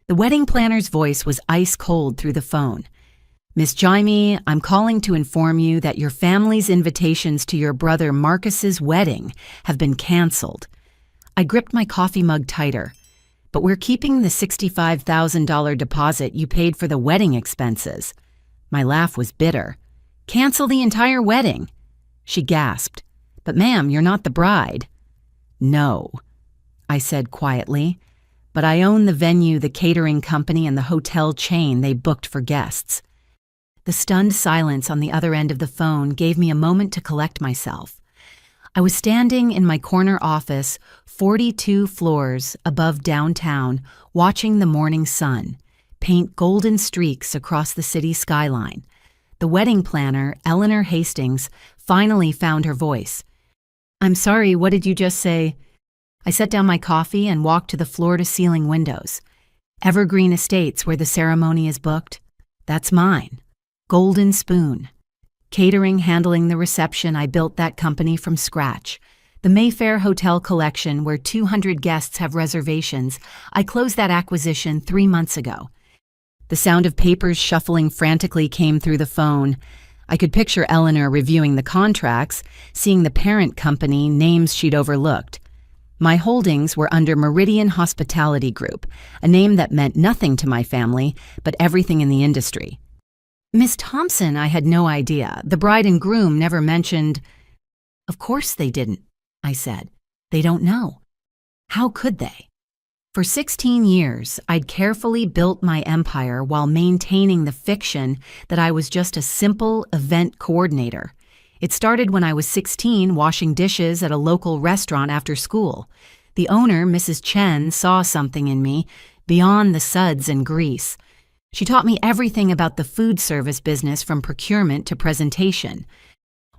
The wedding planner's voice was ice cold through the phone. "Miss Jaime, I'm calling to inform you that your family's invitations to your brother Marcus's wedding have been canceled." I gripped my coffee mug tighter. "But we're keeping the $65,000 deposit you paid for the wedding expenses." My laugh was bitter. "Cancel the entire wedding." She gasped. "But ma'am, you're not the bride." "No," I said quietly, "but I own the venue, the catering company, and the hotel chain they booked for guests." The stunned silence on the other end of the phone gave me a moment to collect myself. I was standing in my corner office, 42 floors above downtown, watching the morning sun paint golden streaks across the city skyline. The wedding planner, Eleanor Hastings, finally found her voice. "I'm sorry, what did you just say?" I set down my coffee and walked to the floor-to-ceiling windows. "Evergreen Estates, where the ceremony is booked, that's mine. Golden Spoon. Catering handling the reception, I built that company from scratch. The Mayfair Hotel Collection, where 200 guests have reservations, I closed that acquisition 3 months ago." The sound of papers shuffling frantically came through the phone. I could picture Eleanor reviewing the contracts, seeing the parent company, names she'd overlooked. My holdings were under Meridian Hospitality Group, a name that meant nothing to my family, but everything in the industry. "Miss Thompson, I had no idea. The bride and groom never mentioned—" "Of course they didn't," I said. "They don't know. How could they?" For 16 years, I'd carefully built my empire while maintaining the fiction that I was just a simple event coordinator. It started when I was 16, washing dishes at a local restaurant after school. The owner, Mrs. Chen, saw something in me beyond the suds and grease. She taught me everything about the food service business from procurement to presentation.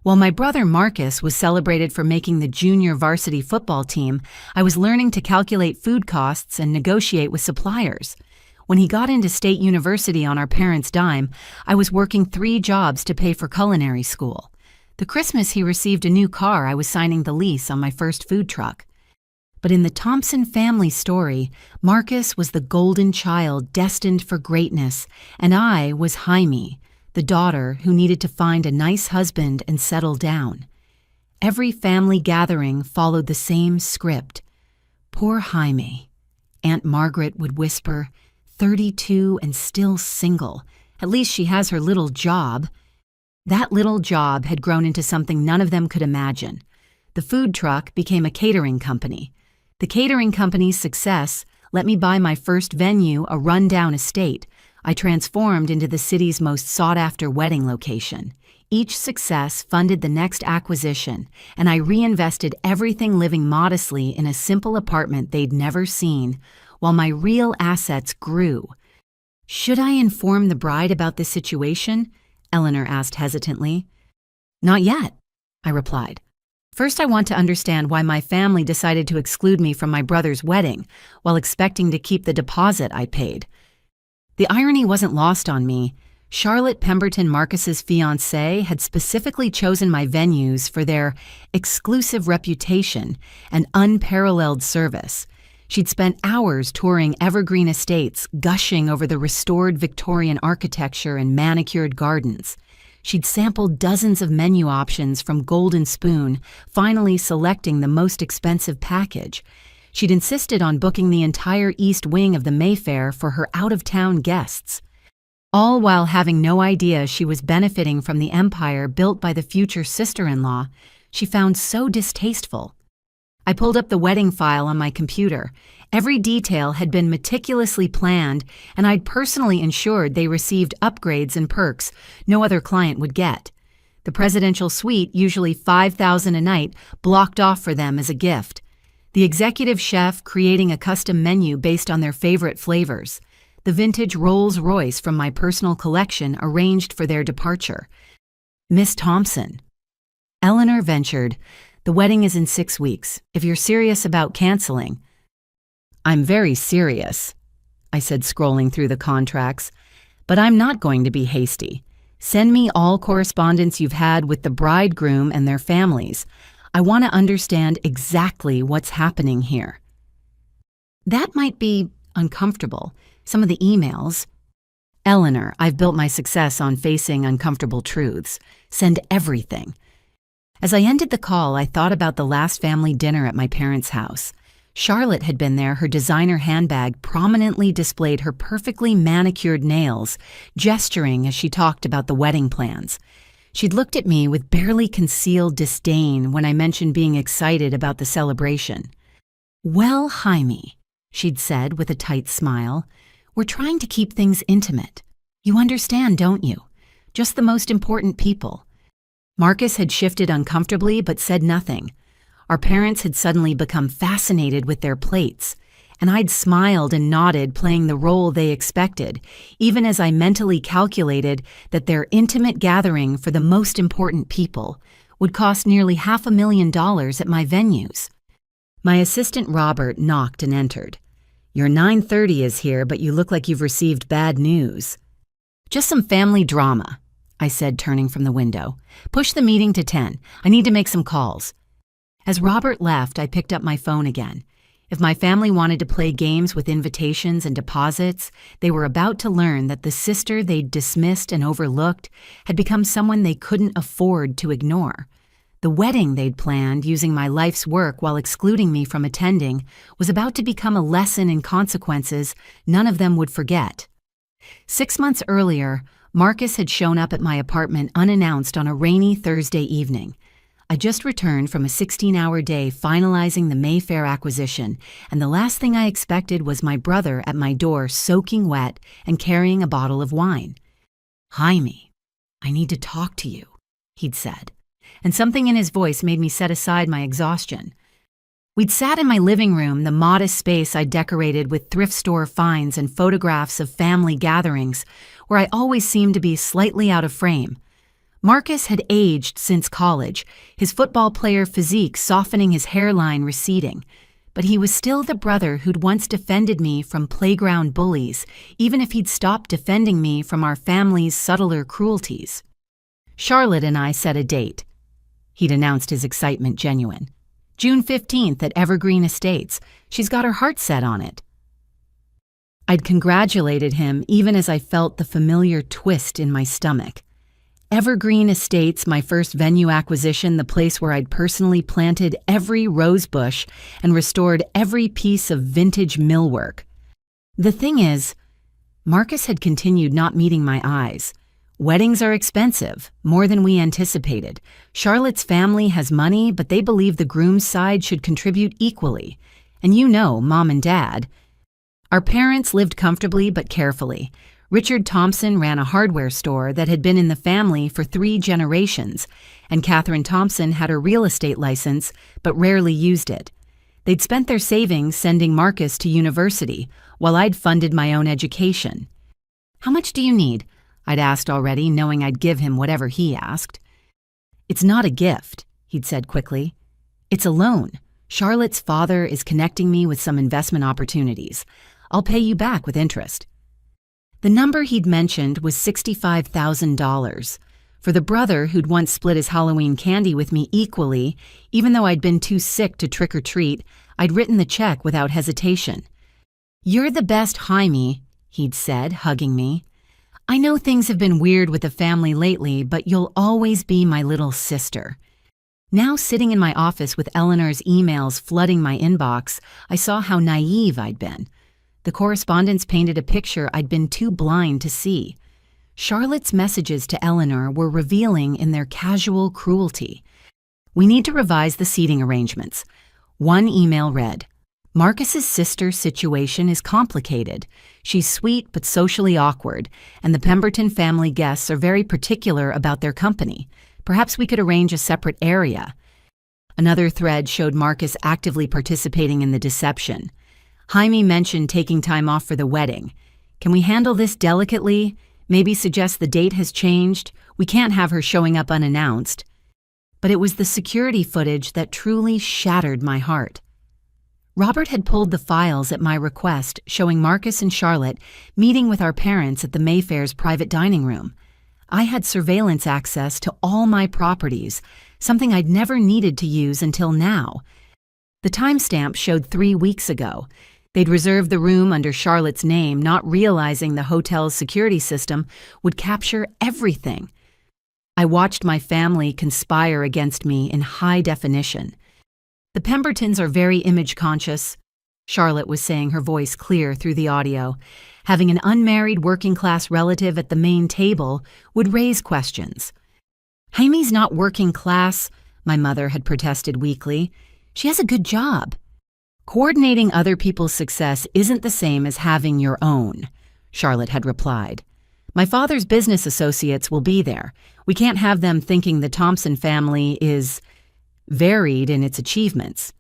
While my brother Marcus was celebrated for making the junior varsity football team, I was learning to calculate food costs and negotiate with suppliers. When he got into State University on our parents' dime, I was working 3 jobs to pay for culinary school. The Christmas he received a new car, I was signing the lease on my first food truck. But in the Thompson family story, Marcus was the golden child destined for greatness, and I was Jaime, the daughter who needed to find a nice husband and settle down. Every family gathering followed the same script. "Poor Jaime," Aunt Margaret would whisper, 32 and still single. "At least she has her little job." That little job had grown into something none of them could imagine. The food truck became a catering company. The catering company's success let me buy my first venue, a rundown estate. I transformed into the city's most sought-after wedding location. Each success funded the next acquisition, and I reinvested everything living modestly in a simple apartment they'd never seen, while my real assets grew. "Should I inform the bride about this situation?" Eleanor asked hesitantly. "Not yet," I replied. "First, I want to understand why my family decided to exclude me from my brother's wedding while expecting to keep the deposit I paid." The irony wasn't lost on me. Charlotte Pemberton Marcus's fiancé had specifically chosen my venues for their exclusive reputation and unparalleled service. She'd spent hours touring Evergreen Estates, gushing over the restored Victorian architecture and manicured gardens. She'd sampled dozens of menu options from Golden Spoon, finally selecting the most expensive package. She'd insisted on booking the entire east wing of the Mayfair for her out-of-town guests, all while having no idea she was benefiting from the empire built by the future sister-in-law she found so distasteful. I pulled up the wedding file on my computer. Every detail had been meticulously planned, and I'd personally ensured they received upgrades and perks no other client would get. The presidential suite, usually $5,000 a night, blocked off for them as a gift. The executive chef creating a custom menu based on their favorite flavors. The vintage Rolls-Royce from my personal collection arranged for their departure. "Miss Thompson," Eleanor ventured, "the wedding is in 6 weeks. If you're serious about canceling—" "I'm very serious," I said, scrolling through the contracts, "but I'm not going to be hasty. Send me all correspondence you've had with the bridegroom and their families. I want to understand exactly what's happening here." That might be uncomfortable, Some of the emails. Eleanor, I've built my success on facing uncomfortable truths. Send everything. As I ended the call, I thought about the last family dinner at my parents' house. Charlotte had been there, her designer handbag prominently displayed her perfectly manicured nails, gesturing as she talked about the wedding plans. She'd looked at me with barely concealed disdain when I mentioned being excited about the celebration. "Well, Jaime," she'd said with a tight smile, "we're trying to keep things intimate. You understand, don't you? Just the most important people." Marcus had shifted uncomfortably but said nothing. Our parents had suddenly become fascinated with their plates, and I'd smiled and nodded, playing the role they expected, even as I mentally calculated that their intimate gathering for the most important people would cost nearly $500,000 at my venues. My assistant Robert knocked and entered. "Your 9:30 is here, but you look like you've received bad news." "Just some family drama," I said, turning from the window. "Push the meeting to 10. I need to make some calls." As Robert left, I picked up my phone again. If my family wanted to play games with invitations and deposits, they were about to learn that the sister they'd dismissed and overlooked had become someone they couldn't afford to ignore. The wedding they'd planned, using my life's work while excluding me from attending, was about to become a lesson in consequences none of them would forget. 6 months earlier, Marcus had shown up at my apartment unannounced on a rainy Thursday evening. I just returned from a 16-hour day finalizing the Mayfair acquisition, and the last thing I expected was my brother at my door soaking wet and carrying a bottle of wine. "Jaime, I need to talk to you," he'd said, and something in his voice made me set aside my exhaustion. We'd sat in my living room, the modest space I decorated with thrift store finds and photographs of family gatherings, where I always seemed to be slightly out of frame. Marcus had aged since college, his football player physique softening, his hairline receding. But he was still the brother who'd once defended me from playground bullies, even if he'd stopped defending me from our family's subtler cruelties. "Charlotte and I set a date." He'd announced, his excitement genuine. "June 15th at Evergreen Estates. She's got her heart set on it." I'd congratulated him even as I felt the familiar twist in my stomach. Evergreen Estates, my first venue acquisition, the place where I'd personally planted every rose bush and restored every piece of vintage millwork. The thing is, Marcus had continued not meeting my eyes. "Weddings are expensive, more than we anticipated. Charlotte's family has money, but they believe the groom's side should contribute equally. And you know, Mom and Dad." Our parents lived comfortably but carefully. Richard Thompson ran a hardware store that had been in the family for 3 generations, and Catherine Thompson had her real estate license but rarely used it. They'd spent their savings sending Marcus to university, while I'd funded my own education. "How much do you need?" I'd asked already, knowing I'd give him whatever he asked. "It's not a gift," he'd said quickly. "It's a loan. Charlotte's father is connecting me with some investment opportunities. I'll pay you back with interest." The number he'd mentioned was $65,000. For the brother who'd once split his Halloween candy with me equally, even though I'd been too sick to trick or treat, I'd written the check without hesitation. "You're the best, Jaime," he'd said, hugging me. "I know things have been weird with the family lately, but you'll always be my little sister." Now, sitting in my office with Eleanor's emails flooding my inbox, I saw how naive I'd been. The correspondence painted a picture I'd been too blind to see. Charlotte's messages to Eleanor were revealing in their casual cruelty. "We need to revise the seating arrangements." One email read, "Marcus's sister's situation is complicated. She's sweet but socially awkward, and the Pemberton family guests are very particular about their company. Perhaps we could arrange a separate area." Another thread showed Marcus actively participating in the deception. "Jaime mentioned taking time off for the wedding. Can we handle this delicately? Maybe suggest the date has changed. We can't have her showing up unannounced." But it was the security footage that truly shattered my heart. Robert had pulled the files at my request, showing Marcus and Charlotte meeting with our parents at the Mayfair's private dining room. I had surveillance access to all my properties, something I'd never needed to use until now. The timestamp showed 3 weeks ago. They'd reserved the room under Charlotte's name, not realizing the hotel's security system would capture everything. I watched my family conspire against me in high definition. The Pembertons are very image-conscious, Charlotte was saying, her voice clear through the audio. Having an unmarried working-class relative at the main table would raise questions. Jaime's not working class, my mother had protested weakly. She has a good job. Coordinating other people's success isn't the same as having your own, Charlotte had replied. My father's business associates will be there. We can't have them thinking the Thompson family is varied in its achievements.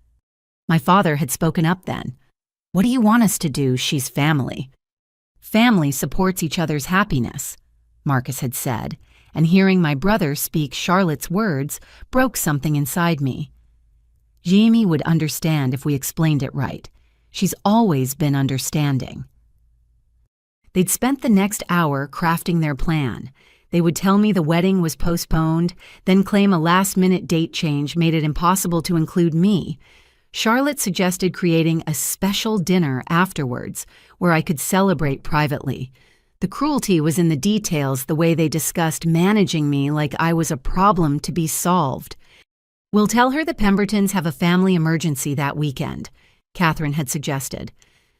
My father had spoken up then. What do you want us to do? She's family. Family supports each other's happiness, Marcus had said, and hearing my brother speak Charlotte's words broke something inside me. Jaime would understand if we explained it right. She's always been understanding. They'd spent the next hour crafting their plan. They would tell me the wedding was postponed, then claim a last-minute date change made it impossible to include me. Charlotte suggested creating a special dinner afterwards where I could celebrate privately. The cruelty was in the details, the way they discussed managing me like I was a problem to be solved. We'll tell her the Pembertons have a family emergency that weekend, Catherine had suggested.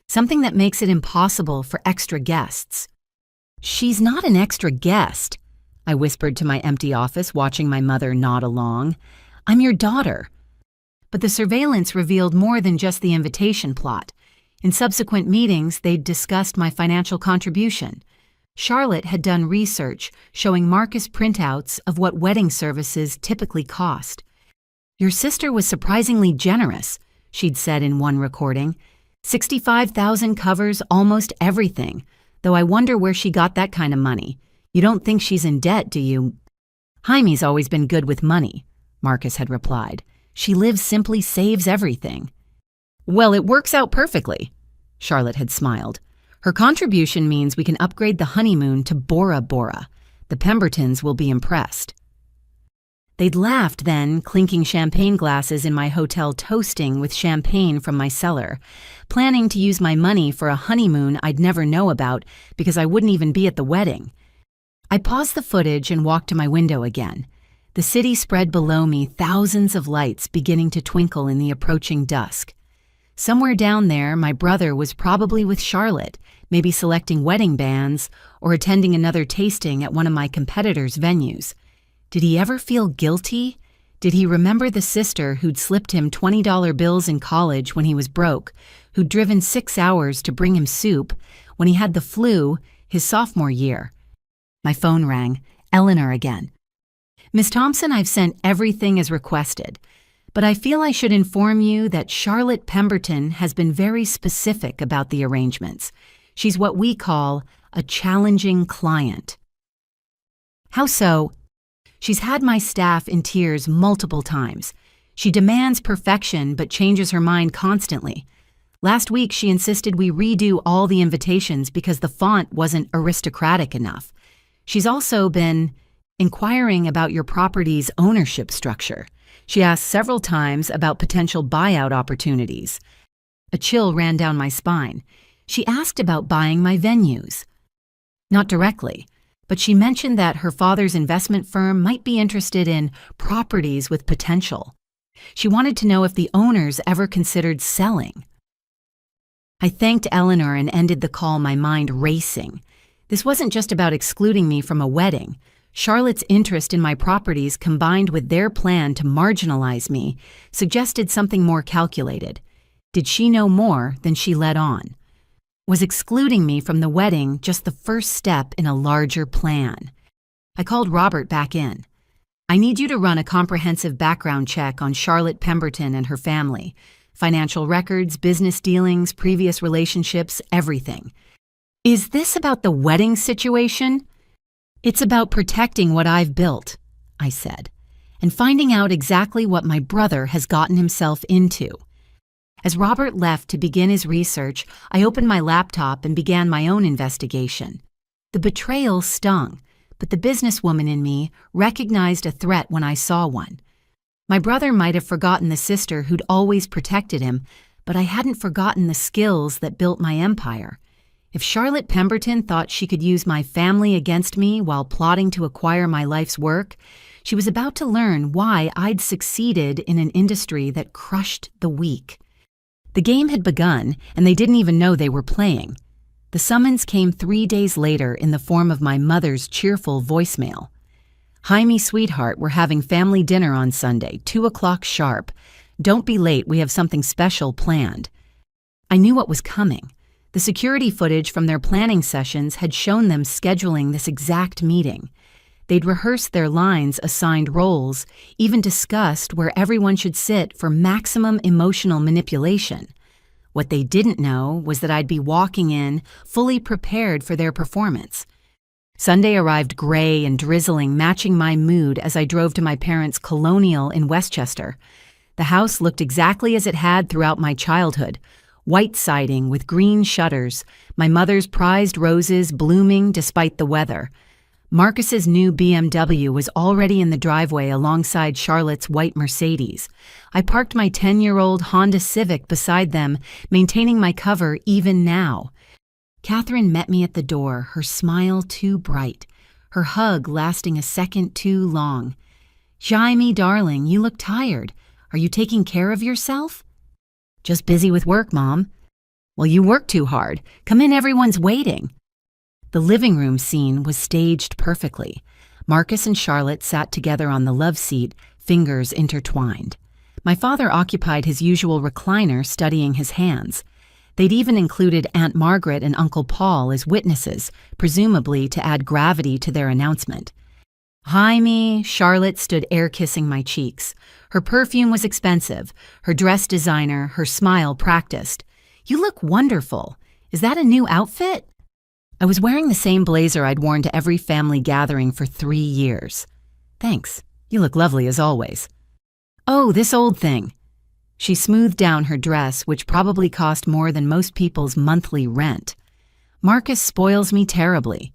Something that makes it impossible for extra guests. She's not an extra guest, I whispered to my empty office, watching my mother nod along. I'm your daughter. But the surveillance revealed more than just the invitation plot. In subsequent meetings, they'd discussed my financial contribution. Charlotte had done research showing Marcus printouts of what wedding services typically cost. Your sister was surprisingly generous, she'd said in one recording. 65,000 covers almost everything, though I wonder where she got that kind of money. You don't think she's in debt, do you? Jaime's always been good with money, Marcus had replied. She lives simply saves everything. Well, it works out perfectly, Charlotte had smiled. Her contribution means we can upgrade the honeymoon to Bora Bora. The Pembertons will be impressed. They'd laughed then, clinking champagne glasses in my hotel, toasting with champagne from my cellar, planning to use my money for a honeymoon I'd never know about because I wouldn't even be at the wedding. I paused the footage and walked to my window again. The city spread below me, thousands of lights beginning to twinkle in the approaching dusk. Somewhere down there, my brother was probably with Charlotte, maybe selecting wedding bands or attending another tasting at one of my competitors' venues. Did he ever feel guilty? Did he remember the sister who'd slipped him $20 bills in college when he was broke, who'd driven 6 hours to bring him soup when he had the flu his sophomore year? My phone rang. Eleanor again. Miss Thompson, I've sent everything as requested, but I feel I should inform you that Charlotte Pemberton has been very specific about the arrangements. She's what we call a challenging client. How so? She's had my staff in tears multiple times. She demands perfection but changes her mind constantly. Last week, she insisted we redo all the invitations because the font wasn't aristocratic enough. She's also been inquiring about your property's ownership structure. She asked several times about potential buyout opportunities. A chill ran down my spine. She asked about buying my venues. Not directly, but she mentioned that her father's investment firm might be interested in properties with potential. She wanted to know if the owners ever considered selling. I thanked Eleanor and ended the call, my mind racing. This wasn't just about excluding me from a wedding. Charlotte's interest in my properties combined with their plan to marginalize me suggested something more calculated. Did she know more than she let on? Was excluding me from the wedding just the first step in a larger plan? I called Robert back in. I need you to run a comprehensive background check on Charlotte Pemberton and her family. Financial records, business dealings, previous relationships, everything. Is this about the wedding situation? It's about protecting what I've built, I said, and finding out exactly what my brother has gotten himself into. As Robert left to begin his research, I opened my laptop and began my own investigation. The betrayal stung, but the businesswoman in me recognized a threat when I saw one. My brother might have forgotten the sister who'd always protected him, but I hadn't forgotten the skills that built my empire. If Charlotte Pemberton thought she could use my family against me while plotting to acquire my life's work, she was about to learn why I'd succeeded in an industry that crushed the weak. The game had begun, and they didn't even know they were playing. The summons came 3 days later in the form of my mother's cheerful voicemail. "Hi, me sweetheart, we're having family dinner on Sunday, 2 o'clock sharp. Don't be late, we have something special planned." I knew what was coming. The security footage from their planning sessions had shown them scheduling this exact meeting. They'd rehearsed their lines, assigned roles, even discussed where everyone should sit for maximum emotional manipulation. What they didn't know was that I'd be walking in, fully prepared for their performance. Sunday arrived gray and drizzling, matching my mood as I drove to my parents' colonial in Westchester. The house looked exactly as it had throughout my childhood. White siding with green shutters, my mother's prized roses blooming despite the weather. Marcus's new BMW was already in the driveway alongside Charlotte's white Mercedes. I parked my 10-year-old Honda Civic beside them, maintaining my cover even now. Catherine met me at the door, her smile too bright, her hug lasting a second too long. "Jaime, darling, you look tired. Are you taking care of yourself?" "Just busy with work, Mom." "Well, you work too hard. Come in, everyone's waiting." The living room scene was staged perfectly. Marcus and Charlotte sat together on the love seat, fingers intertwined. My father occupied his usual recliner, studying his hands. They'd even included Aunt Margaret and Uncle Paul as witnesses, presumably to add gravity to their announcement. Jaime, Charlotte stood air-kissing my cheeks. Her perfume was expensive, her dress designer, her smile practiced. "You look wonderful. Is that a new outfit?" I was wearing the same blazer I'd worn to every family gathering for 3 years. "Thanks. You look lovely as always." "Oh, this old thing." She smoothed down her dress, which probably cost more than most people's monthly rent. "Marcus spoils me terribly."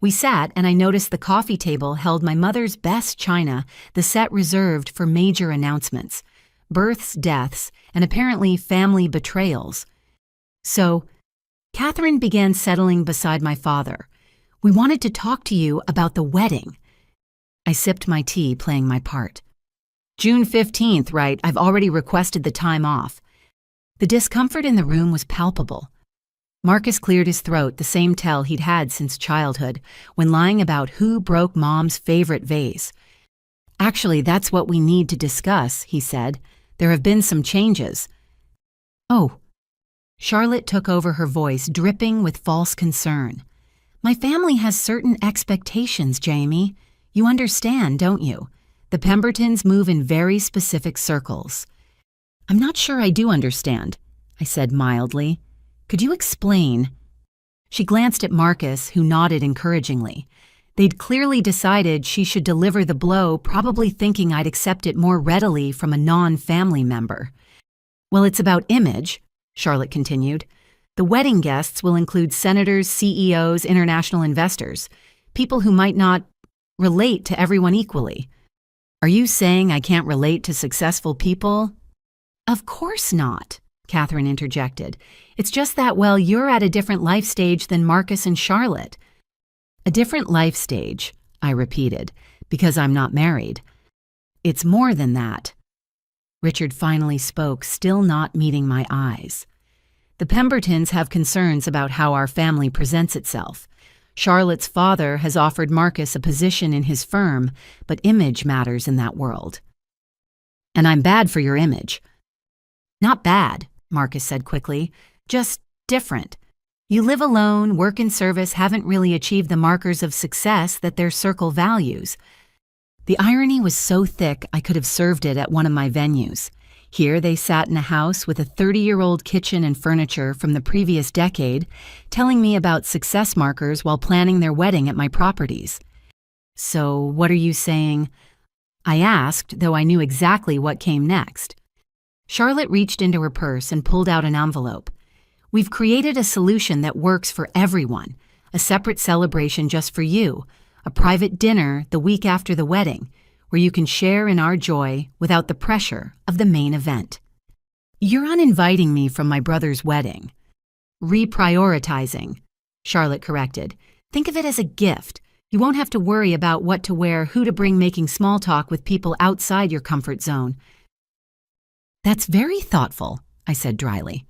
We sat, and I noticed the coffee table held my mother's best china, the set reserved for major announcements, births, deaths, and apparently family betrayals. So, Catherine began settling beside my father. "We wanted to talk to you about the wedding." I sipped my tea, playing my part. "June 15th, right? I've already requested the time off." The discomfort in the room was palpable. Marcus cleared his throat, the same tell he'd had since childhood, when lying about who broke Mom's favorite vase. "Actually, that's what we need to discuss," he said. "There have been some changes." "Oh." Charlotte took over, her voice dripping with false concern. "My family has certain expectations, Jamie. You understand, don't you? The Pembertons move in very specific circles." "I'm not sure I do understand," I said mildly. "Could you explain?" She glanced at Marcus, who nodded encouragingly. They'd clearly decided she should deliver the blow, probably thinking I'd accept it more readily from a non-family member. "Well, it's about image," Charlotte continued. "The wedding guests will include senators, CEOs, international investors, people who might not relate to everyone equally." "Are you saying I can't relate to successful people?" "Of course not," Catherine interjected. "It's just that, well, you're at a different life stage than Marcus and Charlotte." "A different life stage," I repeated, "because I'm not married. It's more than that." Richard finally spoke, still not meeting my eyes. "The Pembertons have concerns about how our family presents itself. Charlotte's father has offered Marcus a position in his firm, but image matters in that world." "And I'm bad for your image." "Not bad," Marcus said quickly, "just different. You live alone, work in service, haven't really achieved the markers of success that their circle values." The irony was so thick I could have served it at one of my venues. Here they sat in a house with a 30-year-old kitchen and furniture from the previous decade, telling me about success markers while planning their wedding at my properties. "So, what are you saying?" I asked, though I knew exactly what came next. Charlotte reached into her purse and pulled out an envelope. "We've created a solution that works for everyone. A separate celebration just for you. A private dinner the week after the wedding, where you can share in our joy without the pressure of the main event." You're uninviting me from my brother's wedding. Reprioritizing, Charlotte corrected. Think of it as a gift. You won't have to worry about what to wear, who to bring, making small talk with people outside your comfort zone. That's very thoughtful, I said dryly.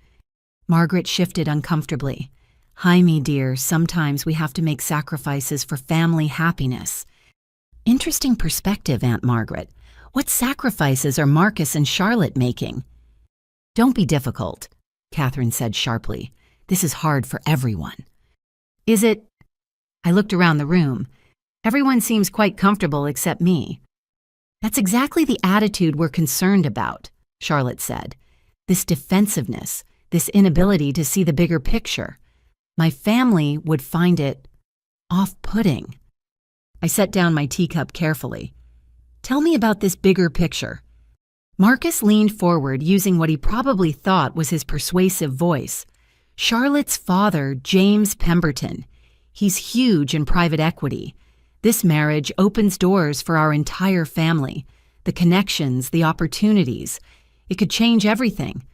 Margaret shifted uncomfortably. Jaime, dear, sometimes we have to make sacrifices for family happiness. Interesting perspective, Aunt Margaret. What sacrifices are Marcus and Charlotte making? Don't be difficult, Catherine said sharply. This is hard for everyone. Is it? I looked around the room. Everyone seems quite comfortable except me. That's exactly the attitude we're concerned about, Charlotte said. This defensiveness, this inability to see the bigger picture. My family would find it off-putting. I set down my teacup carefully. Tell me about this bigger picture. Marcus leaned forward using what he probably thought was his persuasive voice. Charlotte's father, James Pemberton. He's huge in private equity. This marriage opens doors for our entire family. The connections, the opportunities. It could change everything.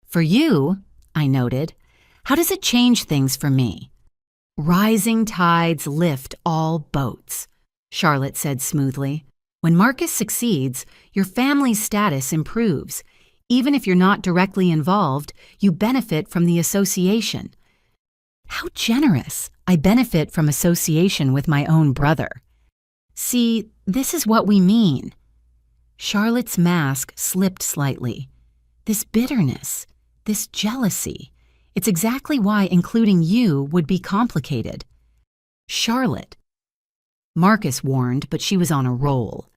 For you, I noted, how does it change things for me? Rising tides lift all boats, Charlotte said smoothly. When Marcus succeeds, your family's status improves. Even if you're not directly involved, you benefit from the association. How generous! I benefit from association with my own brother. See, this is what we mean. Charlotte's mask slipped slightly. This bitterness, this jealousy. It's exactly why including you would be complicated. Charlotte. Marcus warned, but she was on a roll.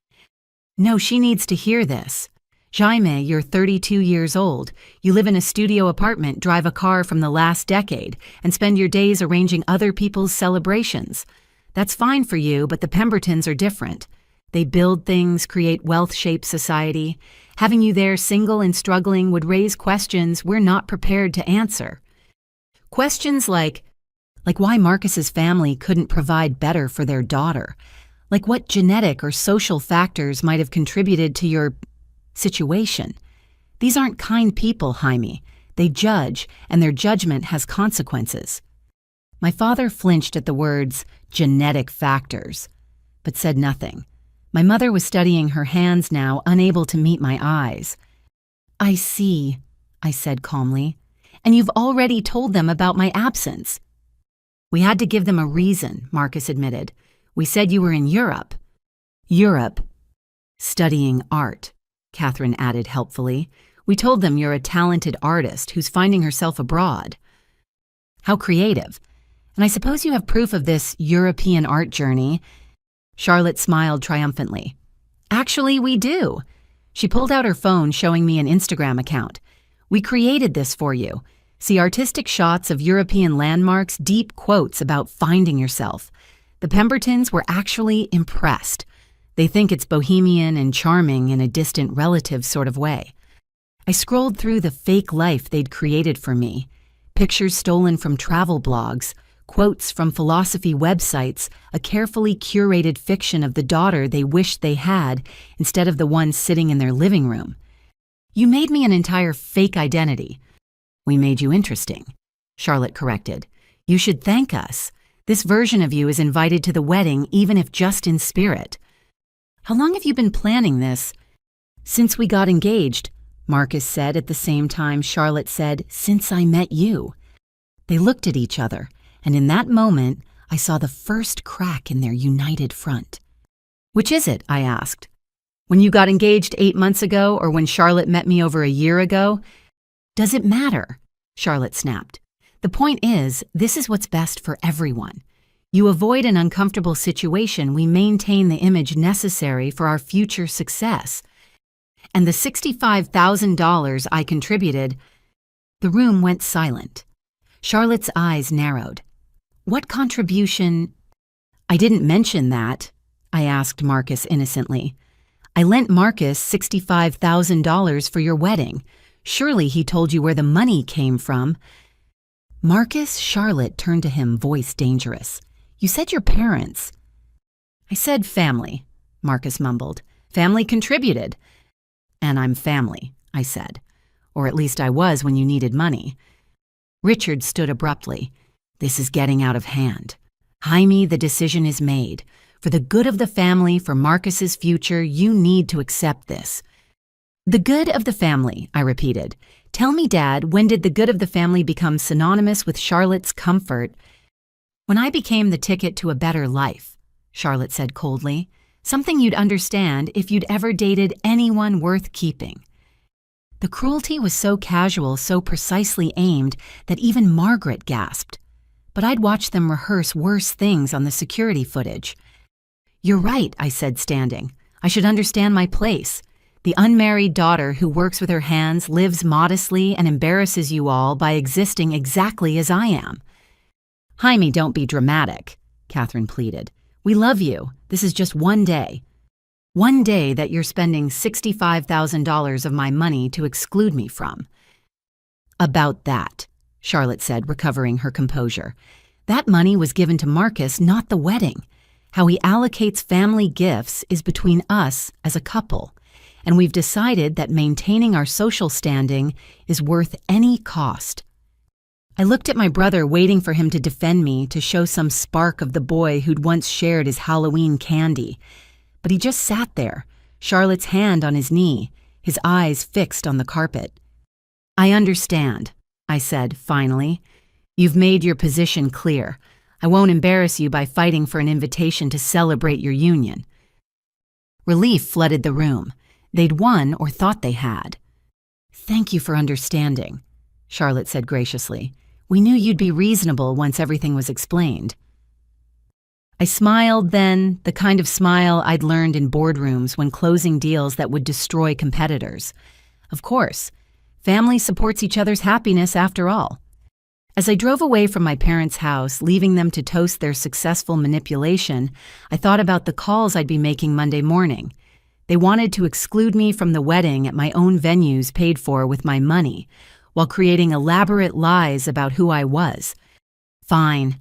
No, she needs to hear this. Jaime, you're 32 years old. You live in a studio apartment, drive a car from the last decade, and spend your days arranging other people's celebrations. That's fine for you, but the Pembertons are different. They build things, create wealth-shaped society. Having you there single and struggling would raise questions we're not prepared to answer. Questions like why Marcus's family couldn't provide better for their daughter, like what genetic or social factors might have contributed to your situation. These aren't kind people, Jaime. They judge, and their judgment has consequences. My father flinched at the words genetic factors, but said nothing. My mother was studying her hands now, unable to meet my eyes. I see, I said calmly. And you've already told them about my absence. We had to give them a reason, Marcus admitted. We said you were in Europe. Europe. Studying art, Catherine added helpfully. We told them you're a talented artist who's finding herself abroad. How creative. And I suppose you have proof of this European art journey. Charlotte smiled triumphantly. Actually, we do. She pulled out her phone, showing me an Instagram account. We created this for you. See artistic shots of European landmarks, deep quotes about finding yourself. The Pembertons were actually impressed. They think it's bohemian and charming in a distant relative sort of way. I scrolled through the fake life they'd created for me. Pictures stolen from travel blogs, quotes from philosophy websites, a carefully curated fiction of the daughter they wished they had instead of the one sitting in their living room. You made me an entire fake identity. We made you interesting, Charlotte corrected. You should thank us. This version of you is invited to the wedding, even if just in spirit. How long have you been planning this? Since we got engaged, Marcus said at the same time Charlotte said, since I met you. They looked at each other, and in that moment, I saw the first crack in their united front. Which is it? I asked. When you got engaged 8 months ago, or when Charlotte met me over a year ago? Does it matter? Charlotte snapped. The point is, this is what's best for everyone. You avoid an uncomfortable situation, we maintain the image necessary for our future success. And the $65,000 I contributed, the room went silent. Charlotte's eyes narrowed. What contribution? I didn't mention that, I asked Marcus innocently. I lent Marcus $65,000 for your wedding. Surely he told you where the money came from. Marcus, Charlotte turned to him, voice dangerous. You said your parents. I said family, Marcus mumbled. Family contributed. And I'm family, I said. Or at least I was when you needed money. Richard stood abruptly. This is getting out of hand. Jaime, the decision is made. For the good of the family, for Marcus's future, you need to accept this. The good of the family, I repeated. Tell me, Dad, when did the good of the family become synonymous with Charlotte's comfort? When I became the ticket to a better life, Charlotte said coldly. Something you'd understand if you'd ever dated anyone worth keeping. The cruelty was so casual, so precisely aimed, that even Margaret gasped. But I'd watched them rehearse worse things on the security footage. You're right, I said, standing. I should understand my place. The unmarried daughter who works with her hands, lives modestly, and embarrasses you all by existing exactly as I am. Jaime, don't be dramatic, Catherine pleaded. We love you. This is just one day. One day that you're spending $65,000 of my money to exclude me from. About that, Charlotte said, recovering her composure. That money was given to Marcus, not the wedding. How he allocates family gifts is between us as a couple, and we've decided that maintaining our social standing is worth any cost. I looked at my brother, waiting for him to defend me, to show some spark of the boy who'd once shared his Halloween candy. But he just sat there, Charlotte's hand on his knee, his eyes fixed on the carpet. I understand, I said, finally. You've made your position clear. I won't embarrass you by fighting for an invitation to celebrate your union. Relief flooded the room. They'd won, or thought they had. Thank you for understanding, Charlotte said graciously. We knew you'd be reasonable once everything was explained. I smiled then, the kind of smile I'd learned in boardrooms when closing deals that would destroy competitors. Of course, family supports each other's happiness after all. As I drove away from my parents' house, leaving them to toast their successful manipulation, I thought about the calls I'd be making Monday morning. They wanted to exclude me from the wedding at my own venues paid for with my money, while creating elaborate lies about who I was. Fine.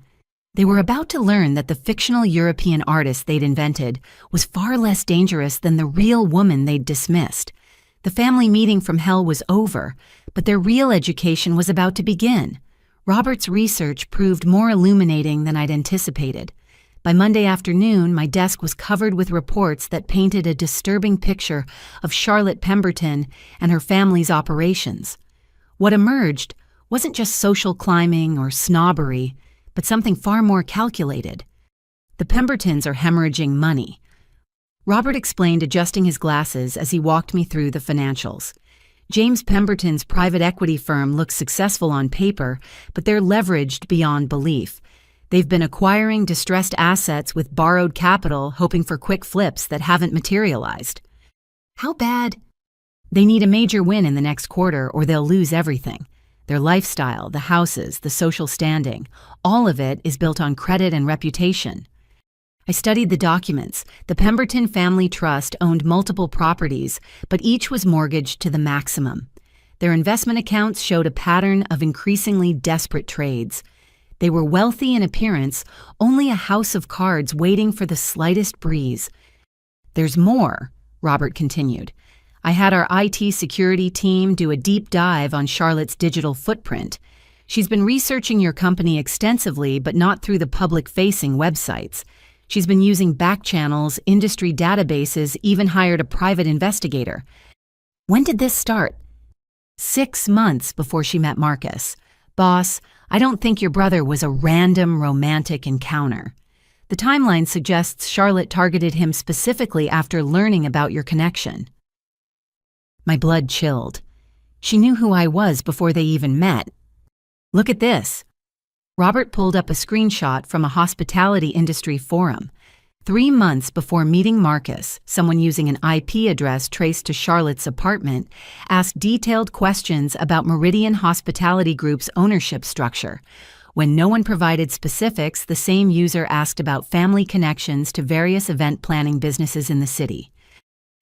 They were about to learn that the fictional European artist they'd invented was far less dangerous than the real woman they'd dismissed. The family meeting from hell was over, but their real education was about to begin. Robert's research proved more illuminating than I'd anticipated. By Monday afternoon, my desk was covered with reports that painted a disturbing picture of Charlotte Pemberton and her family's operations. What emerged wasn't just social climbing or snobbery, but something far more calculated. The Pembertons are hemorrhaging money. Robert explained, adjusting his glasses as he walked me through the financials. James Pemberton's private equity firm looks successful on paper, but they're leveraged beyond belief. They've been acquiring distressed assets with borrowed capital, hoping for quick flips that haven't materialized. How bad? They need a major win in the next quarter or they'll lose everything. Their lifestyle, the houses, the social standing, all of it is built on credit and reputation. I studied the documents. The Pemberton Family Trust owned multiple properties, but each was mortgaged to the maximum. Their investment accounts showed a pattern of increasingly desperate trades. They were wealthy in appearance, only a house of cards waiting for the slightest breeze. There's more, Robert continued. I had our IT security team do a deep dive on Charlotte's digital footprint. She's been researching your company extensively, but not through the public-facing websites. She's been using back channels, industry databases, even hired a private investigator. When did this start? 6 months before she met Marcus. Boss, I don't think your brother was a random romantic encounter. The timeline suggests Charlotte targeted him specifically after learning about your connection. My blood chilled. She knew who I was before they even met. Look at this. Robert pulled up a screenshot from a hospitality industry forum. 3 months before meeting Marcus, someone using an IP address traced to Charlotte's apartment asked detailed questions about Meridian Hospitality Group's ownership structure. When no one provided specifics, the same user asked about family connections to various event planning businesses in the city.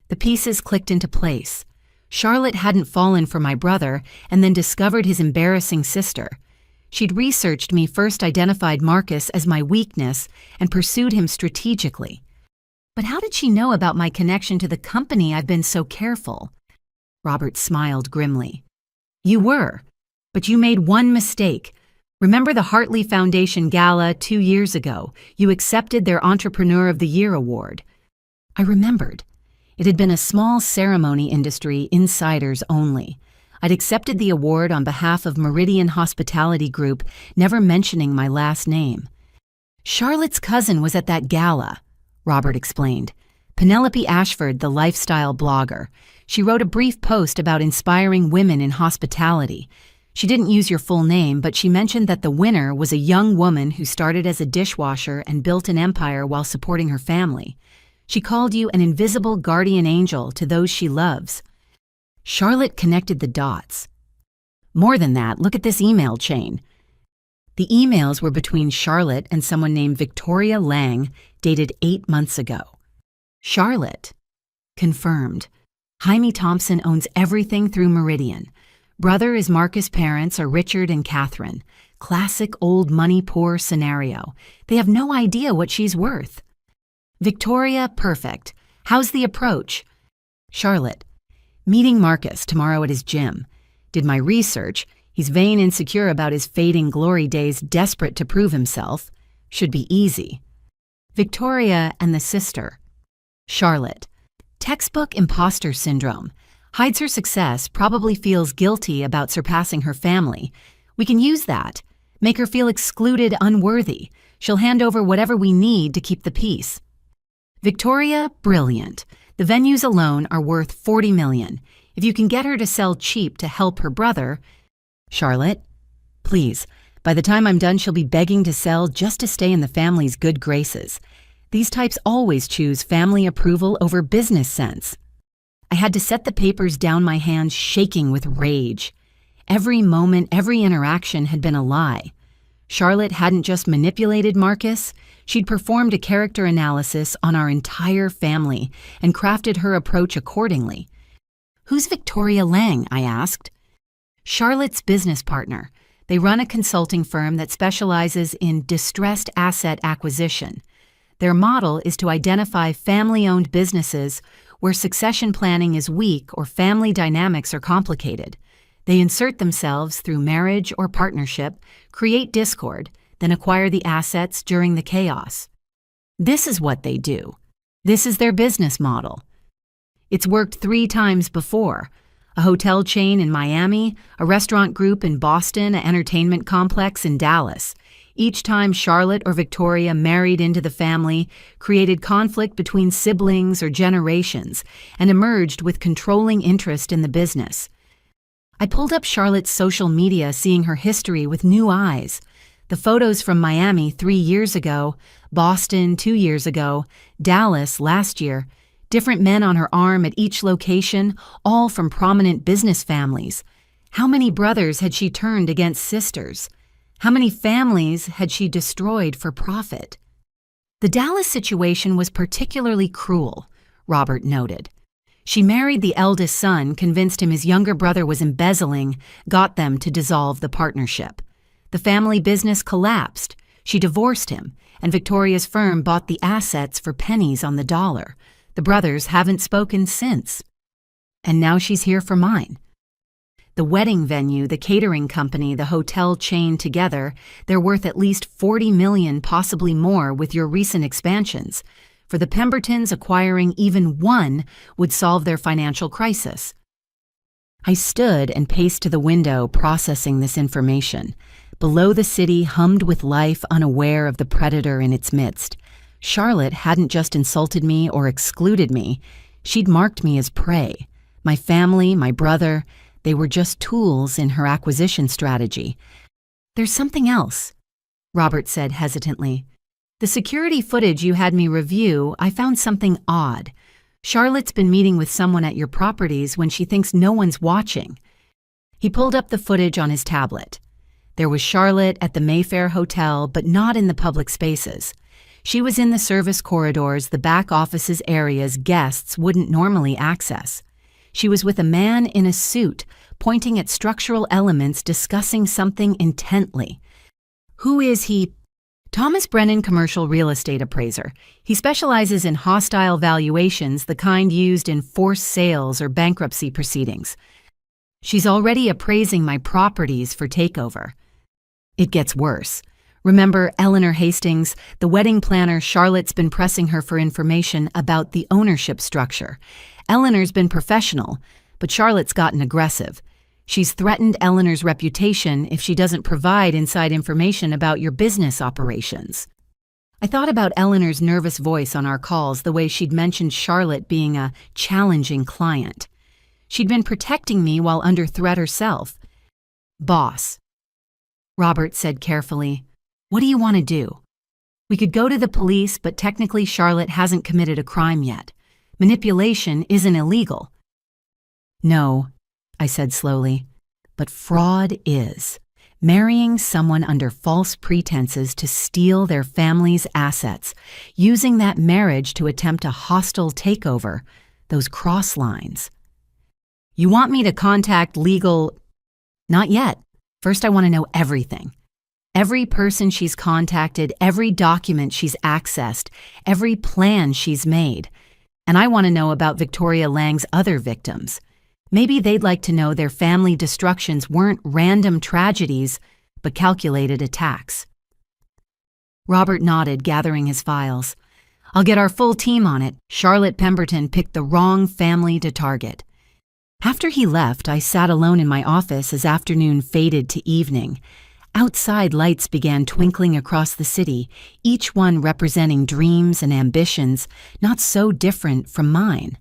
The pieces clicked into place. Charlotte hadn't fallen for my brother and then discovered his embarrassing sister. She'd researched me, first identified Marcus as my weakness, and pursued him strategically. But how did she know about my connection to the company I've been so careful? Robert smiled grimly. You were, but you made one mistake. Remember the Hartley Foundation Gala 2 years ago? You accepted their Entrepreneur of the Year award. I remembered. It had been a small ceremony industry, insiders only. I'd accepted the award on behalf of Meridian Hospitality Group, never mentioning my last name. Charlotte's cousin was at that gala, Robert explained. Penelope Ashford, the lifestyle blogger. She wrote a brief post about inspiring women in hospitality. She didn't use your full name, but she mentioned that the winner was a young woman who started as a dishwasher and built an empire while supporting her family. She called you an invisible guardian angel to those she loves. Charlotte connected the dots. More than that, look at this email chain. The emails were between Charlotte and someone named Victoria Lang, dated 8 months ago. Charlotte. Confirmed. Jaime Thompson owns everything through Meridian. Brother is Marcus' parents are Richard and Catherine. Classic old money-poor scenario. They have no idea what she's worth. Victoria, perfect. How's the approach? Charlotte. Meeting Marcus tomorrow at his gym. Did my research. He's vain and insecure about his fading glory days, desperate to prove himself. Should be easy. Victoria and the sister. Charlotte. Textbook imposter syndrome. Hides her success, probably feels guilty about surpassing her family. We can use that. Make her feel excluded, unworthy. She'll hand over whatever we need to keep the peace. Victoria, brilliant. The venues alone are worth $40 million. If you can get her to sell cheap to help her brother. Charlotte, please. By the time I'm done, she'll be begging to sell just to stay in the family's good graces. These types always choose family approval over business sense. I had to set the papers down, my hands shaking with rage. Every moment, every interaction had been a lie. Charlotte hadn't just manipulated Marcus, she'd performed a character analysis on our entire family and crafted her approach accordingly. Who's Victoria Lang? I asked. Charlotte's business partner. They run a consulting firm that specializes in distressed asset acquisition. Their model is to identify family-owned businesses where succession planning is weak or family dynamics are complicated. They insert themselves through marriage or partnership, create discord, then acquire the assets during the chaos. This is what they do. This is their business model. It's worked 3 times before. A hotel chain in Miami, a restaurant group in Boston, an entertainment complex in Dallas. Each time Charlotte or Victoria married into the family, created conflict between siblings or generations, and emerged with controlling interest in the business. I pulled up Charlotte's social media, seeing her history with new eyes. The photos from Miami 3 years ago, Boston 2 years ago, Dallas last year, different men on her arm at each location, all from prominent business families. How many brothers had she turned against sisters? How many families had she destroyed for profit? The Dallas situation was particularly cruel, Robert noted. She married the eldest son, convinced him his younger brother was embezzling, got them to dissolve the partnership. The family business collapsed. She divorced him, and Victoria's firm bought the assets for pennies on the dollar. The brothers haven't spoken since. And now she's here for mine. The wedding venue, the catering company, the hotel chain together, they're worth at least $40 million, possibly more with your recent expansions. For the Pembertons, acquiring even one would solve their financial crisis. I stood and paced to the window, processing this information. Below, the city hummed with life, unaware of the predator in its midst. Charlotte hadn't just insulted me or excluded me. She'd marked me as prey. My family, my brother, they were just tools in her acquisition strategy. There's something else, Robert said hesitantly. The security footage you had me review, I found something odd. Charlotte's been meeting with someone at your properties when she thinks no one's watching. He pulled up the footage on his tablet. There was Charlotte at the Mayfair Hotel, but not in the public spaces. She was in the service corridors, the back offices areas guests wouldn't normally access. She was with a man in a suit, pointing at structural elements, discussing something intently. Who is he? Thomas Brennan, commercial real estate appraiser. He specializes in hostile valuations, the kind used in forced sales or bankruptcy proceedings. She's already appraising my properties for takeover. It gets worse. Remember Eleanor Hastings, the wedding planner? Charlotte's been pressing her for information about the ownership structure. Eleanor's been professional, but Charlotte's gotten aggressive. She's threatened Eleanor's reputation if she doesn't provide inside information about your business operations. I thought about Eleanor's nervous voice on our calls, the way she'd mentioned Charlotte being a challenging client. She'd been protecting me while under threat herself. "Boss," Robert said carefully, "what do you want to do? We could go to the police, but technically Charlotte hasn't committed a crime yet. Manipulation isn't illegal." "No," I said slowly, "but fraud is. Marrying someone under false pretenses to steal their family's assets, using that marriage to attempt a hostile takeover, those cross lines." "You want me to contact legal—" "Not yet. First I want to know everything. Every person she's contacted, every document she's accessed, every plan she's made. And I want to know about Victoria Lang's other victims. Maybe they'd like to know their family destructions weren't random tragedies, but calculated attacks." Robert nodded, gathering his files. "I'll get our full team on it. Charlotte Pemberton picked the wrong family to target." After he left, I sat alone in my office as afternoon faded to evening. Outside lights began twinkling across the city, each one representing dreams and ambitions not so different from mine.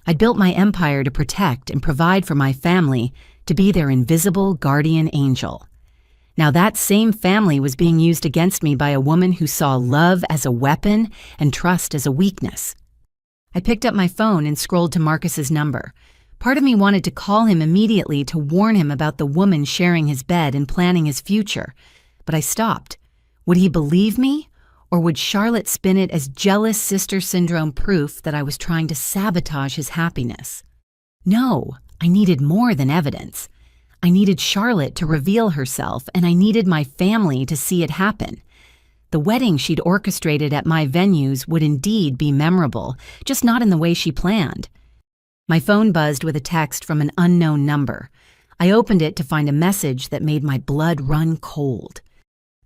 I'd built my empire to protect and provide for my family, to be their invisible guardian angel. Now that same family was being used against me by a woman who saw love as a weapon and trust as a weakness. I picked up my phone and scrolled to Marcus's number. Part of me wanted to call him immediately to warn him about the woman sharing his bed and planning his future, but I stopped. Would he believe me? Or would Charlotte spin it as jealous sister syndrome proof that I was trying to sabotage his happiness? No, I needed more than evidence. I needed Charlotte to reveal herself, and I needed my family to see it happen. The wedding she'd orchestrated at my venues would indeed be memorable, just not in the way she planned. My phone buzzed with a text from an unknown number. I opened it to find a message that made my blood run cold.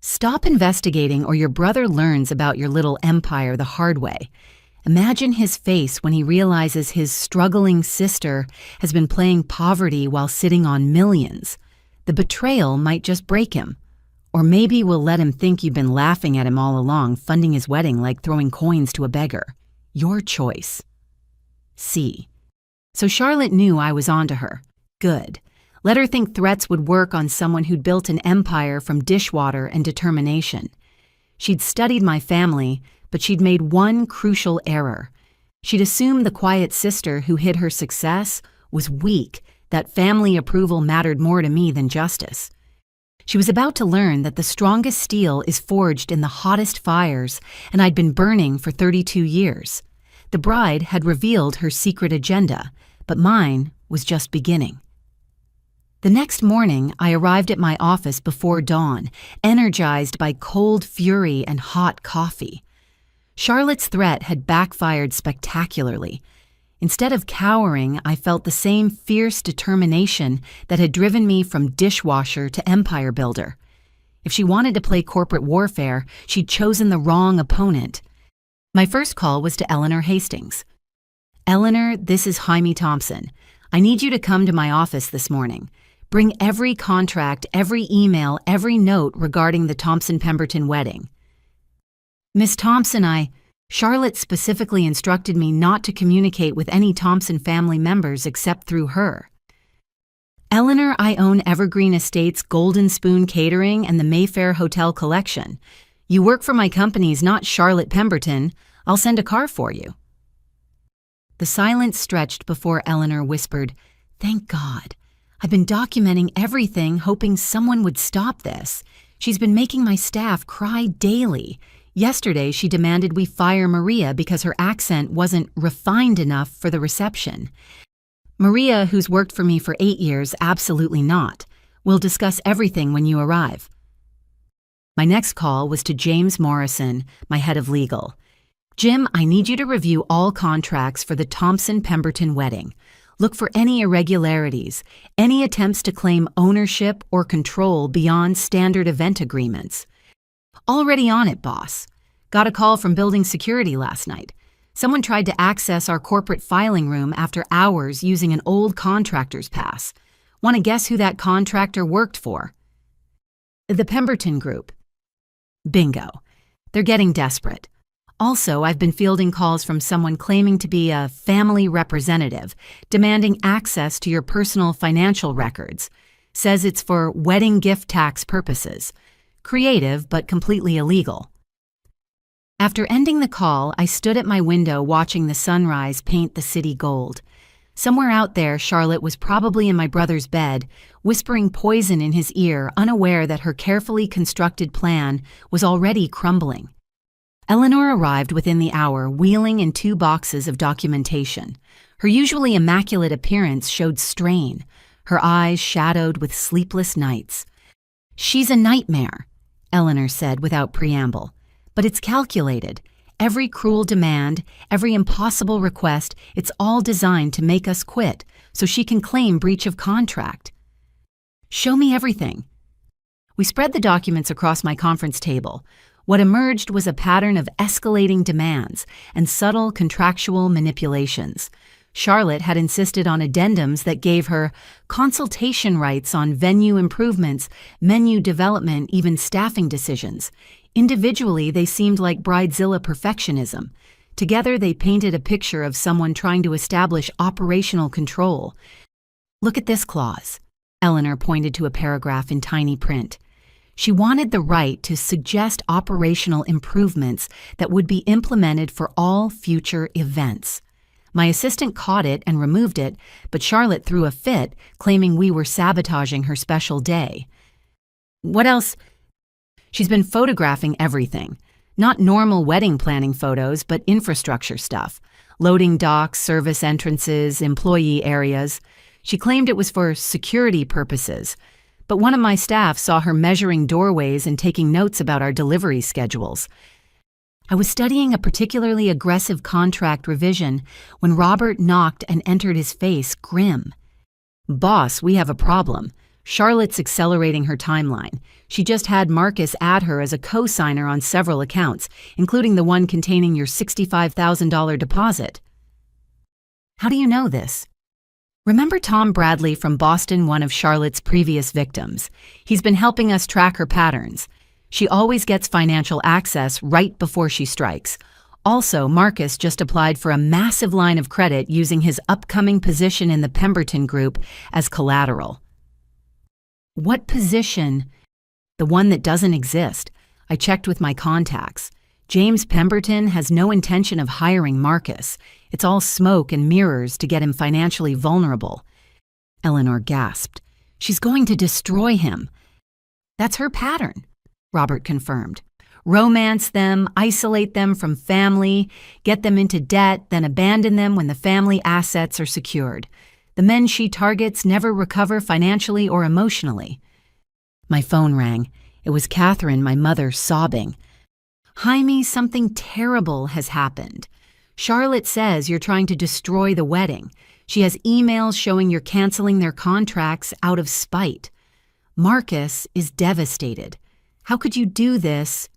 "Stop investigating or your brother learns about your little empire the hard way." Imagine his face when he realizes his struggling sister has been playing poverty while sitting on millions. The betrayal might just break him. Or maybe we'll let him think you've been laughing at him all along, funding his wedding like throwing coins to a beggar. Your choice. C. So Charlotte knew I was onto her. Good. Let her think threats would work on someone who'd built an empire from dishwater and determination. She'd studied my family, but she'd made one crucial error. She'd assumed the quiet sister who hid her success was weak, that family approval mattered more to me than justice. She was about to learn that the strongest steel is forged in the hottest fires, and I'd been burning for 32 years. The bride had revealed her secret agenda, but mine was just beginning. The next morning, I arrived at my office before dawn, energized by cold fury and hot coffee. Charlotte's threat had backfired spectacularly. Instead of cowering, I felt the same fierce determination that had driven me from dishwasher to empire builder. If she wanted to play corporate warfare, she'd chosen the wrong opponent. My first call was to Eleanor Hastings. "Eleanor, this is Jaime Thompson. I need you to come to my office this morning. Bring every contract, every email, every note regarding the Thompson-Pemberton wedding." "Miss Thompson, Charlotte specifically instructed me not to communicate with any Thompson family members except through her." "Eleanor, I own Evergreen Estates, Golden Spoon Catering, and the Mayfair Hotel Collection. You work for my companies, not Charlotte Pemberton. I'll send a car for you." The silence stretched before Eleanor whispered, "Thank God. I've been documenting everything, hoping someone would stop this. She's been making my staff cry daily. Yesterday, she demanded we fire Maria because her accent wasn't refined enough for the reception. Maria, who's worked for me for 8 years, absolutely not. We'll discuss everything when you arrive." My next call was to James Morrison, my head of legal. "Jim, I need you to review all contracts for the Thompson-Pemberton wedding. Look for any irregularities, any attempts to claim ownership or control beyond standard event agreements. Already on it, boss. Got a call from building security last night. Someone tried to access our corporate filing room after hours using an old contractor's pass. Want to guess who that contractor worked for? The Pemberton Group. Bingo. They're getting desperate. Also, I've been fielding calls from someone claiming to be a family representative, demanding access to your personal financial records. Says it's for wedding gift tax purposes. Creative, but completely illegal. After ending the call, I stood at my window watching the sunrise paint the city gold. Somewhere out there, Charlotte was probably in my brother's bed, whispering poison in his ear, unaware that her carefully constructed plan was already crumbling. Eleanor arrived within the hour, wheeling in 2 boxes of documentation. Her usually immaculate appearance showed strain, her eyes shadowed with sleepless nights. "She's a nightmare," Eleanor said without preamble. "But it's calculated. Every cruel demand, every impossible request, it's all designed to make us quit, so she can claim breach of contract." "Show me everything." We spread the documents across my conference table. What emerged was a pattern of escalating demands and subtle contractual manipulations. Charlotte had insisted on addendums that gave her consultation rights on venue improvements, menu development, even staffing decisions. Individually, they seemed like bridezilla perfectionism. Together, they painted a picture of someone trying to establish operational control. "Look at this clause." Eleanor pointed to a paragraph in tiny print. She wanted the right to suggest operational improvements that would be implemented for all future events. My assistant caught it and removed it, but Charlotte threw a fit, claiming we were sabotaging her special day. "What else?" "She's been photographing everything. Not normal wedding planning photos, but infrastructure stuff. Loading docks, service entrances, employee areas. She claimed it was for security purposes. But one of my staff saw her measuring doorways and taking notes about our delivery schedules. I was studying a particularly aggressive contract revision when Robert knocked and entered his face grim. "Boss, we have a problem. Charlotte's accelerating her timeline. She just had Marcus add her as a co-signer on several accounts, including the one containing your $65,000 deposit." "How do you know this?" "Remember Tom Bradley from Boston, one of Charlotte's previous victims? He's been helping us track her patterns. She always gets financial access right before she strikes. Also, Marcus just applied for a massive line of credit using his upcoming position in the Pemberton Group as collateral." "What position?" "The one that doesn't exist. I checked with my contacts. James Pemberton has no intention of hiring Marcus. It's all smoke and mirrors to get him financially vulnerable." Eleanor gasped. "She's going to destroy him." "That's her pattern," Robert confirmed. "Romance them, isolate them from family, get them into debt, then abandon them when the family assets are secured. The men she targets never recover financially or emotionally." My phone rang. It was Catherine, my mother, sobbing. "Jaime, something terrible has happened. Charlotte says you're trying to destroy the wedding. She has emails showing you're canceling their contracts out of spite. Marcus is devastated. How could you do this?"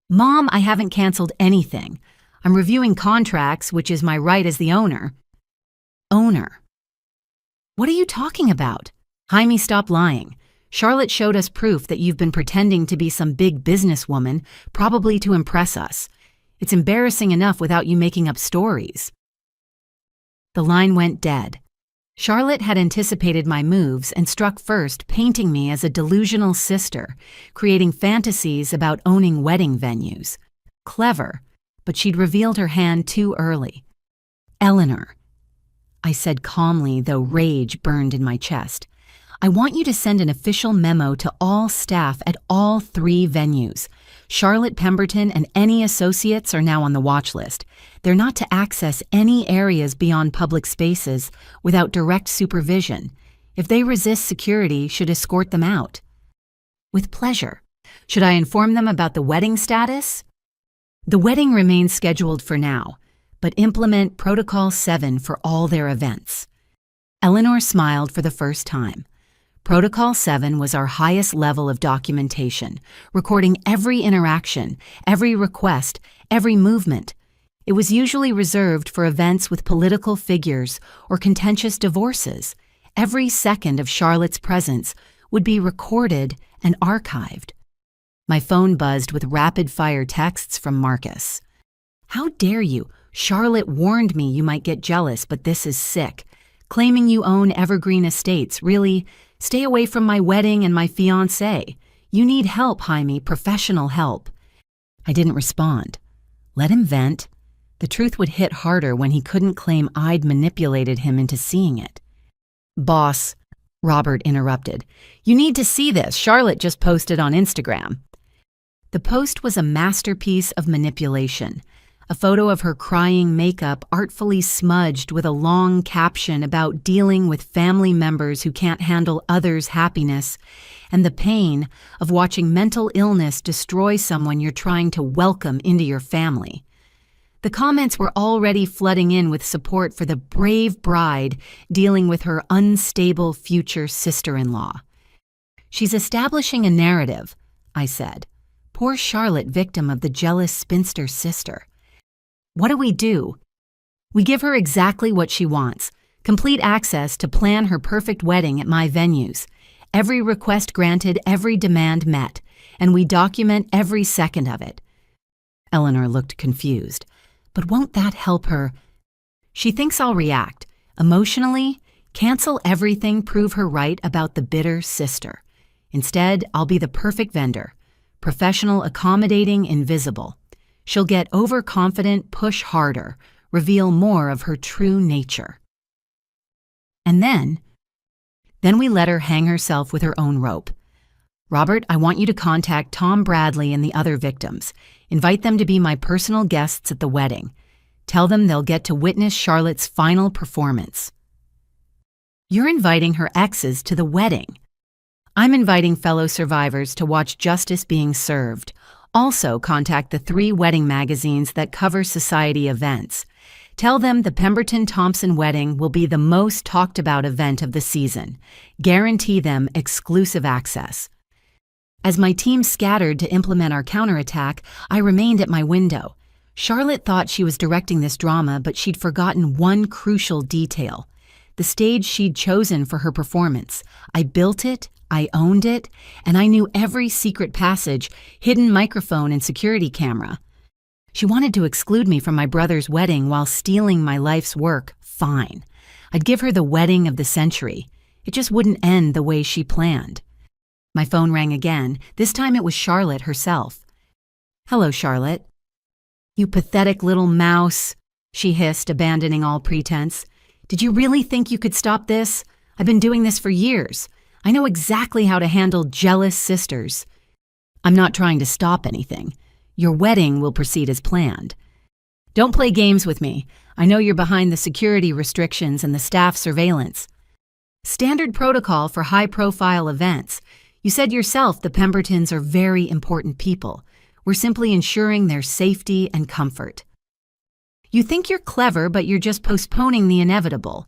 "Mom, I haven't canceled anything. I'm reviewing contracts, which is my right as the owner." "Owner? What are you talking about?" "Jaime, stop lying. Charlotte showed us proof that you've been pretending to be some big businesswoman, probably to impress us. It's embarrassing enough without you making up stories." The line went dead. Charlotte had anticipated my moves and struck first, painting me as a delusional sister, creating fantasies about owning wedding venues. Clever, but she'd revealed her hand too early. "Eleanor," I said calmly, though rage burned in my chest, "I want you to send an official memo to all staff at all 3 venues. Charlotte Pemberton and any associates are now on the watch list. They're not to access any areas beyond public spaces without direct supervision. If they resist, security should escort them out." "With pleasure. Should I inform them about the wedding status?" "The wedding remains scheduled for now, but implement Protocol 7 for all their events." Eleanor smiled for the first time. Protocol 7 was our highest level of documentation, recording every interaction, every request, every movement. It was usually reserved for events with political figures or contentious divorces. Every second of Charlotte's presence would be recorded and archived. My phone buzzed with rapid-fire texts from Marcus. "How dare you? Charlotte warned me you might get jealous, but this is sick. Claiming you own Evergreen Estates, really? Stay away from my wedding and my fiancé. You need help, Jaime, professional help." I didn't respond. Let him vent. The truth would hit harder when he couldn't claim I'd manipulated him into seeing it. "Boss," Robert interrupted, "you need to see this. Charlotte just posted on Instagram." The post was a masterpiece of manipulation. A photo of her crying makeup artfully smudged with a long caption about dealing with family members who can't handle others' happiness and the pain of watching mental illness destroy someone you're trying to welcome into your family. The comments were already flooding in with support for the brave bride dealing with her unstable future sister-in-law. "She's establishing a narrative," I said. "Poor Charlotte, victim of the jealous spinster sister." "What do? We give her exactly what she wants, complete access to plan her perfect wedding at my venues. Every request granted, every demand met, and we document every second of it." Eleanor looked confused. "But won't that help her?" "She thinks I'll react. Emotionally, cancel everything, prove her right about the bitter sister. Instead, I'll be the perfect vendor. Professional, accommodating, invisible. She'll get overconfident, push harder, reveal more of her true nature. And then we let her hang herself with her own rope. Robert, I want you to contact Tom Bradley and the other victims. Invite them to be my personal guests at the wedding. Tell them they'll get to witness Charlotte's final performance." "You're inviting her exes to the wedding." "I'm inviting fellow survivors to watch justice being served. Also contact the 3 wedding magazines that cover society events. Tell them the Pemberton-Thompson wedding will be the most talked about event of the season. Guarantee them exclusive access." As my team scattered to implement our counterattack, I remained at my window. Charlotte thought she was directing this drama, but she'd forgotten one crucial detail: the stage she'd chosen for her performance. I built it, I owned it, and I knew every secret passage, hidden microphone, and security camera. She wanted to exclude me from my brother's wedding while stealing my life's work. Fine. I'd give her the wedding of the century. It just wouldn't end the way she planned. My phone rang again. This time it was Charlotte herself. "Hello, Charlotte." "You pathetic little mouse," she hissed, abandoning all pretense. "Did you really think you could stop this? I've been doing this for years. I know exactly how to handle jealous sisters." "I'm not trying to stop anything. Your wedding will proceed as planned." "Don't play games with me. I know you're behind the security restrictions and the staff surveillance. Standard protocol for high-profile events. You said yourself the Pembertons are very important people. We're simply ensuring their safety and comfort. You think you're clever, but you're just postponing the inevitable.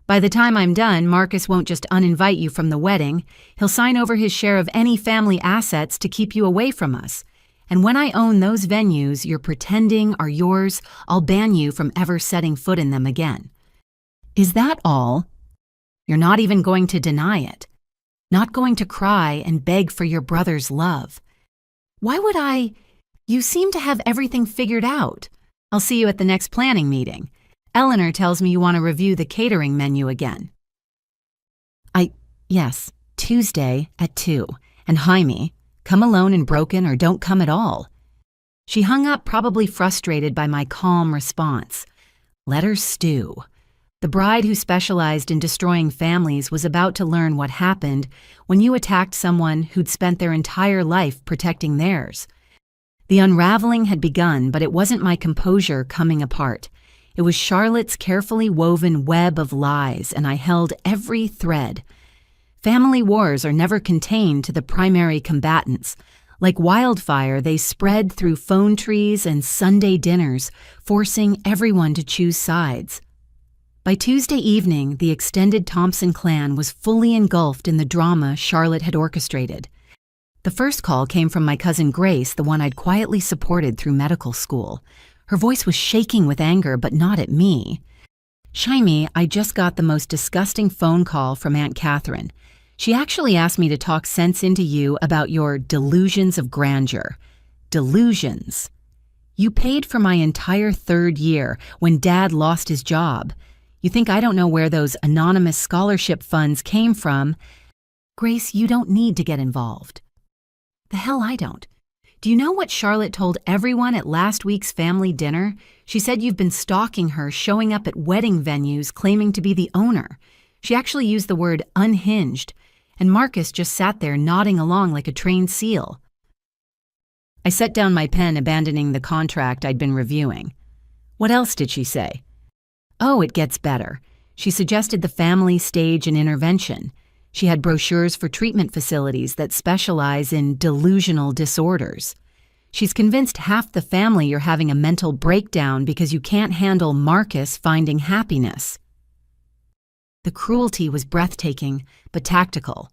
By the time I'm done, Marcus won't just uninvite you from the wedding. He'll sign over his share of any family assets to keep you away from us. And when I own those venues you're pretending are yours, I'll ban you from ever setting foot in them again." "Is that all? You're not even going to deny it? Not going to cry and beg for your brother's love? Why would I? You seem to have everything figured out. I'll see you at the next planning meeting. Eleanor tells me you want to review the catering menu again." Yes, Tuesday at 2. And Jaime, come alone and broken or don't come at all." She hung up, probably frustrated by my calm response. Let her stew. The bride who specialized in destroying families was about to learn what happened when you attacked someone who'd spent their entire life protecting theirs. The unraveling had begun, but it wasn't my composure coming apart. It was Charlotte's carefully woven web of lies, and I held every thread. Family wars are never contained to the primary combatants. Like wildfire, they spread through phone trees and Sunday dinners, forcing everyone to choose sides. By Tuesday evening, the extended Thompson clan was fully engulfed in the drama Charlotte had orchestrated. The first call came from my cousin Grace, the one I'd quietly supported through medical school. Her voice was shaking with anger, but not at me. "Shymi, I just got the most disgusting phone call from Aunt Catherine. She actually asked me to talk sense into you about your delusions of grandeur." Delusions. You paid for my entire third year when Dad lost his job. You think I don't know where those anonymous scholarship funds came from? Grace, you don't need to get involved. The hell I don't. Do you know what Charlotte told everyone at last week's family dinner? She said you've been stalking her, showing up at wedding venues claiming to be the owner. She actually used the word unhinged, and Marcus just sat there nodding along like a trained seal. I set down my pen, abandoning the contract I'd been reviewing. What else did she say? Oh, it gets better. She suggested the family stage an intervention. She had brochures for treatment facilities that specialize in delusional disorders. She's convinced half the family you're having a mental breakdown because you can't handle Marcus finding happiness. The cruelty was breathtaking, but tactical.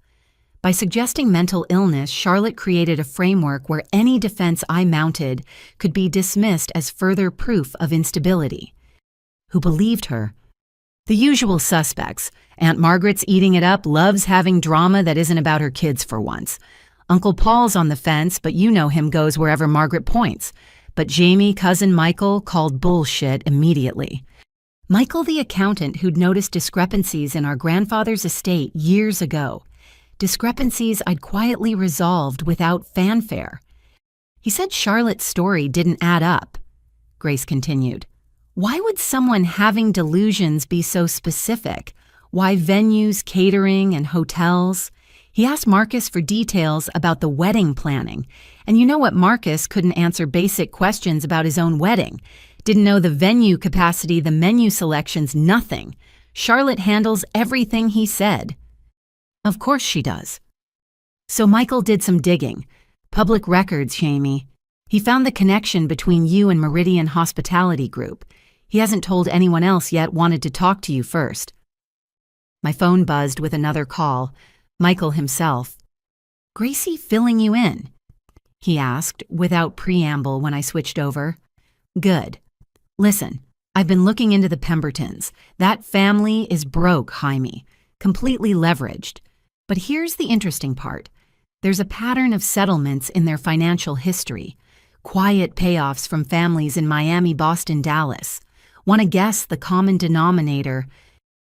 By suggesting mental illness, Charlotte created a framework where any defense I mounted could be dismissed as further proof of instability. Who believed her? The usual suspects. Aunt Margaret's eating it up, loves having drama that isn't about her kids for once. Uncle Paul's on the fence, but you know him goes wherever Margaret points. But Jamie, cousin Michael, called bullshit immediately. Michael, the accountant who'd noticed discrepancies in our grandfather's estate years ago. Discrepancies I'd quietly resolved without fanfare. He said Charlotte's story didn't add up. Grace continued. Why would someone having delusions be so specific? Why venues, catering, and hotels? He asked Marcus for details about the wedding planning. And you know what? Marcus couldn't answer basic questions about his own wedding. Didn't know the venue capacity, the menu selections, nothing. Charlotte handles everything he said. Of course she does. So Michael did some digging. Public records, Shamey. He found the connection between you and Meridian Hospitality Group. He hasn't told anyone else yet, wanted to talk to you first. My phone buzzed with another call. Michael himself. Gracie filling you in? He asked, without preamble when I switched over. Good. Listen, I've been looking into the Pembertons. That family is broke, Jaime. Completely leveraged. But here's the interesting part. There's a pattern of settlements in their financial history. Quiet payoffs from families in Miami, Boston, Dallas. Want to guess the common denominator?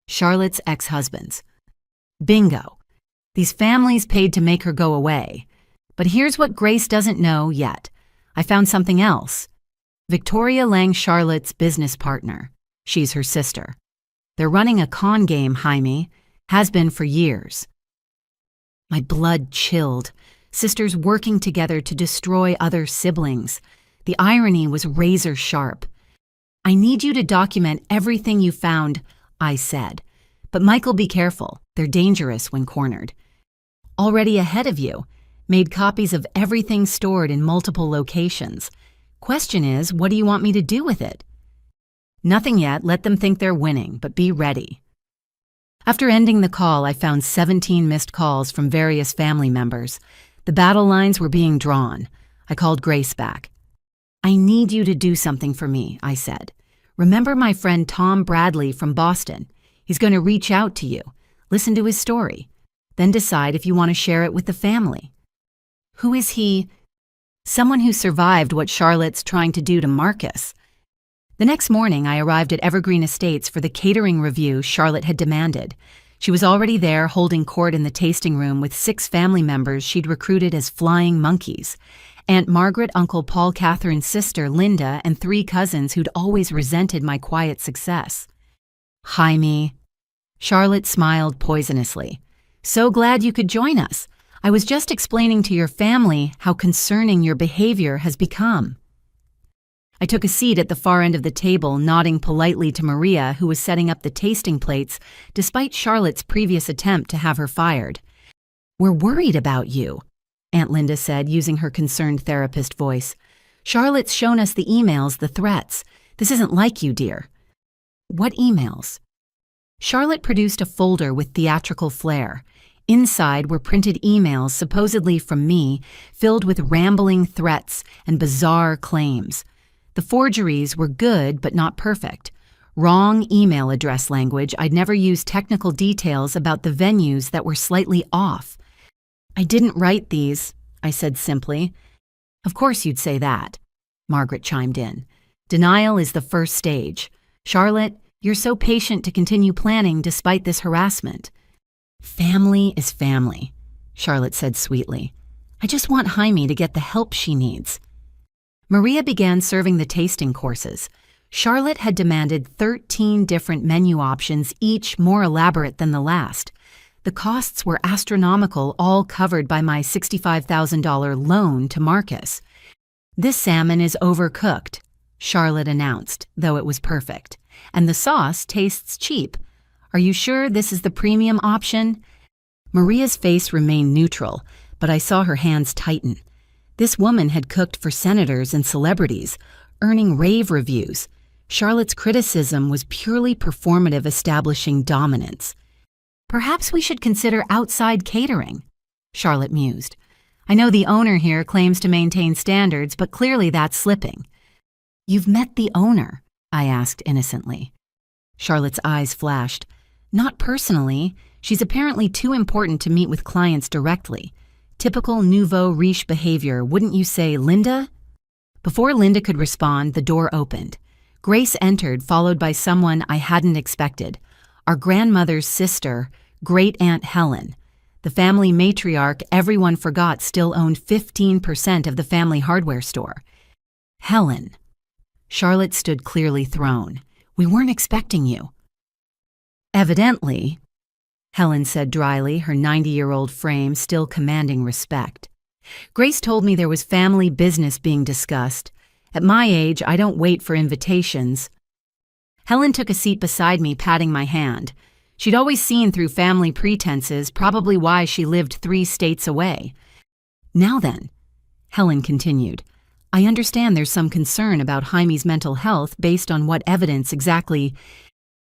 Charlotte's ex-husbands. Bingo. These families paid to make her go away. But here's what Grace doesn't know yet. I found something else. Victoria Lang Charlotte's business partner. She's her sister. They're running a con game, Jaime. Has been for years. My blood chilled. Sisters working together to destroy other siblings. The irony was razor sharp. I need you to document everything you found, I said. But Michael, be careful. They're dangerous when cornered. Already ahead of you. Made copies of everything stored in multiple locations. Question is, what do you want me to do with it? Nothing yet. Let them think they're winning, but be ready. After ending the call, I found 17 missed calls from various family members. The battle lines were being drawn. I called Grace back. I need you to do something for me, I said. Remember my friend Tom Bradley from Boston? He's going to reach out to you. Listen to his story. Then decide if you want to share it with the family. Who is he? Someone who survived what Charlotte's trying to do to Marcus. The next morning, I arrived at Evergreen Estates for the catering review Charlotte had demanded. She was already there holding court in the tasting room with 6 family members she'd recruited as flying monkeys. Aunt Margaret, Uncle Paul, Catherine's sister, Linda, and 3 cousins who'd always resented my quiet success. Jaime. Charlotte smiled poisonously. So glad you could join us. I was just explaining to your family how concerning your behavior has become. I took a seat at the far end of the table, nodding politely to Maria, who was setting up the tasting plates, despite Charlotte's previous attempt to have her fired. We're worried about you, Aunt Linda said, using her concerned therapist voice. Charlotte's shown us the emails, the threats. This isn't like you, dear. What emails? Charlotte produced a folder with theatrical flair. Inside were printed emails supposedly from me, filled with rambling threats and bizarre claims. The forgeries were good but not perfect. Wrong email address language. I'd never used technical details about the venues that were slightly off. "I didn't write these," I said simply. "Of course you'd say that," Margaret chimed in. "Denial is the first stage. Charlotte, you're so patient to continue planning despite this harassment." "Family is family," Charlotte said sweetly. "I just want Jaime to get the help she needs." Maria began serving the tasting courses. Charlotte had demanded 13 different menu options, each more elaborate than the last. The costs were astronomical, all covered by my $65,000 loan to Marcus. "This salmon is overcooked," Charlotte announced, though it was perfect. "And the sauce tastes cheap. Are you sure this is the premium option?" Maria's face remained neutral, but I saw her hands tighten. This woman had cooked for senators and celebrities, earning rave reviews. Charlotte's criticism was purely performative, establishing dominance. "Perhaps we should consider outside catering," Charlotte mused. "I know the owner here claims to maintain standards, but clearly that's slipping." "You've met the owner?" I asked innocently. Charlotte's eyes flashed. "Not personally. She's apparently too important to meet with clients directly. Typical nouveau riche behavior, wouldn't you say, Linda?" Before Linda could respond, the door opened. Grace entered, followed by someone I hadn't expected. Our grandmother's sister, Great Aunt Helen. The family matriarch everyone forgot still owned 15% of the family hardware store. "Helen." Charlotte stood clearly thrown. "We weren't expecting you." "Evidently," Helen said dryly, her 90-year-old frame still commanding respect. "Grace told me there was family business being discussed. At my age, I don't wait for invitations." Helen took a seat beside me, patting my hand. She'd always seen through family pretenses, probably why she lived 3 states away. "Now then," Helen continued, "I understand there's some concern about Jaime's mental health based on what evidence exactly."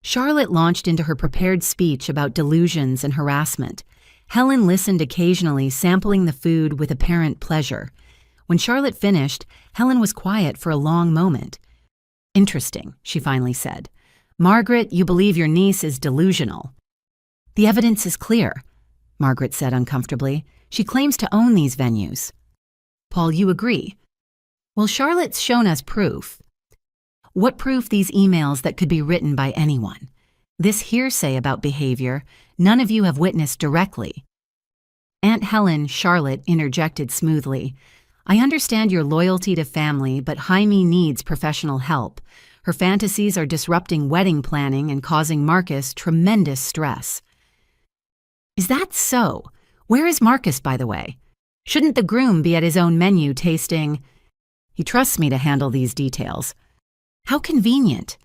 Charlotte launched into her prepared speech about delusions and harassment. Helen listened occasionally, sampling the food with apparent pleasure. When Charlotte finished, Helen was quiet for a long moment. "Interesting," she finally said. "Margaret, you believe your niece is delusional." "The evidence is clear," Margaret said uncomfortably. "She claims to own these venues." "Paul, you agree?" "Well, Charlotte's shown us proof." "What proof these emails that could be written by anyone? This hearsay about behavior, none of you have witnessed directly." Aunt Helen, Charlotte interjected smoothly. "I understand your loyalty to family, but Jaime needs professional help. Her fantasies are disrupting wedding planning and causing Marcus tremendous stress." "Is that so? Where is Marcus, by the way? Shouldn't the groom be at his own menu tasting?" "He trusts me to handle these details." "How convenient.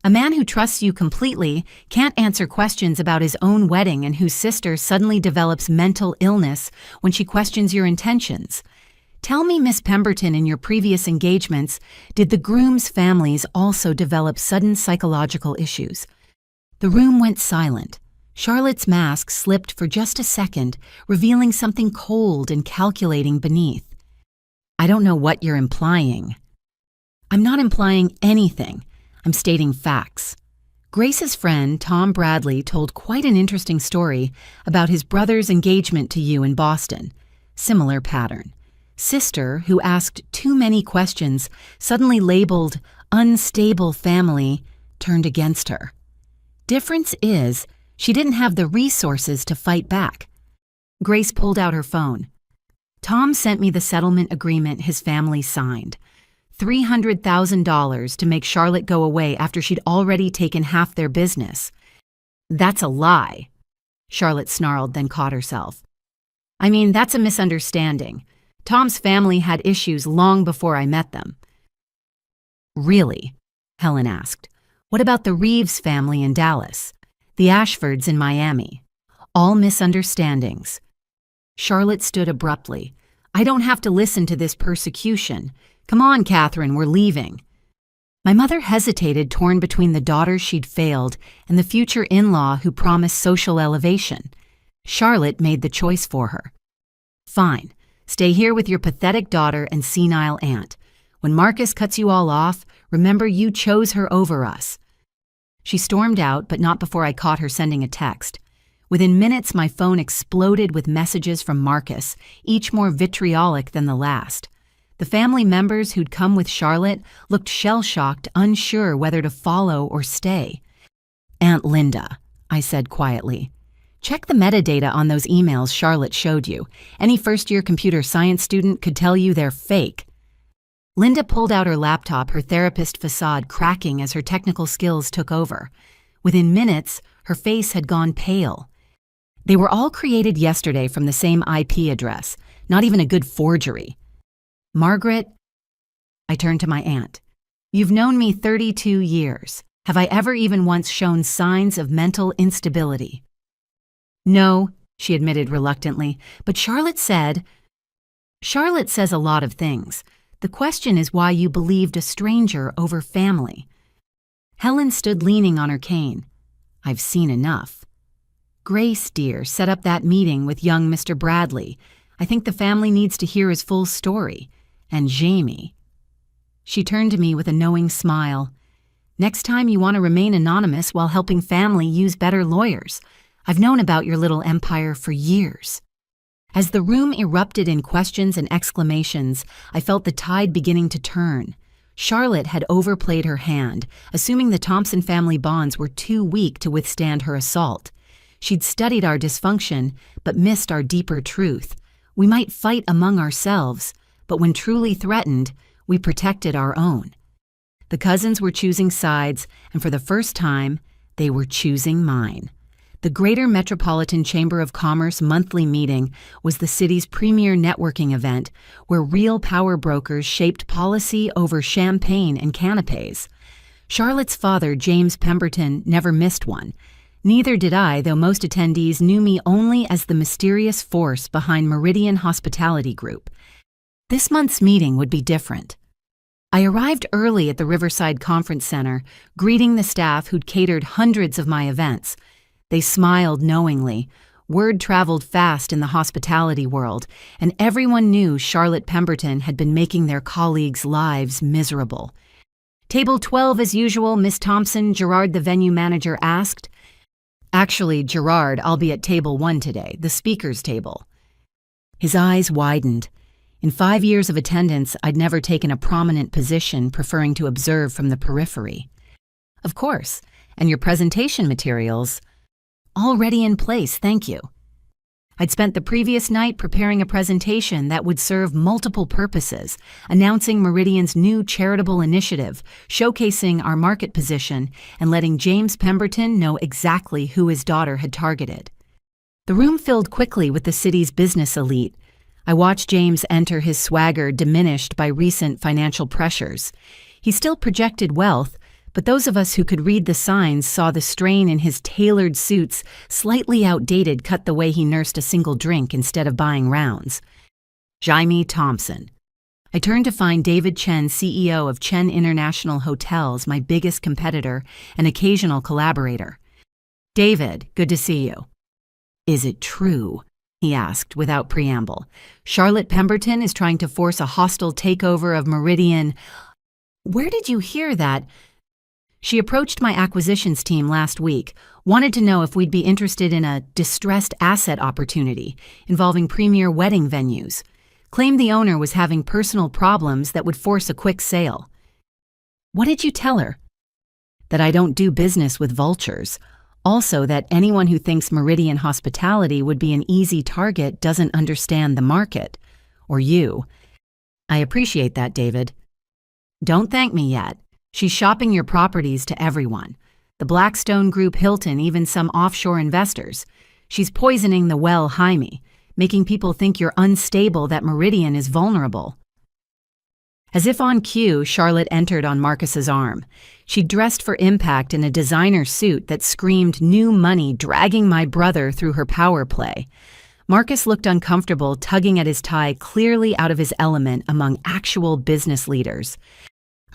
A man who trusts you completely can't answer questions about his own wedding and whose sister suddenly develops mental illness when she questions your intentions. Tell me, Miss Pemberton, in your previous engagements, did the groom's families also develop sudden psychological issues?" The room went silent. Charlotte's mask slipped for just a second, revealing something cold and calculating beneath. "I don't know what you're implying." "I'm not implying anything. I'm stating facts." Grace's friend, Tom Bradley, told quite an interesting story about his brother's engagement to you in Boston. Similar pattern. Sister, who asked too many questions, suddenly labeled unstable family, turned against her. Difference is, she didn't have the resources to fight back. Grace pulled out her phone. "Tom sent me the settlement agreement his family signed. $300,000 to make Charlotte go away after she'd already taken half their business." "That's a lie," Charlotte snarled, then caught herself. "I mean, that's a misunderstanding. Tom's family had issues long before I met them." "Really?" Helen asked. "What about the Reeves family in Dallas? The Ashfords in Miami? All misunderstandings." Charlotte stood abruptly. "I don't have to listen to this persecution. Come on, Catherine, we're leaving." My mother hesitated, torn between the daughter she'd failed and the future in-law who promised social elevation. Charlotte made the choice for her. Fine, stay here with your pathetic daughter and senile aunt. When Marcus cuts you all off, remember you chose her over us. She stormed out, but not before I caught her sending a text. Within minutes, my phone exploded with messages from Marcus, each more vitriolic than the last. The family members who'd come with Charlotte looked shell-shocked, unsure whether to follow or stay. "Aunt Linda," I said quietly, "check the metadata on those emails Charlotte showed you. Any first-year computer science student could tell you they're fake." Linda pulled out her laptop, her therapist facade cracking as her technical skills took over. Within minutes, her face had gone pale. "They were all created yesterday from the same IP address, not even a good forgery." "Margaret," I turned to my aunt, "you've known me 32 years. Have I ever even once shown signs of mental instability?" "No," she admitted reluctantly, "but Charlotte says a lot of things. The question is why you believed a stranger over family." Helen stood leaning on her cane. "I've seen enough." "Grace, dear, set up that meeting with young Mr. Bradley. I think the family needs to hear his full story. And Jamie." She turned to me with a knowing smile. "Next time you want to remain anonymous while helping family use better lawyers. I've known about your little empire for years." As the room erupted in questions and exclamations, I felt the tide beginning to turn. Charlotte had overplayed her hand, assuming the Thompson family bonds were too weak to withstand her assault. She'd studied our dysfunction, but missed our deeper truth. We might fight among ourselves, but when truly threatened, we protected our own. The cousins were choosing sides, and for the first time, they were choosing mine. The Greater Metropolitan Chamber of Commerce monthly meeting was the city's premier networking event where real power brokers shaped policy over champagne and canapes. Charlotte's father, James Pemberton, never missed one. Neither did I, though most attendees knew me only as the mysterious force behind Meridian Hospitality Group. This month's meeting would be different. I arrived early at the Riverside Conference Center, greeting the staff who'd catered hundreds of my events. They smiled knowingly. Word traveled fast in the hospitality world, and everyone knew Charlotte Pemberton had been making their colleagues' lives miserable. "Table 12 as usual, Miss Thompson," Gerard, the venue manager, asked. "Actually, Gerard, I'll be at table 1 today, the speaker's table." His eyes widened. In 5 years of attendance, I'd never taken a prominent position, preferring to observe from the periphery. "Of course, and your presentation materials?" "Already in place, thank you." I'd spent the previous night preparing a presentation that would serve multiple purposes, announcing Meridian's new charitable initiative, showcasing our market position, and letting James Pemberton know exactly who his daughter had targeted. The room filled quickly with the city's business elite. I watched James enter, his swagger diminished by recent financial pressures. He still projected wealth, but those of us who could read the signs saw the strain in his tailored suits, slightly outdated cut the way he nursed a single drink instead of buying rounds. Jaime Thompson. I turned to find David Chen, CEO of Chen International Hotels, my biggest competitor and occasional collaborator. "David, good to see you." "Is it true?" he asked without preamble. "Charlotte Pemberton is trying to force a hostile takeover of Meridian." "Where did you hear that?" "She approached my acquisitions team last week, wanted to know if we'd be interested in a distressed asset opportunity involving premier wedding venues. Claimed the owner was having personal problems that would force a quick sale." "What did you tell her?" "That I don't do business with vultures. Also that anyone who thinks Meridian Hospitality would be an easy target doesn't understand the market. Or you." "I appreciate that, David." "Don't thank me yet. She's shopping your properties to everyone. The Blackstone Group, Hilton, even some offshore investors. She's poisoning the well Jaime, making people think you're unstable, that Meridian is vulnerable." As if on cue, Charlotte entered on Marcus's arm. She dressed for impact in a designer suit that screamed new money, dragging my brother through her power play. Marcus looked uncomfortable, tugging at his tie, clearly out of his element among actual business leaders.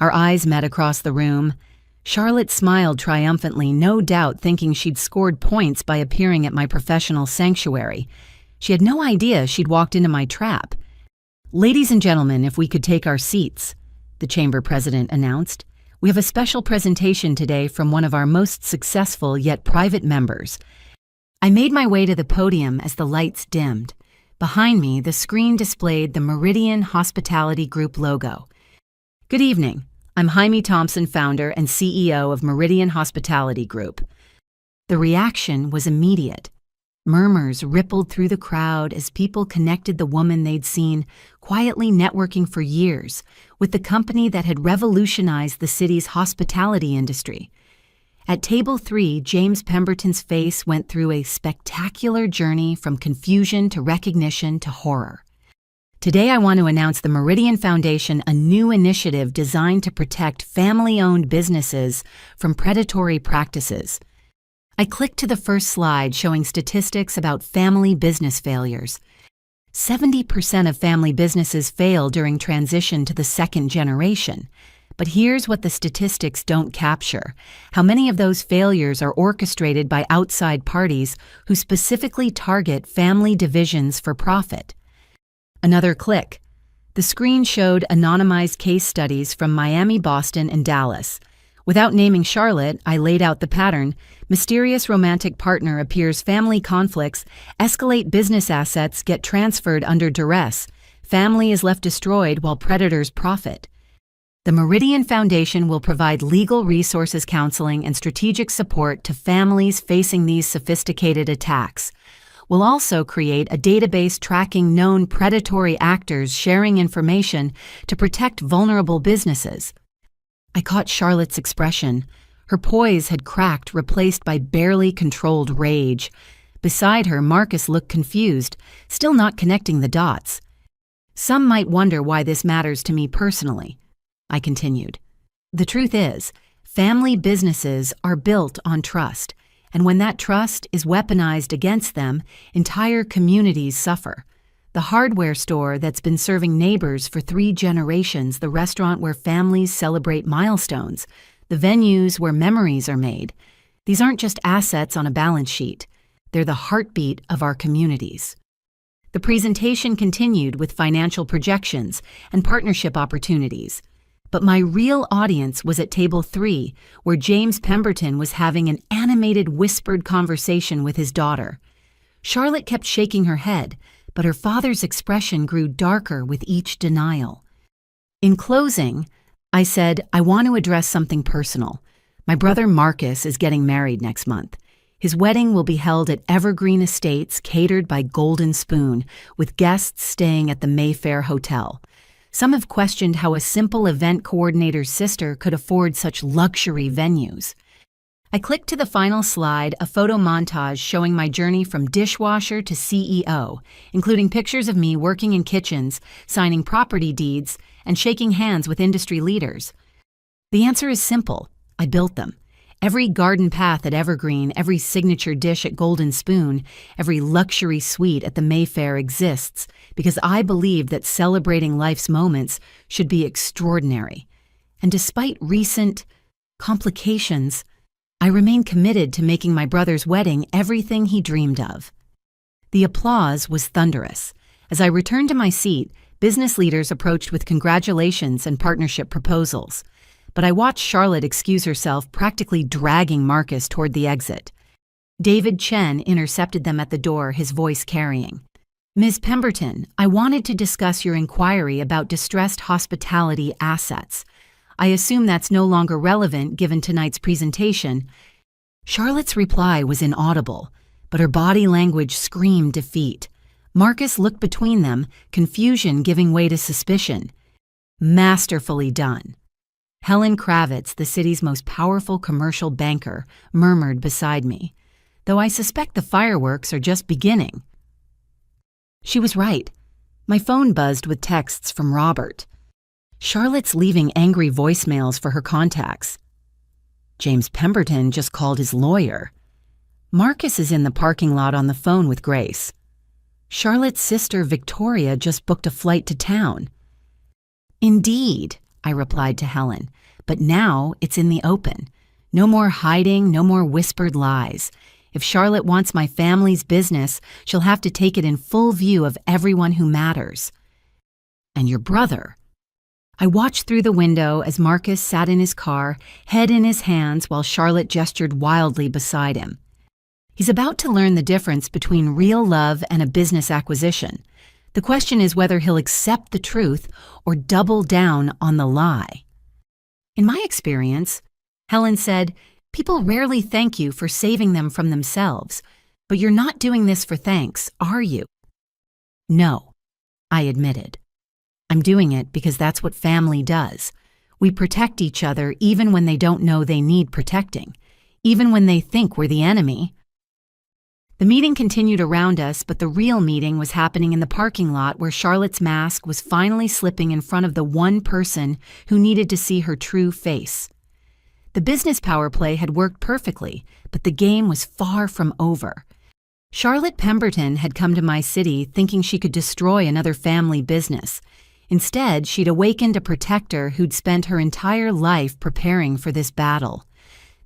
Our eyes met across the room. Charlotte smiled triumphantly, no doubt thinking she'd scored points by appearing at my professional sanctuary. She had no idea she'd walked into my trap. "Ladies and gentlemen, if we could take our seats," the chamber president announced. "We have a special presentation today from one of our most successful yet private members." I made my way to the podium as the lights dimmed. Behind me, the screen displayed the Meridian Hospitality Group logo. "Good evening. I'm Jaime Thompson, founder and CEO of Meridian Hospitality Group." The reaction was immediate. Murmurs rippled through the crowd as people connected the woman they'd seen quietly networking for years with the company that had revolutionized the city's hospitality industry. At table 3, James Pemberton's face went through a spectacular journey from confusion to recognition to horror. "Today I want to announce the Meridian Foundation, a new initiative designed to protect family-owned businesses from predatory practices." I clicked to the first slide showing statistics about family business failures. 70% of family businesses fail during transition to the second generation. But here's what the statistics don't capture: how many of those failures are orchestrated by outside parties who specifically target family divisions for profit. Another click. The screen showed anonymized case studies from Miami, Boston, and Dallas. Without naming Charlotte, I laid out the pattern. Mysterious romantic partner appears, family conflicts, escalate, business assets get transferred under duress, family is left destroyed while predators profit. The Meridian Foundation will provide legal resources, counseling, and strategic support to families facing these sophisticated attacks. We'll also create a database tracking known predatory actors, sharing information to protect vulnerable businesses. I caught Charlotte's expression. Her poise had cracked, replaced by barely controlled rage. Beside her, Marcus looked confused, still not connecting the dots. "Some might wonder why this matters to me personally," I continued. "The truth is, family businesses are built on trust, and when that trust is weaponized against them, entire communities suffer. The hardware store that's been serving neighbors for 3 generations, the restaurant where families celebrate milestones, the venues where memories are made. These aren't just assets on a balance sheet. They're the heartbeat of our communities." The presentation continued with financial projections and partnership opportunities. But my real audience was at table 3, where James Pemberton was having an animated, whispered conversation with his daughter. Charlotte kept shaking her head, but her father's expression grew darker with each denial. In closing, I said, "I want to address something personal. My brother Marcus is getting married next month. His wedding will be held at Evergreen Estates, catered by Golden Spoon, with guests staying at the Mayfair Hotel. Some have questioned how a simple event coordinator's sister could afford such luxury venues." I clicked to the final slide, a photo montage showing my journey from dishwasher to CEO, including pictures of me working in kitchens, signing property deeds, and shaking hands with industry leaders. The answer is simple. I built them. Every garden path at Evergreen, every signature dish at Golden Spoon, every luxury suite at the Mayfair exists because I believe that celebrating life's moments should be extraordinary. And despite recent complications, I remain committed to making my brother's wedding everything he dreamed of. The applause was thunderous. As I returned to my seat, business leaders approached with congratulations and partnership proposals. But I watched Charlotte excuse herself, practically dragging Marcus toward the exit. David Chen intercepted them at the door, his voice carrying. "Ms. Pemberton, I wanted to discuss your inquiry about distressed hospitality assets. I assume that's no longer relevant given tonight's presentation." Charlotte's reply was inaudible, but her body language screamed defeat. Marcus looked between them, confusion giving way to suspicion. Masterfully done. Helen Kravitz, the city's most powerful commercial banker, murmured beside me, "Though I suspect the fireworks are just beginning." She was right. My phone buzzed with texts from Robert. Charlotte's leaving angry voicemails for her contacts. James Pemberton just called his lawyer. Marcus is in the parking lot on the phone with Grace. Charlotte's sister Victoria just booked a flight to town. Indeed, I replied to Helen. But now it's in the open. No more hiding, no more whispered lies. If Charlotte wants my family's business, she'll have to take it in full view of everyone who matters. And your brother. I watched through the window as Marcus sat in his car, head in his hands, while Charlotte gestured wildly beside him. He's about to learn the difference between real love and a business acquisition. The question is whether he'll accept the truth or double down on the lie. In my experience, Helen said, people rarely thank you for saving them from themselves, but you're not doing this for thanks, are you? No, I admitted. I'm doing it because that's what family does. We protect each other even when they don't know they need protecting, even when they think we're the enemy. The meeting continued around us, but the real meeting was happening in the parking lot where Charlotte's mask was finally slipping in front of the one person who needed to see her true face. The business power play had worked perfectly, but the game was far from over. Charlotte Pemberton had come to my city thinking she could destroy another family business. Instead, she'd awakened a protector who'd spent her entire life preparing for this battle.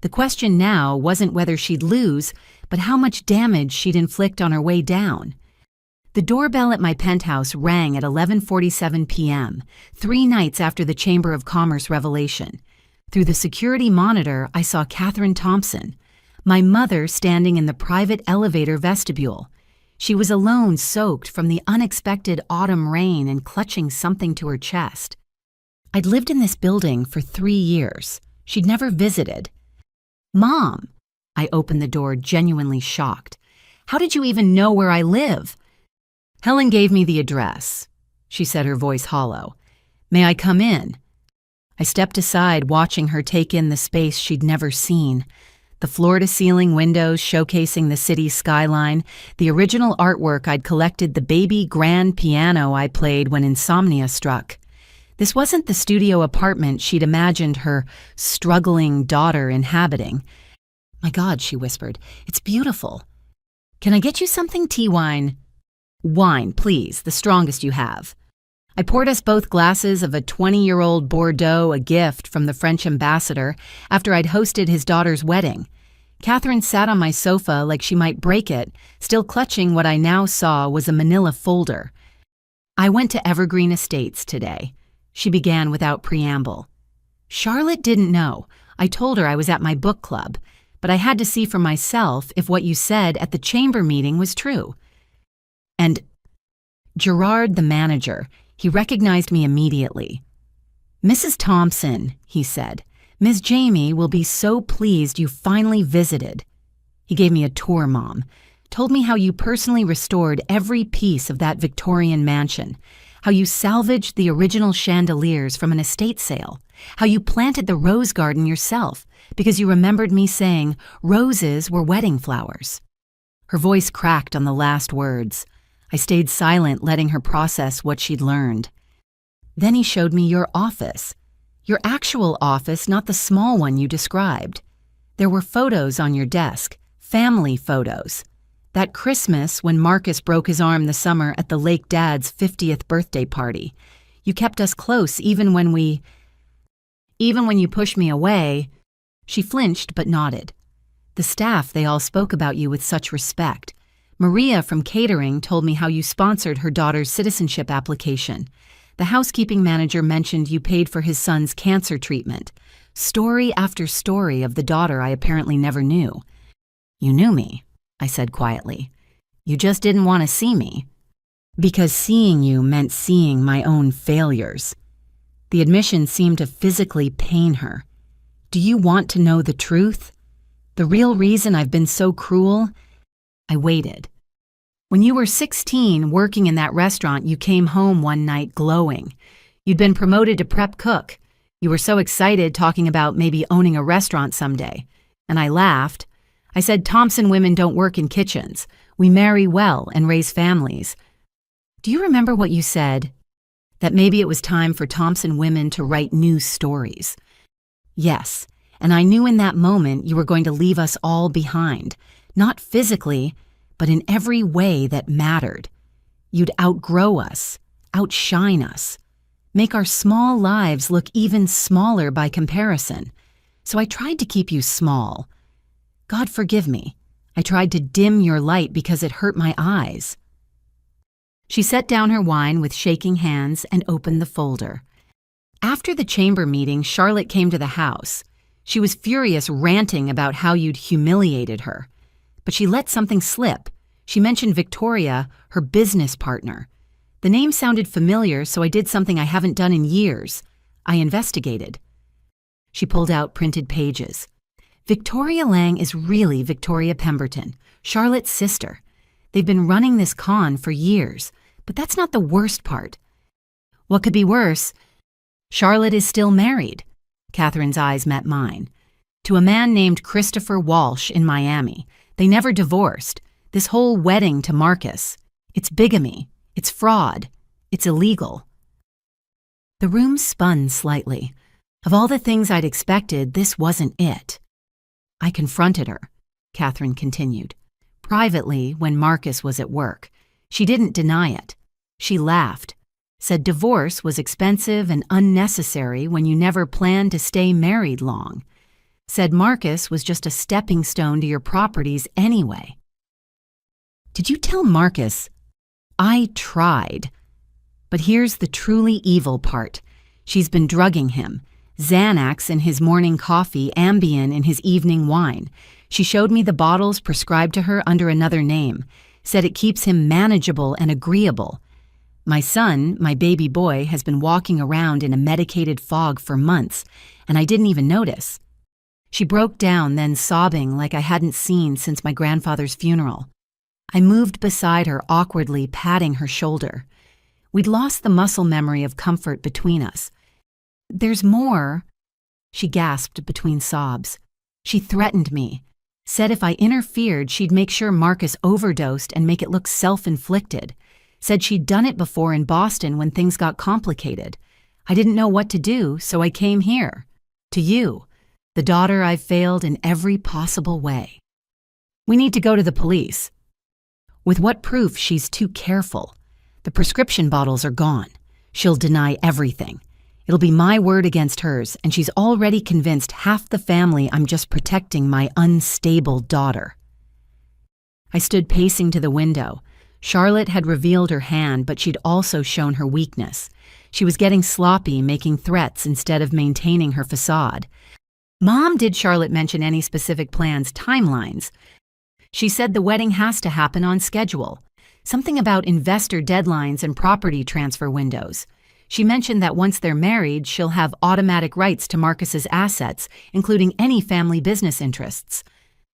The question now wasn't whether she'd lose, but how much damage she'd inflict on her way down. The doorbell at my penthouse rang at 11:47 p.m., 3 nights after the Chamber of Commerce revelation. Through the security monitor, I saw Catherine Thompson, my mother standing in the private elevator vestibule. She was alone, soaked from the unexpected autumn rain and clutching something to her chest. I'd lived in this building for 3 years. She'd never visited. Mom! I opened the door, genuinely shocked. How did you even know where I live? Helen gave me the address, she said, her voice hollow. May I come in? I stepped aside, watching her take in the space she'd never seen. The floor-to-ceiling windows showcasing the city's skyline, the original artwork I'd collected, the baby grand piano I played when insomnia struck. This wasn't the studio apartment she'd imagined her struggling daughter inhabiting. My God, she whispered, it's beautiful. Can I get you something, tea wine? Wine, please, the strongest you have. I poured us both glasses of a 20-year-old Bordeaux, a gift from the French ambassador, after I'd hosted his daughter's wedding. Catherine sat on my sofa like she might break it, still clutching what I now saw was a manila folder. I went to Evergreen Estates today, she began without preamble. Charlotte didn't know. I told her I was at my book club, but I had to see for myself if what you said at the chamber meeting was true. And Gerard, the manager, he recognized me immediately. Mrs. Thompson, he said, Ms. Jamie will be so pleased you finally visited. He gave me a tour, Mom. Told me how you personally restored every piece of that Victorian mansion, how you salvaged the original chandeliers from an estate sale, how you planted the rose garden yourself because you remembered me saying roses were wedding flowers. Her voice cracked on the last words. I stayed silent, letting her process what she'd learned. Then he showed me your office. Your actual office, not the small one you described. There were photos on your desk, family photos. That Christmas when Marcus broke his arm the summer at the late Dad's 50th birthday party. You kept us close even when you pushed me away. She flinched but nodded. The staff, they all spoke about you with such respect. Maria from catering told me how you sponsored her daughter's citizenship application. The housekeeping manager mentioned you paid for his son's cancer treatment. Story after story of the daughter I apparently never knew. You knew me, I said quietly. You just didn't want to see me. Because seeing you meant seeing my own failures. The admission seemed to physically pain her. Do you want to know the truth? The real reason I've been so cruel? I waited. When you were 16, working in that restaurant, you came home one night glowing. You'd been promoted to prep cook. You were so excited talking about maybe owning a restaurant someday. And I laughed. I said Thompson women don't work in kitchens. We marry well and raise families. Do you remember what you said? That maybe it was time for Thompson women to write new stories. Yes, and I knew in that moment you were going to leave us all behind. Not physically, but in every way that mattered. You'd outgrow us, outshine us. make our small lives look even smaller by comparison. So I tried to keep you small. God forgive me. I tried to dim your light because it hurt my eyes." She set down her wine with shaking hands and opened the folder. After the chamber meeting, Charlotte came to the house. She was furious, ranting about how you'd humiliated her. But she let something slip. She mentioned Victoria, her business partner. The name sounded familiar, so I did something I haven't done in years. I investigated. She pulled out printed pages. Victoria Lang is really Victoria Pemberton, Charlotte's sister. They've been running this con for years, but that's not the worst part. What could be worse? Charlotte is still married. Catherine's eyes met mine. To a man named Christopher Walsh in Miami. They never divorced. This whole wedding to Marcus. It's bigamy. It's fraud. It's illegal. The room spun slightly. Of all the things I'd expected, this wasn't it. I confronted her, Catherine continued. Privately, when Marcus was at work. She didn't deny it. She laughed. Said divorce was expensive and unnecessary when you never planned to stay married long. Said Marcus was just a stepping stone to your properties anyway. Did you tell Marcus? I tried. But here's the truly evil part. She's been drugging him. Xanax in his morning coffee, Ambien in his evening wine. She showed me the bottles prescribed to her under another name. Said it keeps him manageable and agreeable. My son, my baby boy, has been walking around in a medicated fog for months, and I didn't even notice. She broke down, then sobbing like I hadn't seen since my grandfather's funeral. I moved beside her, awkwardly patting her shoulder. We'd lost the muscle memory of comfort between us. There's more, she gasped between sobs. She threatened me. Said if I interfered, she'd make sure Marcus overdosed and make it look self-inflicted. Said she'd done it before in Boston when things got complicated. I didn't know what to do, so I came here. To you, the daughter I've failed in every possible way. We need to go to the police. With what proof? She's too careful. The prescription bottles are gone. She'll deny everything. It'll be my word against hers, and she's already convinced half the family I'm just protecting my unstable daughter. I stood pacing to the window. Charlotte had revealed her hand, but she'd also shown her weakness. She was getting sloppy, making threats instead of maintaining her facade. Mom, did Charlotte mention any specific plans, timelines? She said the wedding has to happen on schedule. Something about investor deadlines and property transfer windows. She mentioned that once they're married, she'll have automatic rights to Marcus's assets, including any family business interests.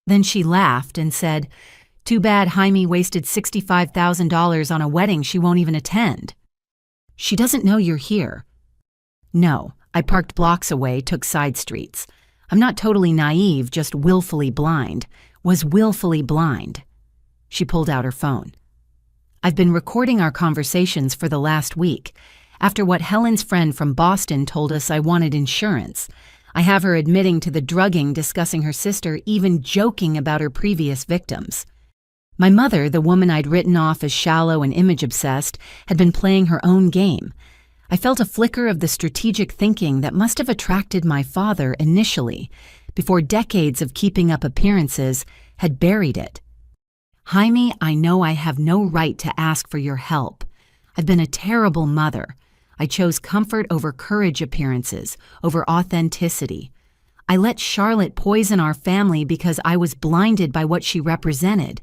Then she laughed and said, "Too bad Jaime wasted $65,000 on a wedding she won't even attend." She doesn't know you're here. No, I parked blocks away, took side streets. I'm not totally naive, just willfully blind. Was willfully blind. She pulled out her phone. I've been recording our conversations for the last week. After what Helen's friend from Boston told us I wanted insurance. I have her admitting to the drugging, discussing her sister, even joking about her previous victims. My mother, the woman I'd written off as shallow and image-obsessed, had been playing her own game. I felt a flicker of the strategic thinking that must have attracted my father initially, before decades of keeping up appearances had buried it. Jaime, I know I have no right to ask for your help. I've been a terrible mother. I chose comfort over courage appearances, over authenticity. I let Charlotte poison our family because I was blinded by what she represented.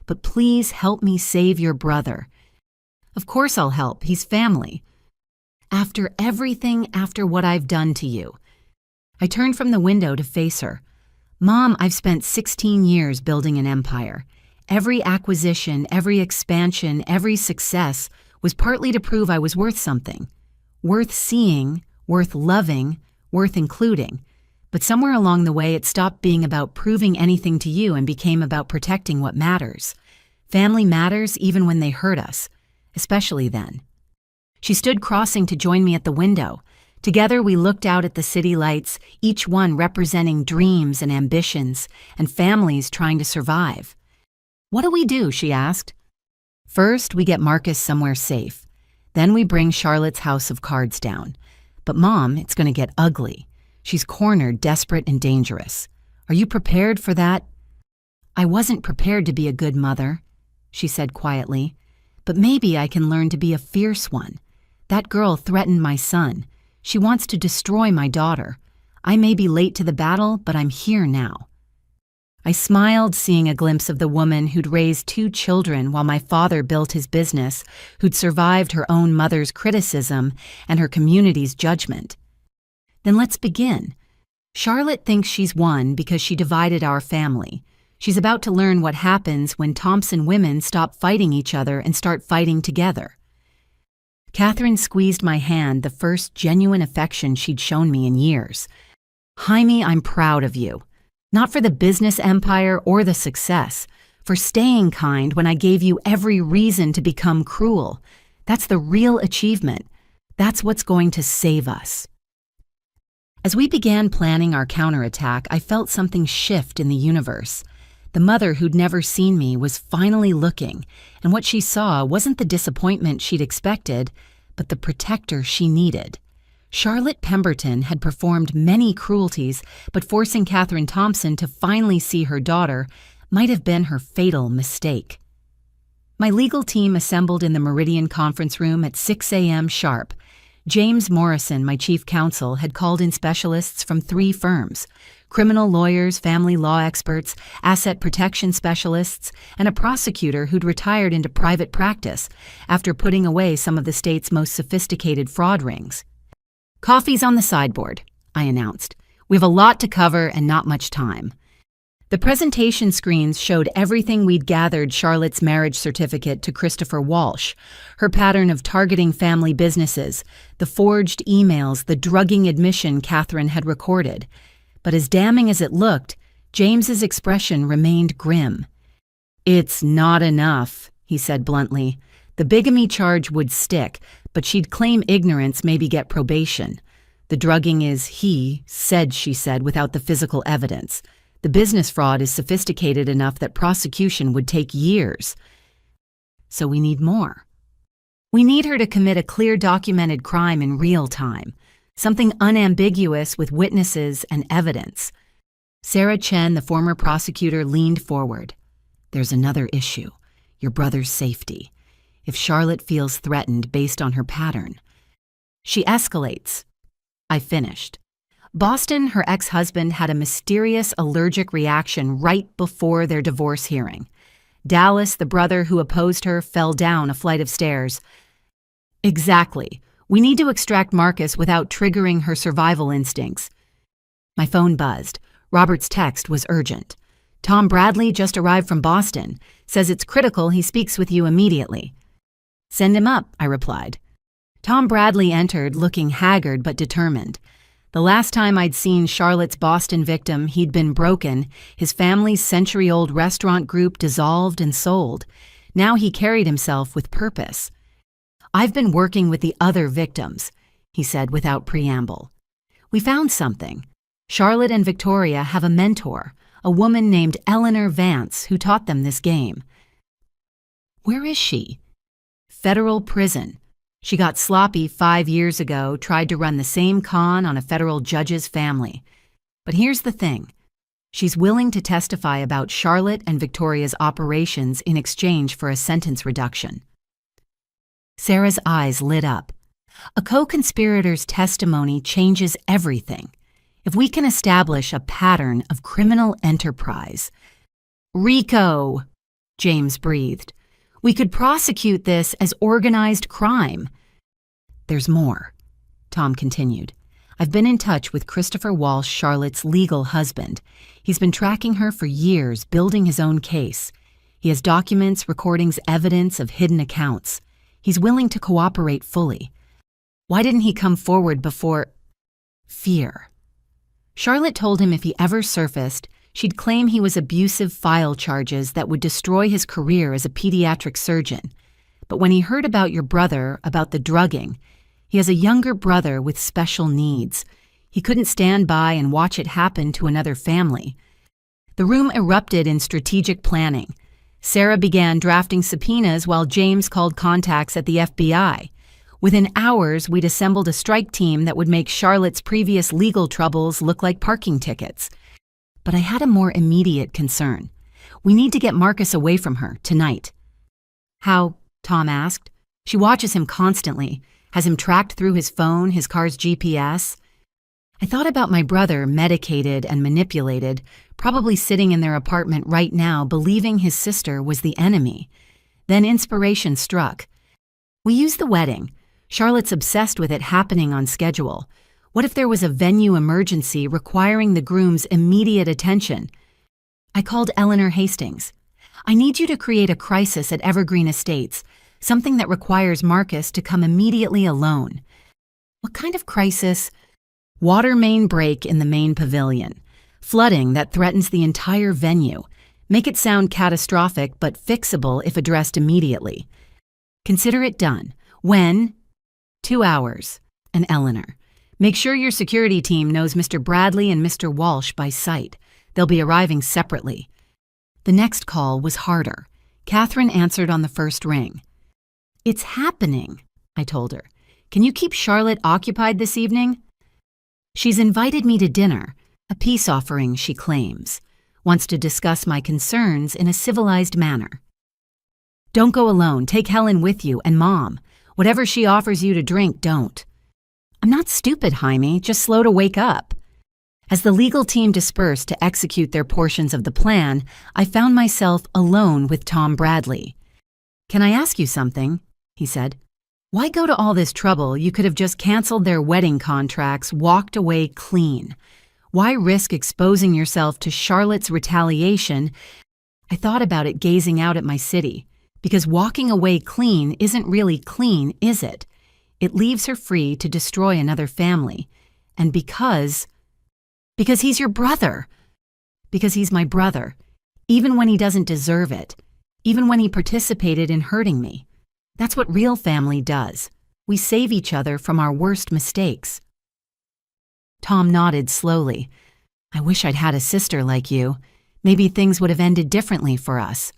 But please help me save your brother. Of course I'll help. He's family. After everything, after what I've done to you. I turned from the window to face her. Mom, I've spent 16 years building an empire. Every acquisition, every expansion, every success was partly to prove I was worth something. Worth seeing, worth loving, worth including. But somewhere along the way, it stopped being about proving anything to you and became about protecting what matters. Family matters even when they hurt us, especially then. She stood crossing to join me at the window. Together we looked out at the city lights, each one representing dreams and ambitions, and families trying to survive. What do we do? She asked. First, we get Marcus somewhere safe. Then we bring Charlotte's house of cards down. But Mom, it's going to get ugly. She's cornered, desperate, and dangerous. Are you prepared for that? I wasn't prepared to be a good mother, she said quietly. But maybe I can learn to be a fierce one. That girl threatened my son. She wants to destroy my daughter. I may be late to the battle, but I'm here now. I smiled, seeing a glimpse of the woman who'd raised 2 children while my father built his business, who'd survived her own mother's criticism and her community's judgment. Then let's begin. Charlotte thinks she's won because she divided our family. She's about to learn what happens when Thompson women stop fighting each other and start fighting together. Catherine squeezed my hand, the first genuine affection she'd shown me in years. Jaime, I'm proud of you. Not for the business empire or the success, for staying kind when I gave you every reason to become cruel. That's the real achievement. That's what's going to save us. As we began planning our counterattack, I felt something shift in the universe. The mother who'd never seen me was finally looking, and what she saw wasn't the disappointment she'd expected, but the protector she needed. Charlotte Pemberton had performed many cruelties, but forcing Catherine Thompson to finally see her daughter might have been her fatal mistake. My legal team assembled in the Meridian conference room at 6 a.m. sharp. James Morrison, my chief counsel, had called in specialists from 3 firms: criminal lawyers, family law experts, asset protection specialists, and a prosecutor who'd retired into private practice after putting away some of the state's most sophisticated fraud rings. Coffee's on the sideboard, I announced. We have a lot to cover and not much time. The presentation screens showed everything we'd gathered: Charlotte's marriage certificate to Christopher Walsh, her pattern of targeting family businesses, the forged emails, the drugging admission Catherine had recorded. But as damning as it looked, James's expression remained grim. It's not enough, he said bluntly. The bigamy charge would stick, but she'd claim ignorance, maybe get probation. The drugging is, he said, she said, without the physical evidence. The business fraud is sophisticated enough that prosecution would take years. So we need more. We need her to commit a clear documented crime in real time, something unambiguous with witnesses and evidence. Sarah Chen, the former prosecutor, leaned forward. There's another issue: your brother's safety. If Charlotte feels threatened based on her pattern, she escalates. I finished. Boston, her ex-husband, had a mysterious allergic reaction right before their divorce hearing. Dallas, the brother who opposed her, fell down a flight of stairs. Exactly. We need to extract Marcus without triggering her survival instincts. My phone buzzed. Robert's text was urgent. Tom Bradley just arrived from Boston. Says it's critical he speaks with you immediately. Send him up, I replied. Tom Bradley entered, looking haggard but determined. The last time I'd seen Charlotte's Boston victim, he'd been broken, his family's century-old restaurant group dissolved and sold. Now he carried himself with purpose. I've been working with the other victims, he said without preamble. We found something. Charlotte and Victoria have a mentor, a woman named Eleanor Vance, who taught them this game. Where is she? Federal prison. She got sloppy 5 years ago, tried to run the same con on a federal judge's family. But here's the thing. She's willing to testify about Charlotte and Victoria's operations in exchange for a sentence reduction. Sarah's eyes lit up. A co-conspirator's testimony changes everything. If we can establish a pattern of criminal enterprise. Rico, James breathed. We could prosecute this as organized crime. There's more, Tom continued. I've been in touch with Christopher Walsh, Charlotte's legal husband. He's been tracking her for years, building his own case. He has documents, recordings, evidence of hidden accounts. He's willing to cooperate fully. Why didn't he come forward before? Fear. Charlotte told him if he ever surfaced, she'd claim he was abusive file charges that would destroy his career as a pediatric surgeon. But when he heard about your brother, about the drugging, he has a younger brother with special needs. He couldn't stand by and watch it happen to another family. The room erupted in strategic planning. Sarah began drafting subpoenas while James called contacts at the FBI. Within hours, we'd assembled a strike team that would make Charlotte's previous legal troubles look like parking tickets. But I had a more immediate concern. We need to get Marcus away from her, tonight. How? Tom asked. She watches him constantly, has him tracked through his phone, his car's GPS. I thought about my brother, medicated and manipulated, probably sitting in their apartment right now believing his sister was the enemy. Then inspiration struck. We used the wedding. Charlotte's obsessed with it happening on schedule. What if there was a venue emergency requiring the groom's immediate attention? I called Eleanor Hastings. I need you to create a crisis at Evergreen Estates, something that requires Marcus to come immediately alone. What kind of crisis? Water main break in the main pavilion. Flooding that threatens the entire venue. Make it sound catastrophic but fixable if addressed immediately. Consider it done. When? 2 hours. And Eleanor. Make sure your security team knows Mr. Bradley and Mr. Walsh by sight. They'll be arriving separately. The next call was harder. Catherine answered on the first ring. It's happening, I told her. Can you keep Charlotte occupied this evening? She's invited me to dinner, a peace offering, she claims. Wants to discuss my concerns in a civilized manner. Don't go alone. Take Helen with you and Mom. Whatever she offers you to drink, don't. I'm not stupid, Jaime, just slow to wake up. As the legal team dispersed to execute their portions of the plan, I found myself alone with Tom Bradley. Can I ask you something? He said. Why go to all this trouble? You could have just canceled their wedding contracts, walked away clean. Why risk exposing yourself to Charlotte's retaliation? I thought about it gazing out at my city, because walking away clean isn't really clean, is it? It leaves her free to destroy another family. And because he's your brother. Because he's my brother, even when he doesn't deserve it, even when he participated in hurting me. That's what real family does. We save each other from our worst mistakes. Tom nodded slowly. I wish I'd had a sister like you. Maybe things would have ended differently for us.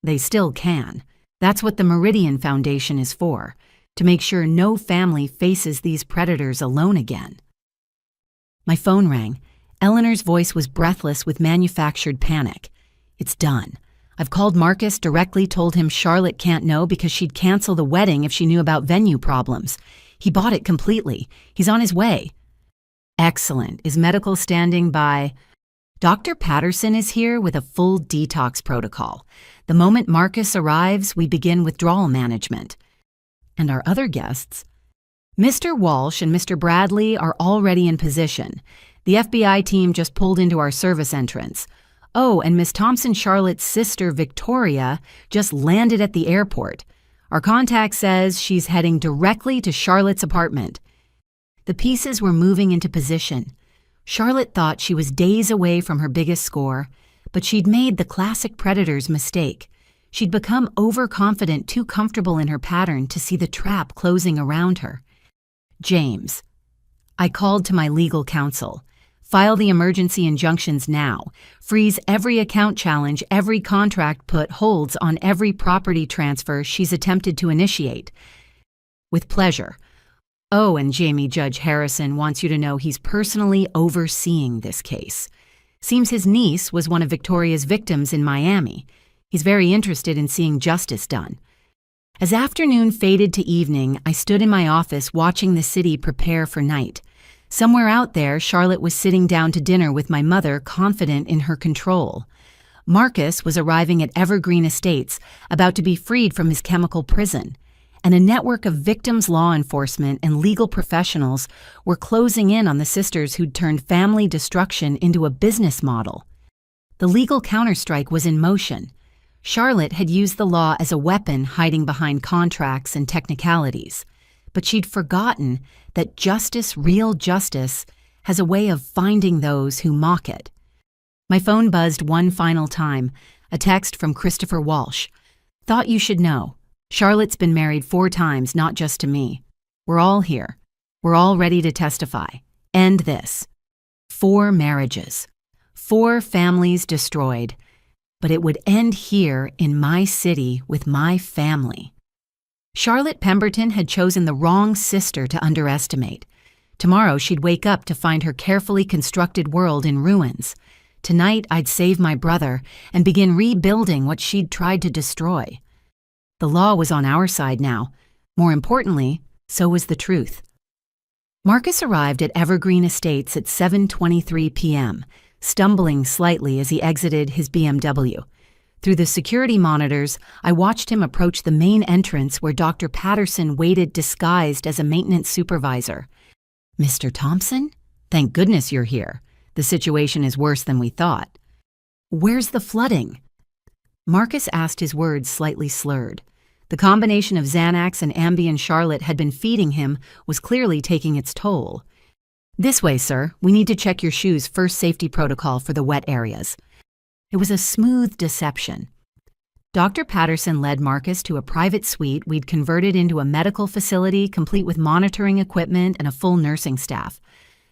They still can. That's what the Meridian Foundation is for, to make sure no family faces these predators alone again. My phone rang. Eleanor's voice was breathless with manufactured panic. It's done. I've called Marcus, directly told him Charlotte can't know because she'd cancel the wedding if she knew about venue problems. He bought it completely. He's on his way. Excellent. Is medical standing by? Dr. Patterson is here with a full detox protocol. The moment Marcus arrives, we begin withdrawal management. And our other guests? Mr. Walsh and Mr. Bradley are already in position. The FBI team just pulled into our service entrance. Oh, and Miss Thompson Charlotte's sister, Victoria, just landed at the airport. Our contact says she's heading directly to Charlotte's apartment. The pieces were moving into position. Charlotte thought she was days away from her biggest score, but she'd made the classic predator's mistake. She'd become overconfident, too comfortable in her pattern to see the trap closing around her. James. I called to my legal counsel. File the emergency injunctions now. Freeze every account challenge, every contract put holds on every property transfer she's attempted to initiate. With pleasure. Oh, and Jamie Judge Harrison wants you to know he's personally overseeing this case. Seems his niece was one of Victoria's victims in Miami. He's very interested in seeing justice done. As afternoon faded to evening, I stood in my office watching the city prepare for night. Somewhere out there, Charlotte was sitting down to dinner with my mother, confident in her control. Marcus was arriving at Evergreen Estates, about to be freed from his chemical prison. And a network of victims' law enforcement and legal professionals were closing in on the sisters who'd turned family destruction into a business model. The legal counterstrike was in motion. Charlotte had used the law as a weapon, hiding behind contracts and technicalities. But she'd forgotten that justice, real justice, has a way of finding those who mock it. My phone buzzed one final time, a text from Christopher Walsh. Thought you should know. Charlotte's been married 4 times, not just to me. We're all here. We're all ready to testify. End this. 4 marriages. 4 families destroyed. But it would end here in my city with my family. Charlotte Pemberton had chosen the wrong sister to underestimate. Tomorrow she'd wake up to find her carefully constructed world in ruins. Tonight I'd save my brother and begin rebuilding what she'd tried to destroy. The law was on our side now. More importantly, so was the truth. Marcus arrived at Evergreen Estates at 7:23 p.m., stumbling slightly as he exited his BMW. Through the security monitors, I watched him approach the main entrance where Dr. Patterson waited disguised as a maintenance supervisor. "Mr. Thompson? Thank goodness you're here. The situation is worse than we thought." "Where's the flooding?" Marcus asked, his words slightly slurred. The combination of Xanax and Ambien Charlotte had been feeding him was clearly taking its toll. "This way, sir. We need to check your shoes' first safety protocol for the wet areas." It was a smooth deception. Dr. Patterson led Marcus to a private suite we'd converted into a medical facility complete with monitoring equipment and a full nursing staff.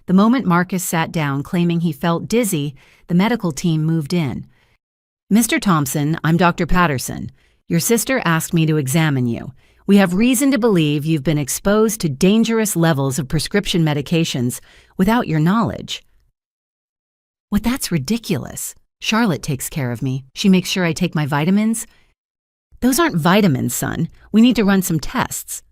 The moment Marcus sat down claiming he felt dizzy, the medical team moved in. "Mr. Thompson, I'm Dr. Patterson. Your sister asked me to examine you. We have reason to believe you've been exposed to dangerous levels of prescription medications without your knowledge." "Well, that's ridiculous. Charlotte takes care of me. She makes sure I take my vitamins." "Those aren't vitamins, son. We need to run some tests."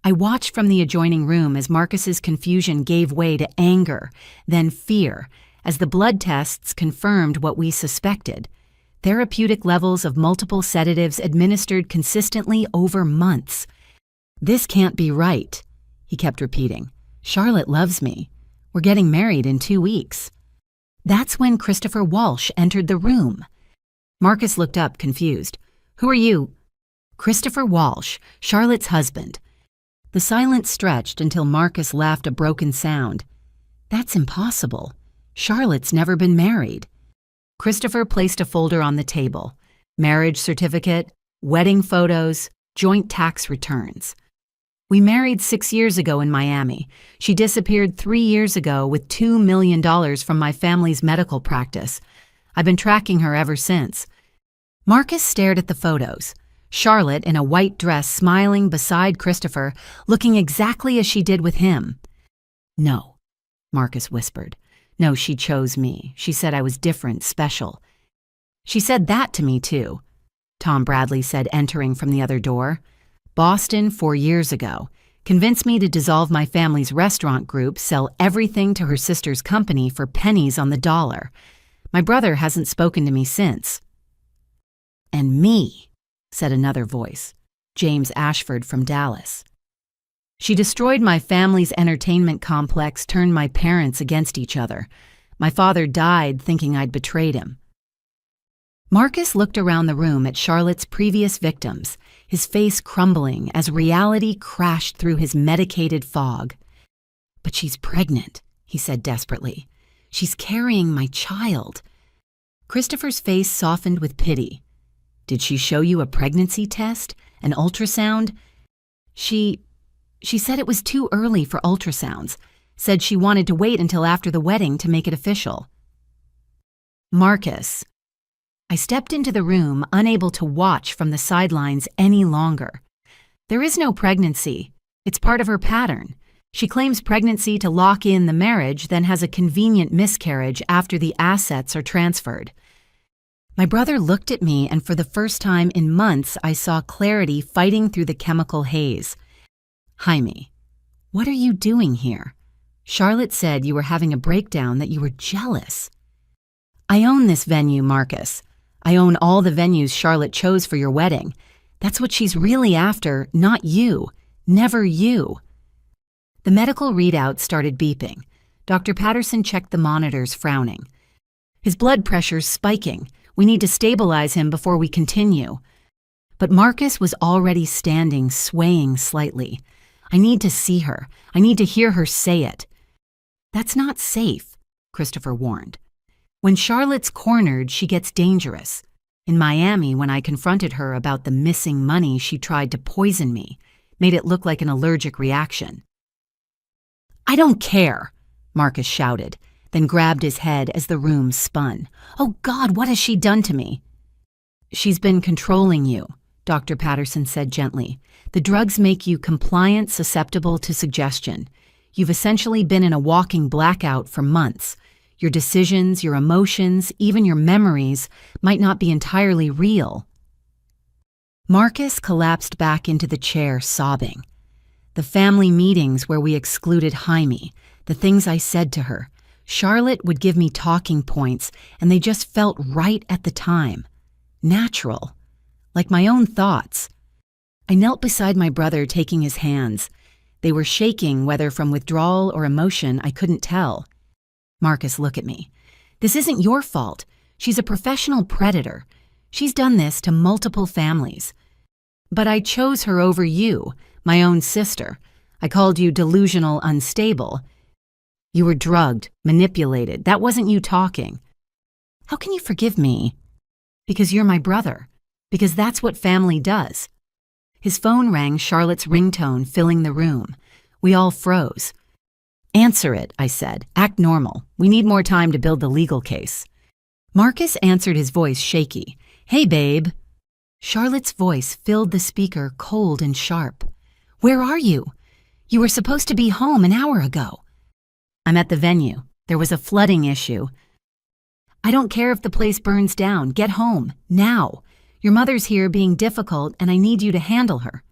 I watched from the adjoining room as Marcus's confusion gave way to anger, then fear, as the blood tests confirmed what we suspected. Therapeutic levels of multiple sedatives administered consistently over months. "This can't be right," he kept repeating. "Charlotte loves me. We're getting married in 2 weeks." That's when Christopher Walsh entered the room. Marcus looked up, confused. "Who are you?" "Christopher Walsh, Charlotte's husband." The silence stretched until Marcus laughed a broken sound. "That's impossible. Charlotte's never been married." Christopher placed a folder on the table. Marriage certificate, wedding photos, joint tax returns. "We married 6 years ago in Miami. She disappeared 3 years ago with $2 million from my family's medical practice. I've been tracking her ever since." Marcus stared at the photos. Charlotte in a white dress smiling beside Christopher, looking exactly as she did with him. "No," Marcus whispered. "No, she chose me. She said I was different, special." "She said that to me, too," Tom Bradley said, entering from the other door. "Boston 4 years ago. Convinced me to dissolve my family's restaurant group, sell everything to her sister's company for pennies on the dollar. My brother hasn't spoken to me since." "And me," said another voice, James Ashford from Dallas. "She destroyed my family's entertainment complex, turned my parents against each other. My father died thinking I'd betrayed him." Marcus looked around the room at Charlotte's previous victims, his face crumbling as reality crashed through his medicated fog. "But she's pregnant," he said desperately. "She's carrying my child." Christopher's face softened with pity. "Did she show you a pregnancy test? An ultrasound?" She said it was too early for ultrasounds. Said she wanted to wait until after the wedding to make it official." "Marcus." I stepped into the room, unable to watch from the sidelines any longer. "There is no pregnancy. It's part of her pattern. She claims pregnancy to lock in the marriage, then has a convenient miscarriage after the assets are transferred." My brother looked at me, and for the first time in months, I saw clarity fighting through the chemical haze. "Jaime, what are you doing here? Charlotte said you were having a breakdown, that you were jealous." "I own this venue, Marcus. I own all the venues Charlotte chose for your wedding. That's what she's really after, not you. Never you." The medical readout started beeping. Dr. Patterson checked the monitors, frowning. "His blood pressure's spiking. We need to stabilize him before we continue." But Marcus was already standing, swaying slightly. "I need to see her. I need to hear her say it." "That's not safe," Christopher warned. "When Charlotte's cornered, she gets dangerous. In Miami, when I confronted her about the missing money, she tried to poison me, made it look like an allergic reaction." "I don't care," Marcus shouted, then grabbed his head as the room spun. "Oh God, what has she done to me?" "She's been controlling you. Dr. Patterson said gently. The drugs make you compliant, susceptible to suggestion. You've essentially been in a walking blackout for months. Your decisions, your emotions, even your memories might not be entirely real. Marcus collapsed back into the chair, sobbing. The family meetings where we excluded Jaime, the things I said to her. Charlotte would give me talking points, and they just felt right at the time. Natural. Like my own thoughts. I knelt beside my brother, taking his hands. They were shaking, whether from withdrawal or emotion, I couldn't tell. Marcus, look at me. This isn't your fault. She's a professional predator. She's done this to multiple families. But I chose her over you, my own sister. I called you delusional, unstable. You were drugged, manipulated. That wasn't you talking. How can you forgive me? Because you're my brother. Because that's what family does. His phone rang, Charlotte's ringtone filling the room. We all froze. Answer it, I said. Act normal. We need more time to build the legal case. Marcus answered, his voice shaky. Hey, babe. Charlotte's voice filled the speaker, cold and sharp. Where are you? You were supposed to be home an hour ago. I'm at the venue. There was a flooding issue. I don't care if the place burns down. Get home, now. Your mother's here being difficult, and I need you to handle her.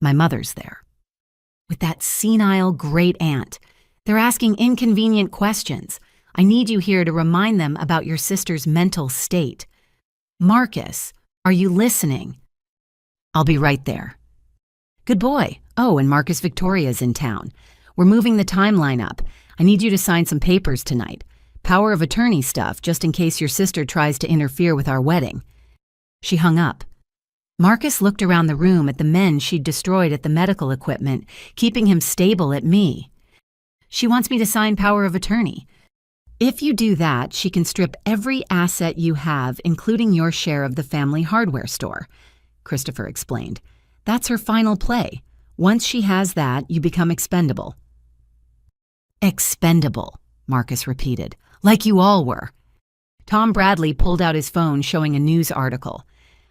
My mother's there. With that senile great aunt. They're asking inconvenient questions. I need you here to remind them about your sister's mental state. Marcus, are you listening? I'll be right there. Good boy. Oh, and Marcus, Victoria's in town. We're moving the timeline up. I need you to sign some papers tonight. Power of attorney stuff, just in case your sister tries to interfere with our wedding. She hung up. Marcus looked around the room at the men she'd destroyed at the medical equipment, keeping him stable at me. She wants me to sign power of attorney. If you do that, she can strip every asset you have, including your share of the family hardware store, Christopher explained. That's her final play. Once she has that, you become expendable. Expendable, Marcus repeated, like you all were. Tom Bradley pulled out his phone, showing a news article.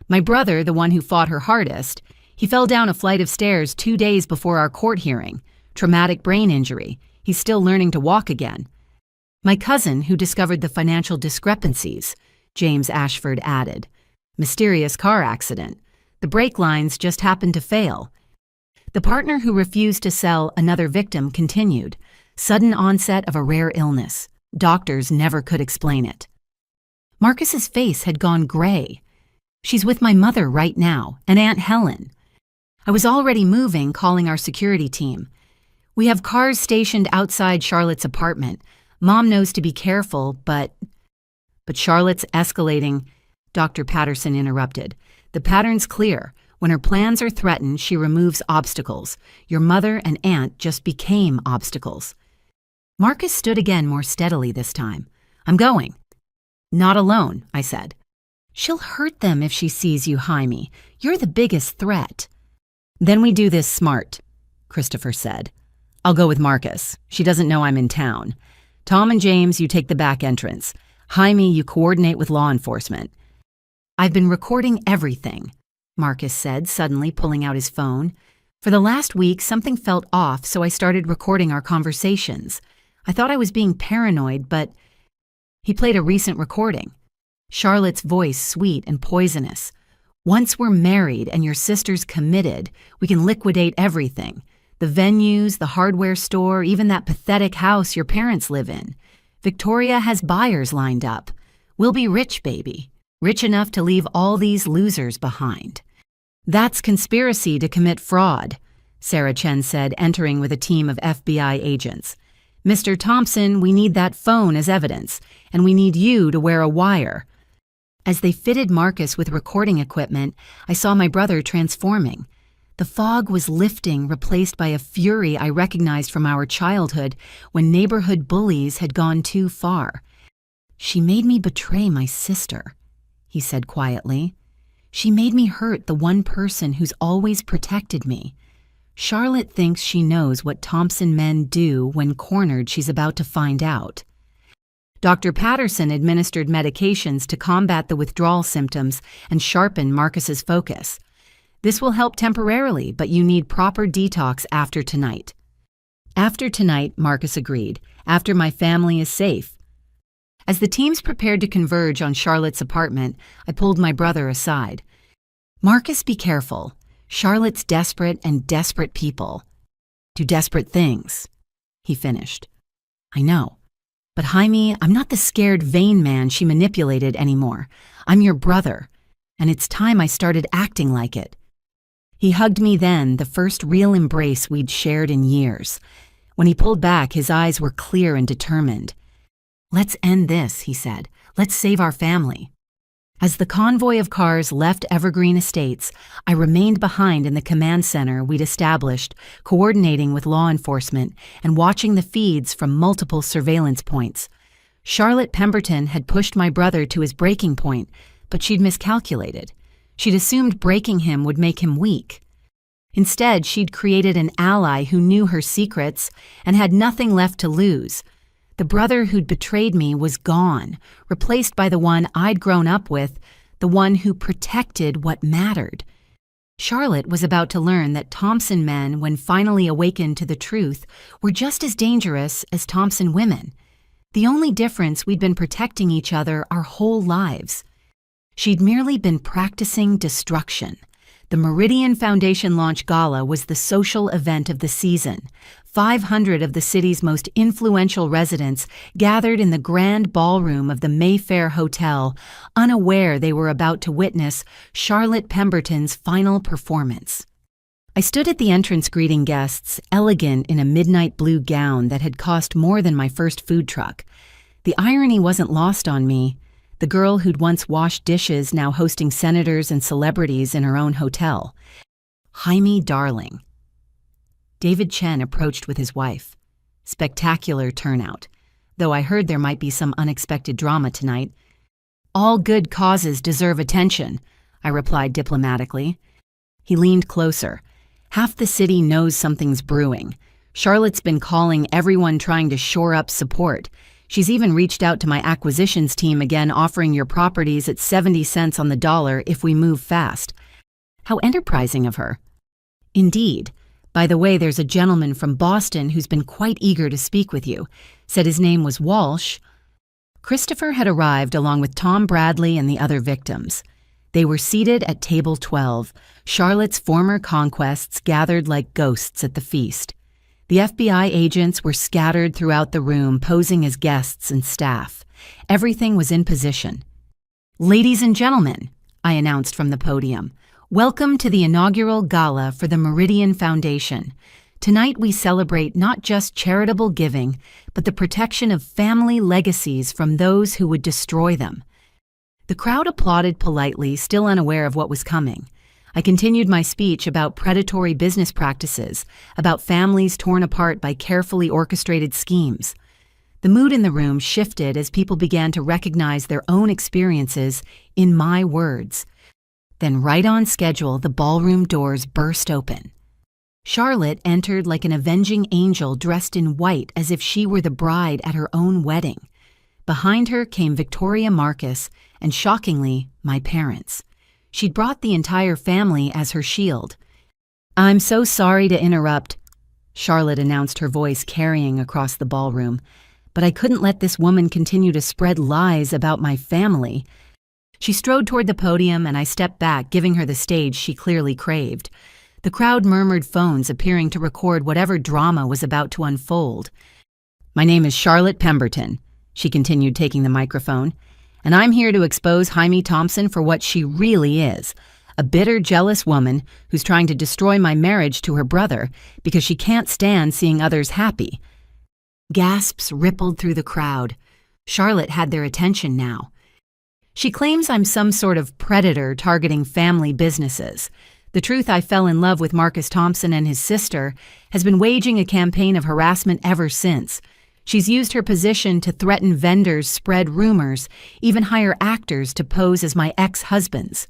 My brother, the one who fought her hardest, he fell down a flight of stairs 2 days before our court hearing. Traumatic brain injury. He's still learning to walk again. My cousin, who discovered the financial discrepancies, James Ashford added. Mysterious car accident. The brake lines just happened to fail. The partner who refused to sell another victim continued. Sudden onset of a rare illness. Doctors never could explain it. Marcus's face had gone gray. She's with my mother right now, and Aunt Helen. I was already moving, calling our security team. We have cars stationed outside Charlotte's apartment. Mom knows to be careful, but Charlotte's escalating, Dr. Patterson interrupted. The pattern's clear. When her plans are threatened, she removes obstacles. Your mother and aunt just became obstacles. Marcus stood again, more steadily this time. I'm going. Not alone, I said. She'll hurt them if she sees you, Jaime. You're the biggest threat. Then we do this smart, Christopher said. I'll go with Marcus. She doesn't know I'm in town. Tom and James, you take the back entrance. Jaime, you coordinate with law enforcement. I've been recording everything, Marcus said, suddenly pulling out his phone. For the last week, something felt off, so I started recording our conversations. I thought I was being paranoid, but he played a recent recording. Charlotte's voice sweet and poisonous. Once we're married and your sister's committed, we can liquidate everything. The venues, the hardware store, even that pathetic house your parents live in. Victoria has buyers lined up. We'll be rich, baby. Rich enough to leave all these losers behind. That's conspiracy to commit fraud, Sarah Chen said, entering with a team of FBI agents. Mr. Thompson, we need that phone as evidence, and we need you to wear a wire. As they fitted Marcus with recording equipment, I saw my brother transforming. The fog was lifting, replaced by a fury I recognized from our childhood when neighborhood bullies had gone too far. She made me betray my sister, he said quietly. She made me hurt the one person who's always protected me. Charlotte thinks she knows what Thompson men do when cornered. She's about to find out. Dr. Patterson administered medications to combat the withdrawal symptoms and sharpen Marcus's focus. This will help temporarily, but you need proper detox after tonight. After tonight, Marcus agreed. After my family is safe. As the teams prepared to converge on Charlotte's apartment, I pulled my brother aside. Marcus, be careful. Charlotte's desperate, and desperate people do desperate things, he finished. I know. But Jaime, I'm not the scared, vain man she manipulated anymore. I'm your brother, and it's time I started acting like it. He hugged me then, the first real embrace we'd shared in years. When he pulled back, his eyes were clear and determined. Let's end this, he said. Let's save our family. As the convoy of cars left Evergreen Estates, I remained behind in the command center we'd established, coordinating with law enforcement and watching the feeds from multiple surveillance points. Charlotte Pemberton had pushed my brother to his breaking point, but she'd miscalculated. She'd assumed breaking him would make him weak. Instead, she'd created an ally who knew her secrets and had nothing left to lose. The brother who'd betrayed me was gone, replaced by the one I'd grown up with, the one who protected what mattered. Charlotte was about to learn that Thompson men, when finally awakened to the truth, were just as dangerous as Thompson women. The only difference, we'd been protecting each other our whole lives. She'd merely been practicing destruction. The Meridian Foundation Launch Gala was the social event of the season. 500 of the city's most influential residents gathered in the grand ballroom of the Mayfair Hotel, unaware they were about to witness Charlotte Pemberton's final performance. I stood at the entrance greeting guests, elegant in a midnight blue gown that had cost more than my first food truck. The irony wasn't lost on me. The girl who'd once washed dishes now hosting senators and celebrities in her own hotel. Jaime Darling. David Chen approached with his wife. Spectacular turnout, though I heard there might be some unexpected drama tonight. All good causes deserve attention, I replied diplomatically. He leaned closer. Half the city knows something's brewing. Charlotte's been calling everyone trying to shore up support. She's even reached out to my acquisitions team again, offering your properties at 70 cents on the dollar if we move fast. How enterprising of her. Indeed. By the way, there's a gentleman from Boston who's been quite eager to speak with you. Said his name was Walsh. Christopher had arrived along with Tom Bradley and the other victims. They were seated at table 12, Charlotte's former conquests gathered like ghosts at the feast. The FBI agents were scattered throughout the room, posing as guests and staff. Everything was in position. Ladies and gentlemen, I announced from the podium, welcome to the inaugural gala for the Meridian Foundation. Tonight we celebrate not just charitable giving, but the protection of family legacies from those who would destroy them. The crowd applauded politely, still unaware of what was coming. I continued my speech about predatory business practices, about families torn apart by carefully orchestrated schemes. The mood in the room shifted as people began to recognize their own experiences in my words. Then, right on schedule, the ballroom doors burst open. Charlotte entered like an avenging angel dressed in white as if she were the bride at her own wedding. Behind her came Victoria Marcus and, shockingly, my parents. She'd brought the entire family as her shield. I'm so sorry to interrupt, Charlotte announced, her voice carrying across the ballroom, but I couldn't let this woman continue to spread lies about my family. She strode toward the podium and I stepped back, giving her the stage she clearly craved. The crowd murmured phones, appearing to record whatever drama was about to unfold. My name is Charlotte Pemberton, she continued, taking the microphone, and I'm here to expose Jaime Thompson for what she really is, a bitter, jealous woman who's trying to destroy my marriage to her brother because she can't stand seeing others happy. Gasps rippled through the crowd. Charlotte had their attention now. She claims I'm some sort of predator targeting family businesses. The truth, I fell in love with Marcus Thompson and his sister, has been waging a campaign of harassment ever since. She's used her position to threaten vendors, spread rumors, even hire actors to pose as my ex-husbands.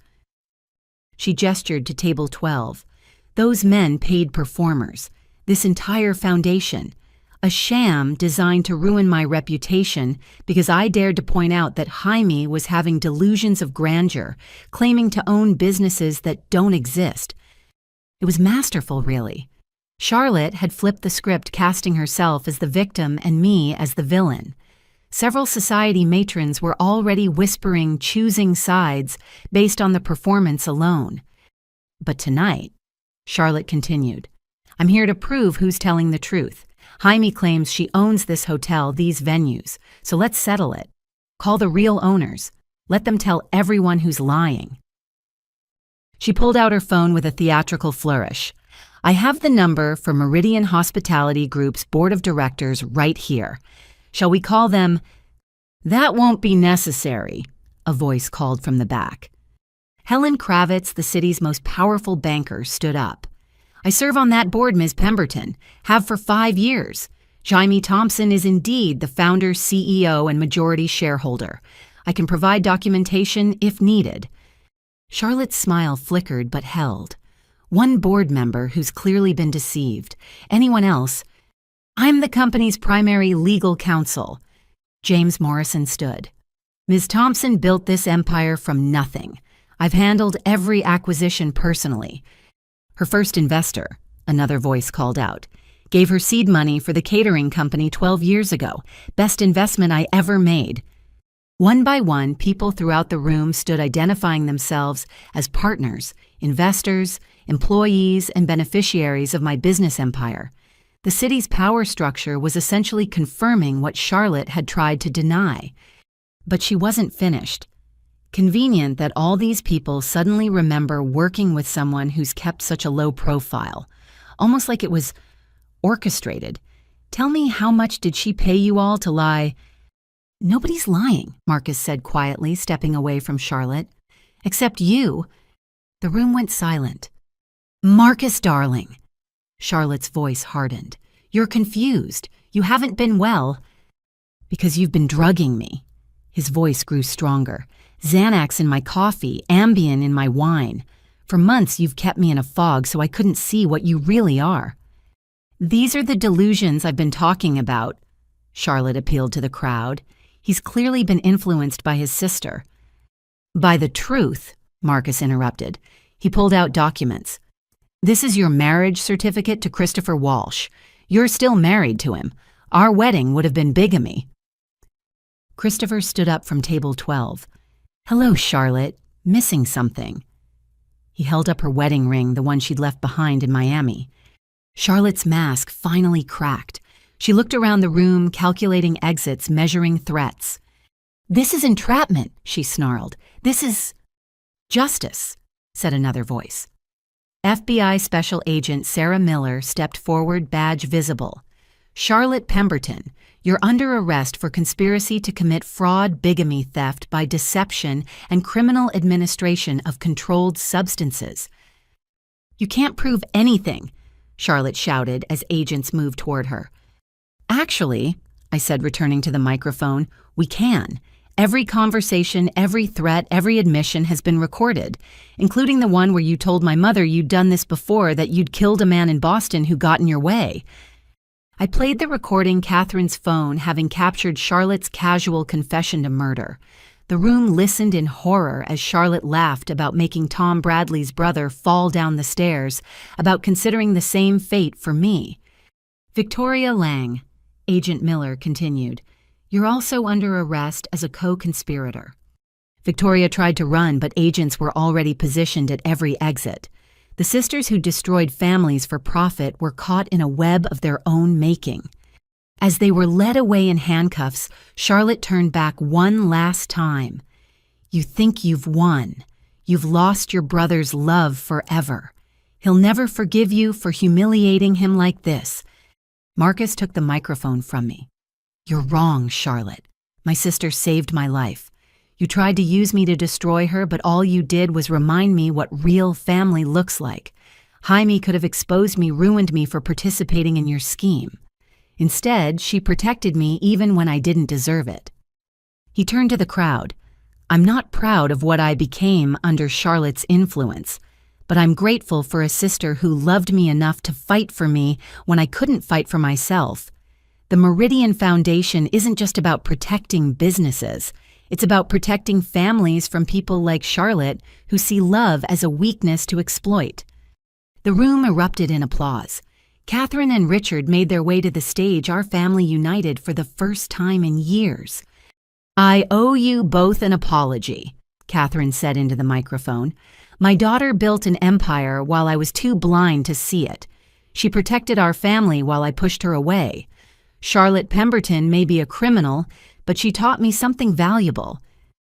She gestured to table 12. Those men paid performers. This entire foundation. A sham designed to ruin my reputation because I dared to point out that Jaime was having delusions of grandeur, claiming to own businesses that don't exist. It was masterful, really. Charlotte had flipped the script, casting herself as the victim and me as the villain. Several society matrons were already whispering, choosing sides based on the performance alone. But tonight, Charlotte continued, I'm here to prove who's telling the truth. Jaime claims she owns this hotel, these venues, so let's settle it. Call the real owners. Let them tell everyone who's lying. She pulled out her phone with a theatrical flourish. I have the number for Meridian Hospitality Group's board of directors right here. Shall we call them? That won't be necessary, a voice called from the back. Helen Kravitz, the city's most powerful banker, stood up. I serve on that board, Ms. Pemberton, have for 5 years. Jaime Thompson is indeed the founder, CEO, and majority shareholder. I can provide documentation if needed. Charlotte's smile flickered but held. One board member who's clearly been deceived. Anyone else? I'm the company's primary legal counsel. James Morrison stood. Ms. Thompson built this empire from nothing. I've handled every acquisition personally. Her first investor, another voice called out, gave her seed money for the catering company 12 years ago. Best investment I ever made. One by one, people throughout the room stood identifying themselves as partners, investors, employees, and beneficiaries of my business empire. The city's power structure was essentially confirming what Charlotte had tried to deny. But she wasn't finished. Convenient that all these people suddenly remember working with someone who's kept such a low profile, almost like it was orchestrated. Tell me, how much did she pay you all to lie? Nobody's lying, Marcus said quietly, stepping away from Charlotte. Except you. The room went silent. Marcus, darling. Charlotte's voice hardened. You're confused. You haven't been well. Because you've been drugging me. His voice grew stronger. Xanax in my coffee, Ambien in my wine. For months you've kept me in a fog so I couldn't see what you really are. These are the delusions I've been talking about, Charlotte appealed to the crowd. He's clearly been influenced by his sister. By the truth, Marcus interrupted. He pulled out documents. This is your marriage certificate to Christopher Walsh. You're still married to him. Our wedding would have been bigamy. Christopher stood up from table 12. Hello, Charlotte. Missing something. He held up her wedding ring, the one she'd left behind in Miami. Charlotte's mask finally cracked. She looked around the room, calculating exits, measuring threats. This is entrapment, she snarled. This is justice, said another voice. FBI Special Agent Sarah Miller stepped forward, badge visible. Charlotte Pemberton, you're under arrest for conspiracy to commit fraud, bigamy, theft by deception, and criminal administration of controlled substances. You can't prove anything, Charlotte shouted as agents moved toward her. Actually, I said, returning to the microphone, we can. Every conversation, every threat, every admission has been recorded, including the one where you told my mother you'd done this before, that you'd killed a man in Boston who got in your way. I played the recording, Catherine's phone, having captured Charlotte's casual confession to murder. The room listened in horror as Charlotte laughed about making Tom Bradley's brother fall down the stairs, about considering the same fate for me. Victoria Lang, Agent Miller continued, you're also under arrest as a co-conspirator. Victoria tried to run, but agents were already positioned at every exit. The sisters who destroyed families for profit were caught in a web of their own making. As they were led away in handcuffs, Charlotte turned back one last time. You think you've won. You've lost your brother's love forever. He'll never forgive you for humiliating him like this. Marcus took the microphone from me. You're wrong, Charlotte. My sister saved my life. You tried to use me to destroy her, but all you did was remind me what real family looks like. Jaime could have exposed me, ruined me for participating in your scheme. Instead, she protected me even when I didn't deserve it. He turned to the crowd. I'm not proud of what I became under Charlotte's influence, but I'm grateful for a sister who loved me enough to fight for me when I couldn't fight for myself. The Meridian Foundation isn't just about protecting businesses. It's about protecting families from people like Charlotte who see love as a weakness to exploit. The room erupted in applause. Catherine and Richard made their way to the stage, our family united for the first time in years. "I owe you both an apology," Catherine said into the microphone. "My daughter built an empire while I was too blind to see it. She protected our family while I pushed her away. Charlotte Pemberton may be a criminal, but she taught me something valuable,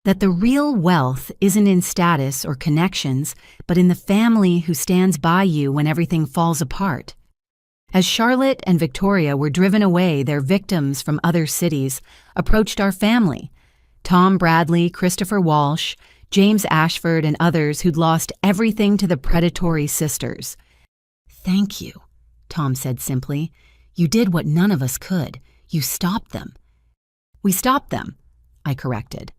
that the real wealth isn't in status or connections, but in the family who stands by you when everything falls apart." As Charlotte and Victoria were driven away, their victims from other cities approached our family. Tom Bradley, Christopher Walsh, James Ashford, and others who'd lost everything to the predatory sisters. "Thank you," Tom said simply. "You did what none of us could. You stopped them." "We stopped them," I corrected.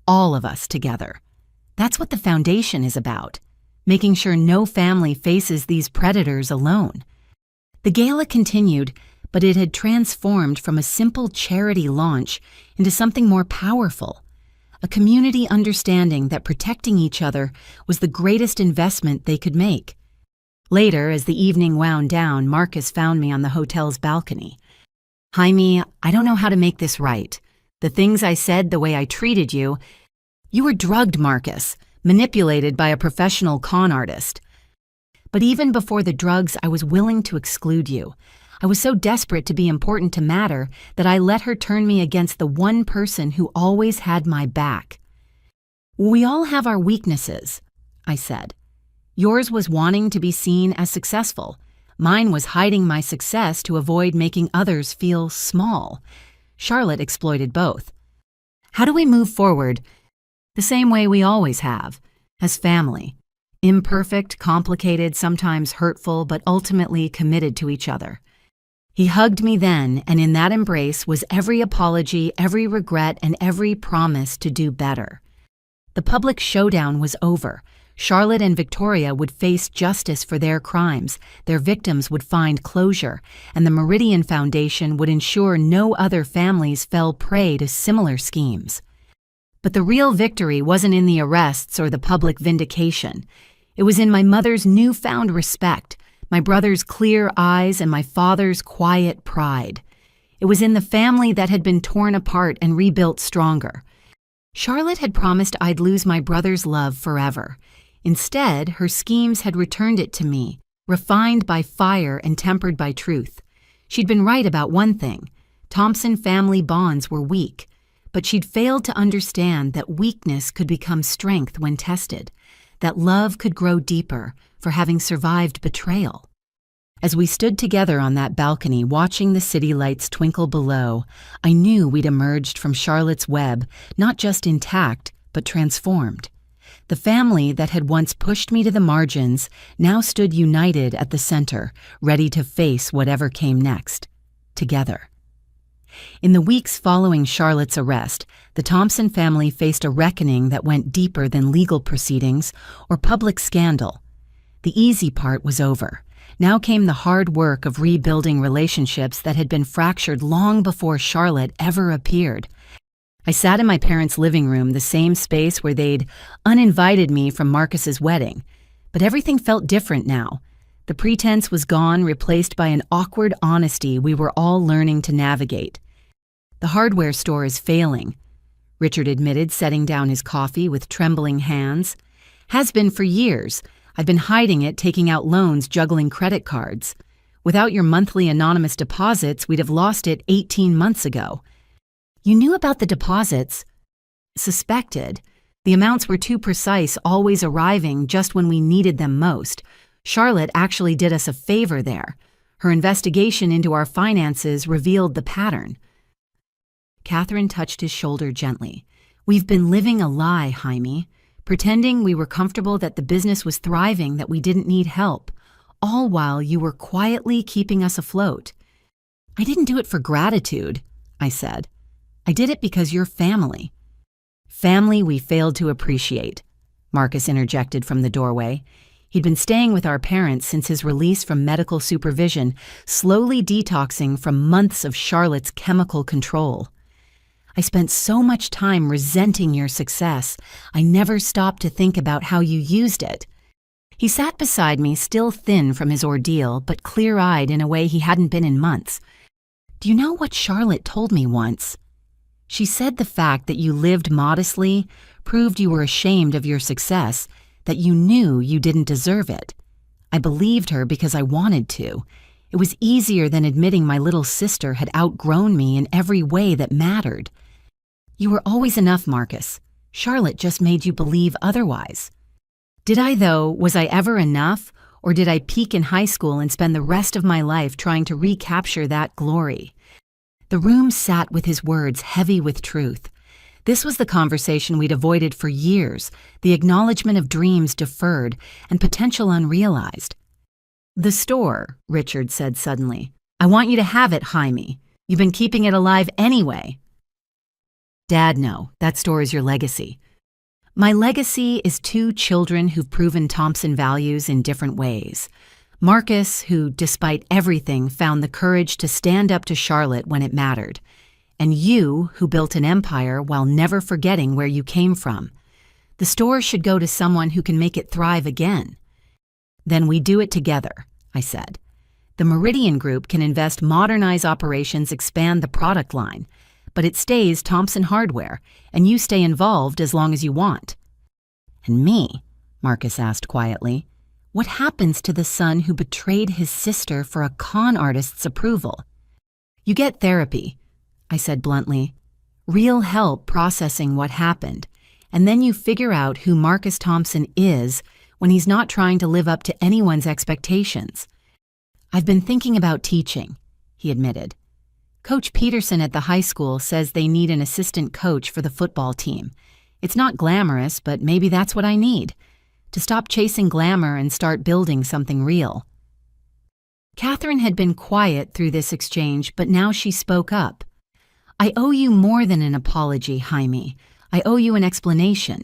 "All of us together. That's what the foundation is about, making sure no family faces these predators alone." The gala continued, but it had transformed from a simple charity launch into something more powerful, a community understanding that protecting each other was the greatest investment they could make. Later, as the evening wound down, Marcus found me on the hotel's balcony. "Jaime, I don't know how to make this right. The things I said, the way I treated you. You were drugged, Marcus, manipulated by a professional con artist. But even before the drugs, I was willing to exclude you. I was so desperate to be important to matter that I let her turn me against the one person who always had my back." "We all have our weaknesses," I said. "Yours was wanting to be seen as successful. Mine was hiding my success to avoid making others feel small. Charlotte exploited both. How do we move forward? The same way we always have, as family. Imperfect, complicated, sometimes hurtful, but ultimately committed to each other." He hugged me then, and in that embrace was every apology, every regret, and every promise to do better. The public showdown was over. Charlotte and Victoria would face justice for their crimes, their victims would find closure, and the Meridian Foundation would ensure no other families fell prey to similar schemes. But the real victory wasn't in the arrests or the public vindication. It was in my mother's newfound respect, my brother's clear eyes, and my father's quiet pride. It was in the family that had been torn apart and rebuilt stronger. Charlotte had promised I'd lose my brother's love forever. Instead, her schemes had returned it to me, refined by fire and tempered by truth. She'd been right about one thing. Thompson family bonds were weak, but she'd failed to understand that weakness could become strength when tested, that love could grow deeper for having survived betrayal. As we stood together on that balcony watching the city lights twinkle below, I knew we'd emerged from Charlotte's web not just intact, but transformed. The family that had once pushed me to the margins now stood united at the center, ready to face whatever came next, together. In the weeks following Charlotte's arrest, the Thompson family faced a reckoning that went deeper than legal proceedings or public scandal. The easy part was over. Now came the hard work of rebuilding relationships that had been fractured long before Charlotte ever appeared. I sat in my parents' living room, the same space where they'd uninvited me from Marcus's wedding. But everything felt different now. The pretense was gone, replaced by an awkward honesty we were all learning to navigate. "The hardware store is failing," Richard admitted, setting down his coffee with trembling hands. "Has been for years. I've been hiding it, taking out loans, juggling credit cards. Without your monthly anonymous deposits, we'd have lost it 18 months ago." "You knew about the deposits?" "Suspected. The amounts were too precise, always arriving just when we needed them most. Charlotte actually did us a favor there. Her investigation into our finances revealed the pattern." Catherine touched his shoulder gently. "We've been living a lie, Jaime. Pretending we were comfortable that the business was thriving, that we didn't need help, all while you were quietly keeping us afloat." "I didn't do it for gratitude," I said. "I did it because you're family." "Family we failed to appreciate," Marcus interjected from the doorway. He'd been staying with our parents since his release from medical supervision, slowly detoxing from months of Charlotte's chemical control. I spent so much time resenting your success, I never stopped to think about how you used it. He sat beside me, still thin from his ordeal, but clear-eyed in a way he hadn't been in months. Do you know what Charlotte told me once? She said the fact that you lived modestly proved you were ashamed of your success, that you knew you didn't deserve it. I believed her because I wanted to. It was easier than admitting my little sister had outgrown me in every way that mattered. You were always enough, Marcus. Charlotte just made you believe otherwise. Did I, though? Was I ever enough? Or did I peak in high school and spend the rest of my life trying to recapture that glory? The room sat with his words heavy with truth. This was the conversation we'd avoided for years, the acknowledgement of dreams deferred and potential unrealized. The store, Richard said suddenly. I want you to have it, Jaime. You've been keeping it alive anyway. Dad, no, that store is your legacy. My legacy is 2 children who've proven Thompson values in different ways. Marcus, who, despite everything, found the courage to stand up to Charlotte when it mattered. And you, who built an empire while never forgetting where you came from. The store should go to someone who can make it thrive again. Then we do it together, I said. The Meridian Group can invest, modernize operations, expand the product line. But it stays Thompson Hardware, and you stay involved as long as you want. And me? Marcus asked quietly. What happens to the son who betrayed his sister for a con artist's approval? You get therapy, I said bluntly. Real help processing what happened, and then you figure out who Marcus Thompson is when he's not trying to live up to anyone's expectations. I've been thinking about teaching, he admitted. Coach Peterson at the high school says they need an assistant coach for the football team. It's not glamorous, but maybe that's what I need, to stop chasing glamour and start building something real. Catherine had been quiet through this exchange, but now she spoke up. I owe you more than an apology, Jaime. I owe you an explanation.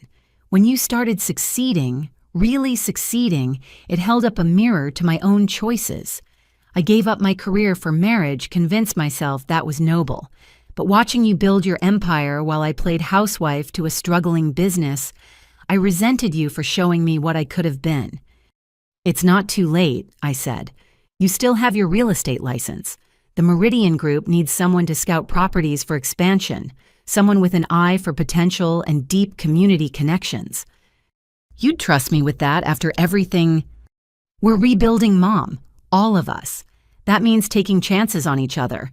When you started succeeding, really succeeding, it held up a mirror to my own choices. I gave up my career for marriage, convinced myself that was noble. But watching you build your empire while I played housewife to a struggling business, I resented you for showing me what I could have been. It's not too late, I said. You still have your real estate license. The Meridian Group needs someone to scout properties for expansion, someone with an eye for potential and deep community connections. You'd trust me with that after everything. We're rebuilding Mom. All of us. That means taking chances on each other.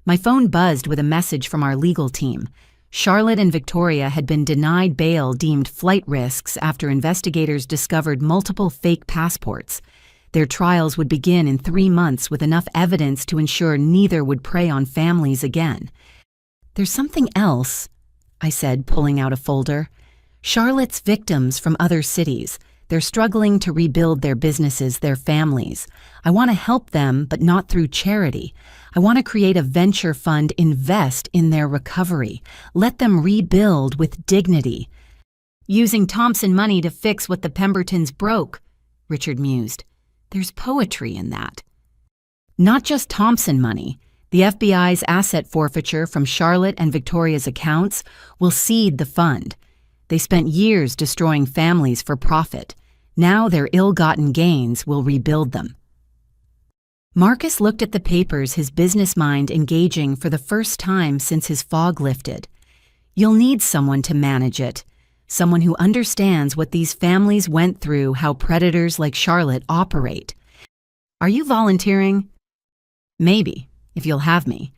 My phone buzzed with a message from our legal team. Charlotte and Victoria had been denied bail deemed flight risks after investigators discovered multiple fake passports. Their trials would begin in 3 months with enough evidence to ensure neither would prey on families again. There's something else, I said, pulling out a folder. Charlotte's victims from other cities. They're struggling to rebuild their businesses, their families. I want to help them, but not through charity. I want to create a venture fund, invest in their recovery. Let them rebuild with dignity. Using Thompson money to fix what the Pembertons broke, Richard mused. There's poetry in that. Not just Thompson money. The FBI's asset forfeiture from Charlotte and Victoria's accounts will seed the fund. They spent years destroying families for profit. Now their ill-gotten gains will rebuild them. Marcus looked at the papers, his business mind engaging for the first time since his fog lifted. You'll need someone to manage it, someone who understands what these families went through, how predators like Charlotte operate. Are you volunteering? Maybe, if you'll have me.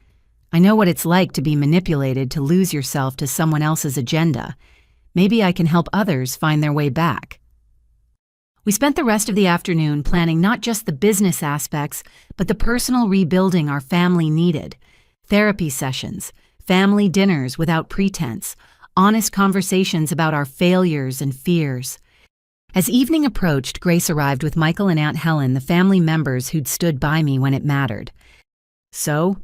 I know what it's like to be manipulated, to lose yourself to someone else's agenda. Maybe I can help others find their way back. We spent the rest of the afternoon planning not just the business aspects, but the personal rebuilding our family needed. Therapy sessions, family dinners without pretense, honest conversations about our failures and fears. As evening approached, Grace arrived with Michael and Aunt Helen, the family members who'd stood by me when it mattered. So,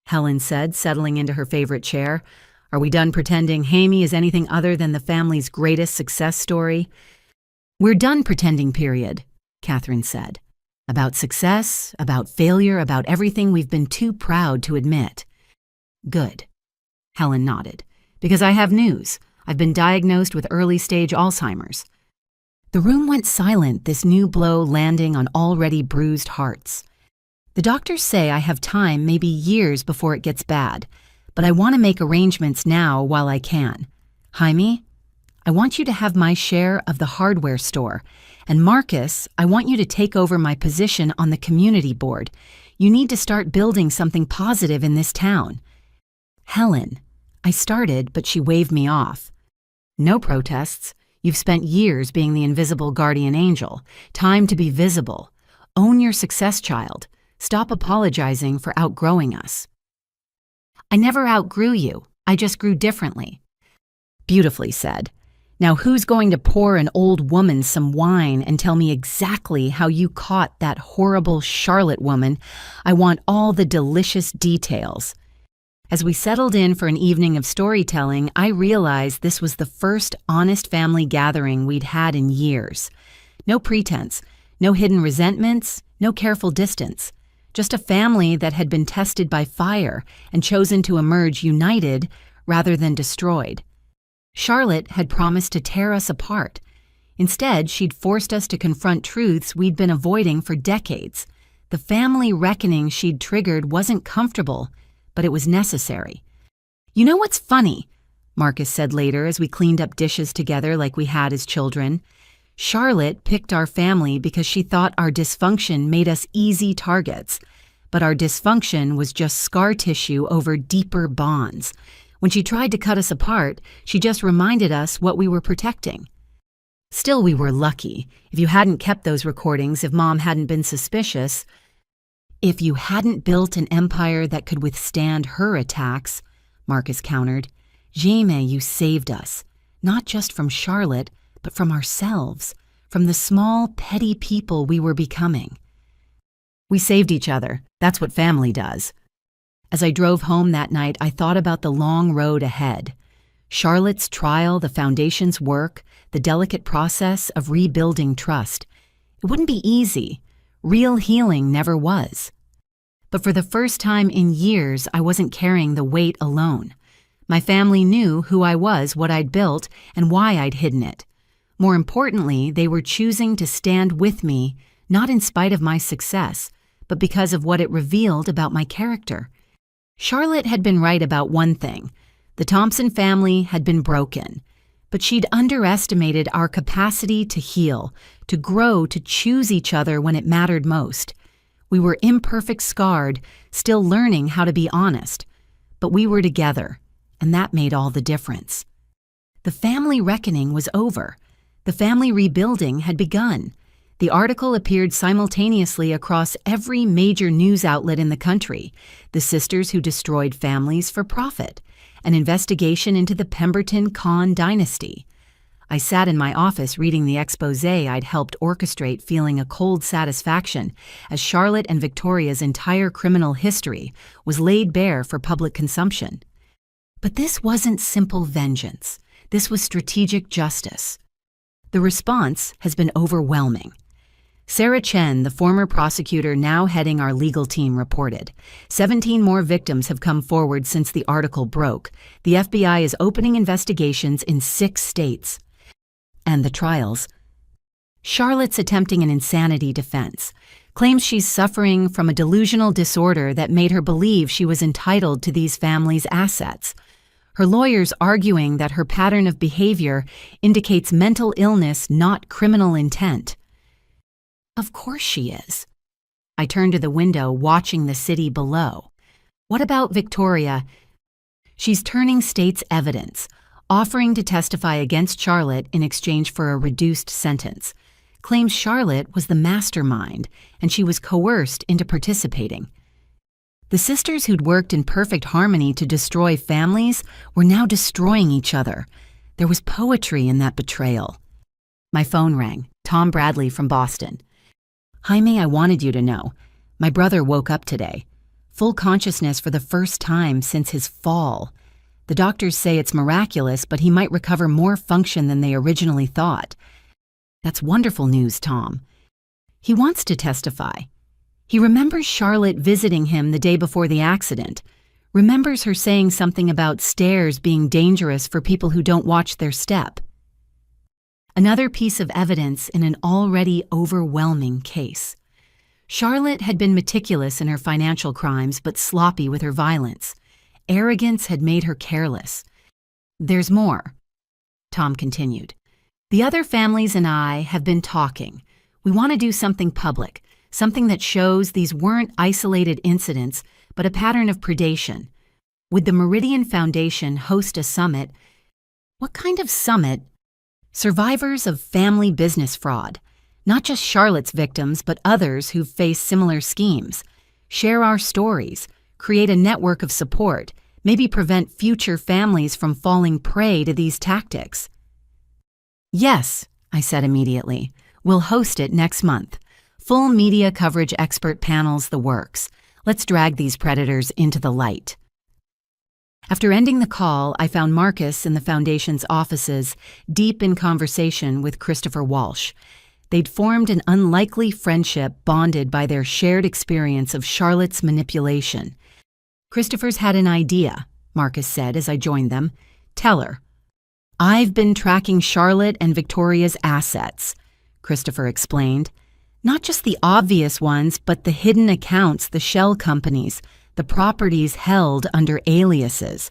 Helen said, settling into her favorite chair, are we done pretending Jaime is anything other than the family's greatest success story? "We're done pretending, period," Catherine said. "About success, about failure, about everything we've been too proud to admit." "Good," Helen nodded, "because I have news. I've been diagnosed with early-stage Alzheimer's." The room went silent, this new blow landing on already bruised hearts. "The doctors say I have time, maybe years before it gets bad, but I want to make arrangements now while I can. Jaime, I want you to have my share of the hardware store. And Marcus, I want you to take over my position on the community board. You need to start building something positive in this town." "Helen," I started, but she waved me off. "No protests. You've spent years being the invisible guardian angel. Time to be visible. Own your success, child. Stop apologizing for outgrowing us." "I never outgrew you. I just grew differently." "Beautifully said. Now who's going to pour an old woman some wine and tell me exactly how you caught that horrible Charlotte woman? I want all the delicious details." As we settled in for an evening of storytelling, I realized this was the first honest family gathering we'd had in years. No pretense, no hidden resentments, no careful distance. Just a family that had been tested by fire and chosen to emerge united rather than destroyed. Charlotte had promised to tear us apart. Instead, she'd forced us to confront truths we'd been avoiding for decades. The family reckoning she'd triggered wasn't comfortable, but it was necessary. "You know what's funny?" Marcus said later as we cleaned up dishes together like we had as children. "Charlotte picked our family because she thought our dysfunction made us easy targets. But our dysfunction was just scar tissue over deeper bonds. When she tried to cut us apart, she just reminded us what we were protecting." Still, we were lucky. If you hadn't kept those recordings, if Mom hadn't been suspicious, if you hadn't built an empire that could withstand her attacks, Marcus countered. "Jaime, you saved us. Not just from Charlotte, but from ourselves, from the small, petty people we were becoming." We saved each other. That's what family does. As I drove home that night, I thought about the long road ahead. Charlotte's trial, the foundation's work, the delicate process of rebuilding trust. It wouldn't be easy. Real healing never was. But for the first time in years, I wasn't carrying the weight alone. My family knew who I was, what I'd built, and why I'd hidden it. More importantly, they were choosing to stand with me, not in spite of my success, but because of what it revealed about my character. Charlotte had been right about one thing. The Thompson family had been broken. But she'd underestimated our capacity to heal, to grow, to choose each other when it mattered most. We were imperfect, scarred, still learning how to be honest. But we were together, and that made all the difference. The family reckoning was over. The family rebuilding had begun. The article appeared simultaneously across every major news outlet in the country. The sisters who destroyed families for profit. An investigation into the Pemberton Kahn dynasty. I sat in my office reading the exposé I'd helped orchestrate, feeling a cold satisfaction as Charlotte and Victoria's entire criminal history was laid bare for public consumption. But this wasn't simple vengeance. This was strategic justice. The response has been overwhelming. Sarah Chen, the former prosecutor now heading our legal team, reported. 17 more victims have come forward since the article broke. The FBI is opening investigations in 6 states. And the trials. Charlotte's attempting an insanity defense. Claims she's suffering from a delusional disorder that made her believe she was entitled to these families' assets. Her lawyers arguing that her pattern of behavior indicates mental illness, not criminal intent. Of course she is. I turned to the window, watching the city below. What about Victoria? She's turning state's evidence, offering to testify against Charlotte in exchange for a reduced sentence. Claims Charlotte was the mastermind, and she was coerced into participating. The sisters who'd worked in perfect harmony to destroy families were now destroying each other. There was poetry in that betrayal. My phone rang. Tom Bradley from Boston. Jaime, I wanted you to know. My brother woke up today. Full consciousness for the first time since his fall. The doctors say it's miraculous, but he might recover more function than they originally thought. That's wonderful news, Tom. He wants to testify. He remembers Charlotte visiting him the day before the accident, remembers her saying something about stairs being dangerous for people who don't watch their step. Another piece of evidence in an already overwhelming case. Charlotte had been meticulous in her financial crimes but sloppy with her violence. Arrogance had made her careless. There's more, Tom continued. The other families and I have been talking. We want to do something public, something that shows these weren't isolated incidents, but a pattern of predation. Would the Meridian Foundation host a summit? What kind of summit? Survivors of family business fraud. Not just Charlotte's victims, but others who've faced similar schemes. Share our stories, create a network of support, maybe prevent future families from falling prey to these tactics. Yes, I said immediately. We'll host it next month. Full media coverage expert panels, the works. Let's drag these predators into the light. After ending the call, I found Marcus in the Foundation's offices, deep in conversation with Christopher Walsh. They'd formed an unlikely friendship bonded by their shared experience of Charlotte's manipulation. Christopher's had an idea, Marcus said as I joined them. Tell her. I've been tracking Charlotte and Victoria's assets, Christopher explained. Not just the obvious ones, but the hidden accounts, the shell companies, the properties held under aliases.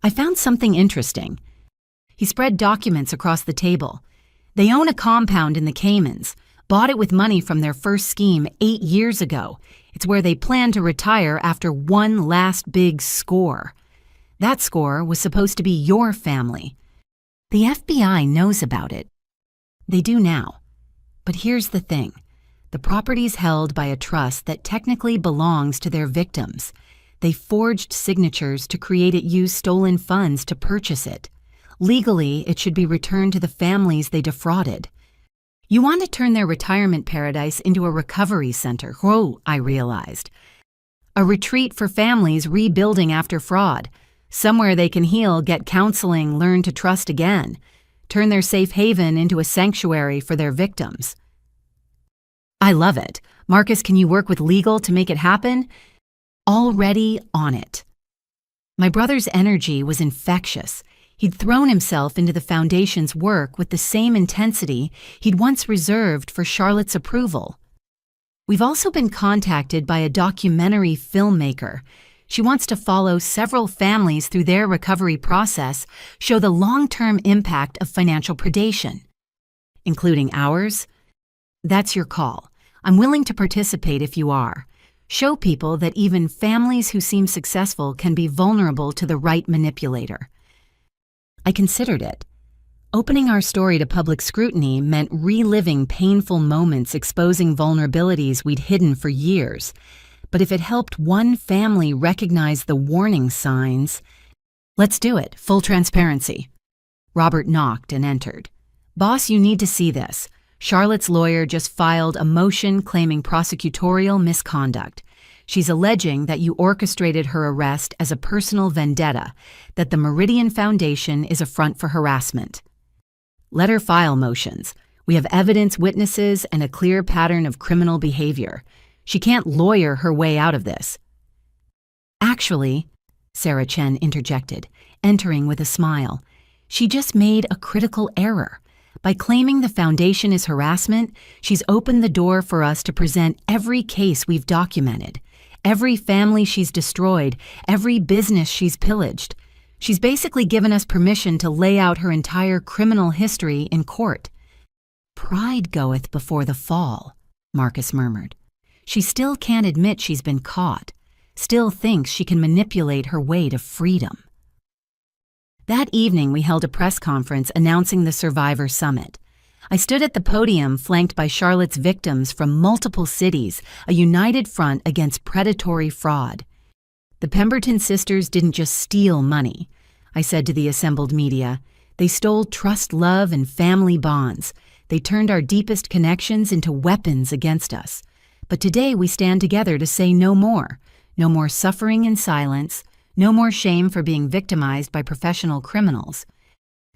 I found something interesting. He spread documents across the table. They own a compound in the Caymans, bought it with money from their first scheme 8 years ago. It's where they plan to retire after one last big score. That score was supposed to be your family. The FBI knows about it. They do now. But here's the thing. The property's held by a trust that technically belongs to their victims. They forged signatures to create it use stolen funds to purchase it. Legally, it should be returned to the families they defrauded. You want to turn their retirement paradise into a recovery center, I realized. A retreat for families rebuilding after fraud. Somewhere they can heal, get counseling, learn to trust again. Turn their safe haven into a sanctuary for their victims. I love it. Marcus, can you work with legal to make it happen? Already on it. My brother's energy was infectious. He'd thrown himself into the Foundation's work with the same intensity he'd once reserved for Charlotte's approval. We've also been contacted by a documentary filmmaker. She wants to follow several families through their recovery process, show the long-term impact of financial predation. Including ours? That's your call. I'm willing to participate if you are. Show people that even families who seem successful can be vulnerable to the right manipulator. I considered it. Opening our story to public scrutiny meant reliving painful moments exposing vulnerabilities we'd hidden for years. But if it helped one family recognize the warning signs, let's do it, full transparency. Robert knocked and entered. Boss, you need to see this. Charlotte's lawyer just filed a motion claiming prosecutorial misconduct. She's alleging that you orchestrated her arrest as a personal vendetta, that the Meridian Foundation is a front for harassment. Let her file motions. We have evidence, witnesses, and a clear pattern of criminal behavior. She can't lawyer her way out of this. Actually, Sarah Chen interjected, entering with a smile, she just made a critical error. By claiming the Foundation is harassment, she's opened the door for us to present every case we've documented, every family she's destroyed, every business she's pillaged. She's basically given us permission to lay out her entire criminal history in court. Pride goeth before the fall, Marcus murmured. She still can't admit she's been caught, still thinks she can manipulate her way to freedom. That evening, we held a press conference announcing the Survivor Summit. I stood at the podium flanked by Charlotte's victims from multiple cities, a united front against predatory fraud. The Pemberton sisters didn't just steal money, I said to the assembled media. They stole trust, love, and family bonds. They turned our deepest connections into weapons against us. But today we stand together to say no more. No more suffering in silence. No more shame for being victimized by professional criminals.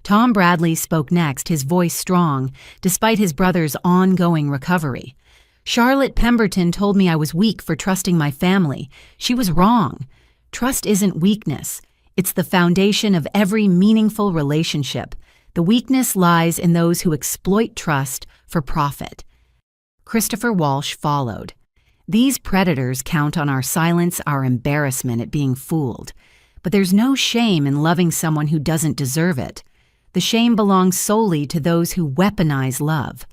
Tom Bradley spoke next, his voice strong, despite his brother's ongoing recovery. Charlotte Pemberton told me I was weak for trusting my family. She was wrong. Trust isn't weakness. It's the foundation of every meaningful relationship. The weakness lies in those who exploit trust for profit. Christopher Walsh followed. These predators count on our silence, our embarrassment at being fooled. But there's no shame in loving someone who doesn't deserve it. The shame belongs solely to those who weaponize love.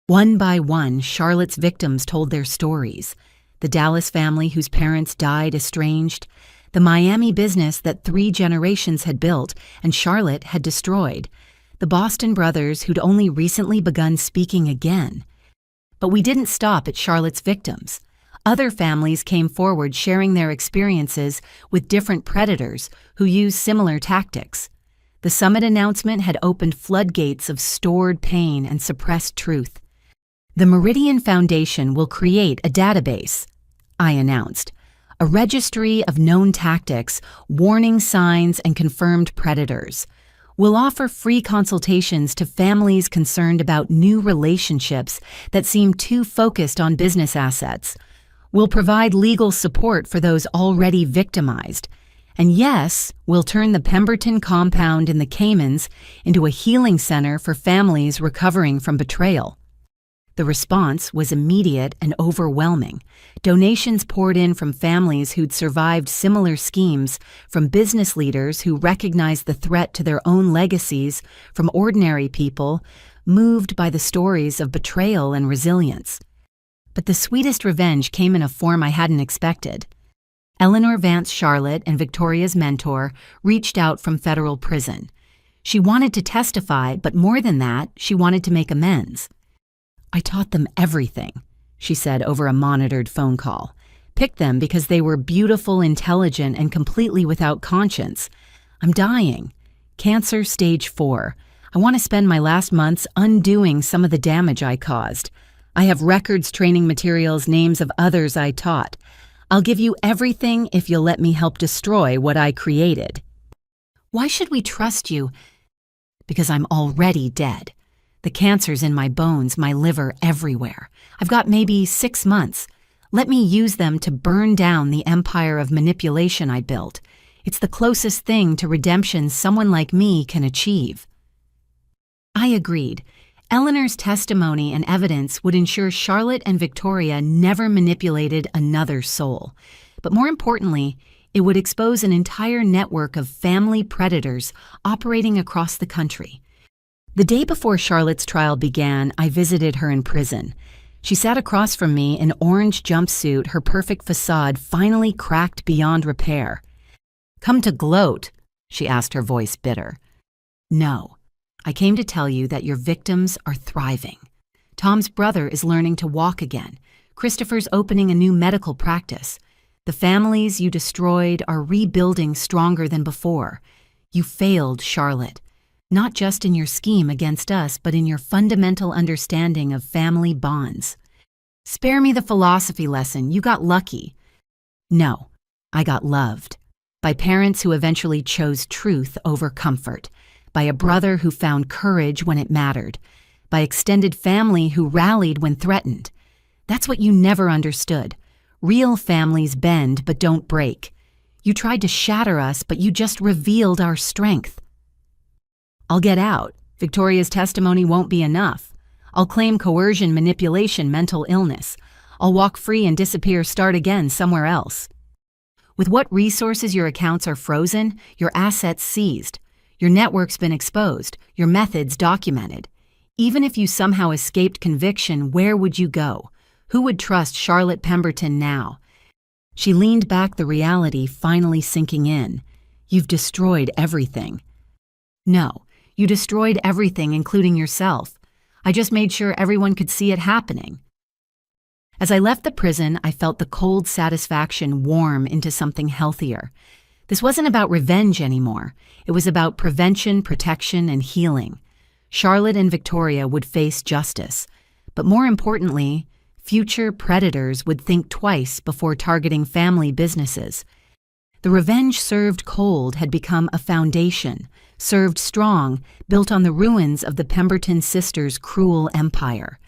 One by one, Charlotte's victims told their stories. The Dallas family whose parents died estranged, the Miami business that 3 generations had built and Charlotte had destroyed, the Boston brothers who'd only recently begun speaking again. But we didn't stop at Charlotte's victims. Other families came forward sharing their experiences with different predators who used similar tactics. The summit announcement had opened floodgates of stored pain and suppressed truth. The Meridian Foundation will create a database, I announced, a registry of known tactics, warning signs, and confirmed predators. We'll offer free consultations to families concerned about new relationships that seem too focused on business assets. We'll provide legal support for those already victimized. And yes, we'll turn the Pemberton compound in the Caymans into a healing center for families recovering from betrayal. The response was immediate and overwhelming. Donations poured in from families who'd survived similar schemes, from business leaders who recognized the threat to their own legacies, from ordinary people moved by the stories of betrayal and resilience. But the sweetest revenge came in a form I hadn't expected. Eleanor Vance Charlotte and Victoria's mentor reached out from federal prison. She wanted to testify, but more than that, she wanted to make amends. I taught them everything, she said over a monitored phone call. Picked them because they were beautiful, intelligent, and completely without conscience. I'm dying. Cancer stage 4. I want to spend my last months undoing some of the damage I caused. I have records, training materials, names of others I taught. I'll give you everything if you'll let me help destroy what I created. Why should we trust you? Because I'm already dead. The cancer's in my bones, my liver, everywhere. I've got maybe 6 months. Let me use them to burn down the empire of manipulation I built. It's the closest thing to redemption someone like me can achieve. I agreed. Eleanor's testimony and evidence would ensure Charlotte and Victoria never manipulated another soul. But more importantly, it would expose an entire network of family predators operating across the country. The day before Charlotte's trial began, I visited her in prison. She sat across from me in orange jumpsuit, her perfect facade finally cracked beyond repair. "Come to gloat?" she asked, her voice bitter. "No. I came to tell you that your victims are thriving. Tom's brother is learning to walk again. Christopher's opening a new medical practice. The families you destroyed are rebuilding stronger than before. You failed, Charlotte. Not just in your scheme against us, but in your fundamental understanding of family bonds. Spare me the philosophy lesson. You got lucky." "No, I got loved. By parents who eventually chose truth over comfort. By a brother who found courage when it mattered. By extended family who rallied when threatened. That's what you never understood. Real families bend but don't break. You tried to shatter us, but you just revealed our strength." "I'll get out. Victoria's testimony won't be enough. I'll claim coercion, manipulation, mental illness. I'll walk free and disappear, start again somewhere else. With what resources your accounts are frozen, your assets seized. Your network's been exposed, your methods documented. Even if you somehow escaped conviction, where would you go? Who would trust Charlotte Pemberton now?" She leaned back, the reality finally sinking in. "You've destroyed everything." "No, you destroyed everything, including yourself. I just made sure everyone could see it happening." As I left the prison, I felt the cold satisfaction warm into something healthier. This wasn't about revenge anymore. It was about prevention, protection, and healing. Charlotte and Victoria would face justice. But more importantly, future predators would think twice before targeting family businesses. The revenge served cold had become a foundation, served strong, built on the ruins of the Pemberton sisters' cruel empire.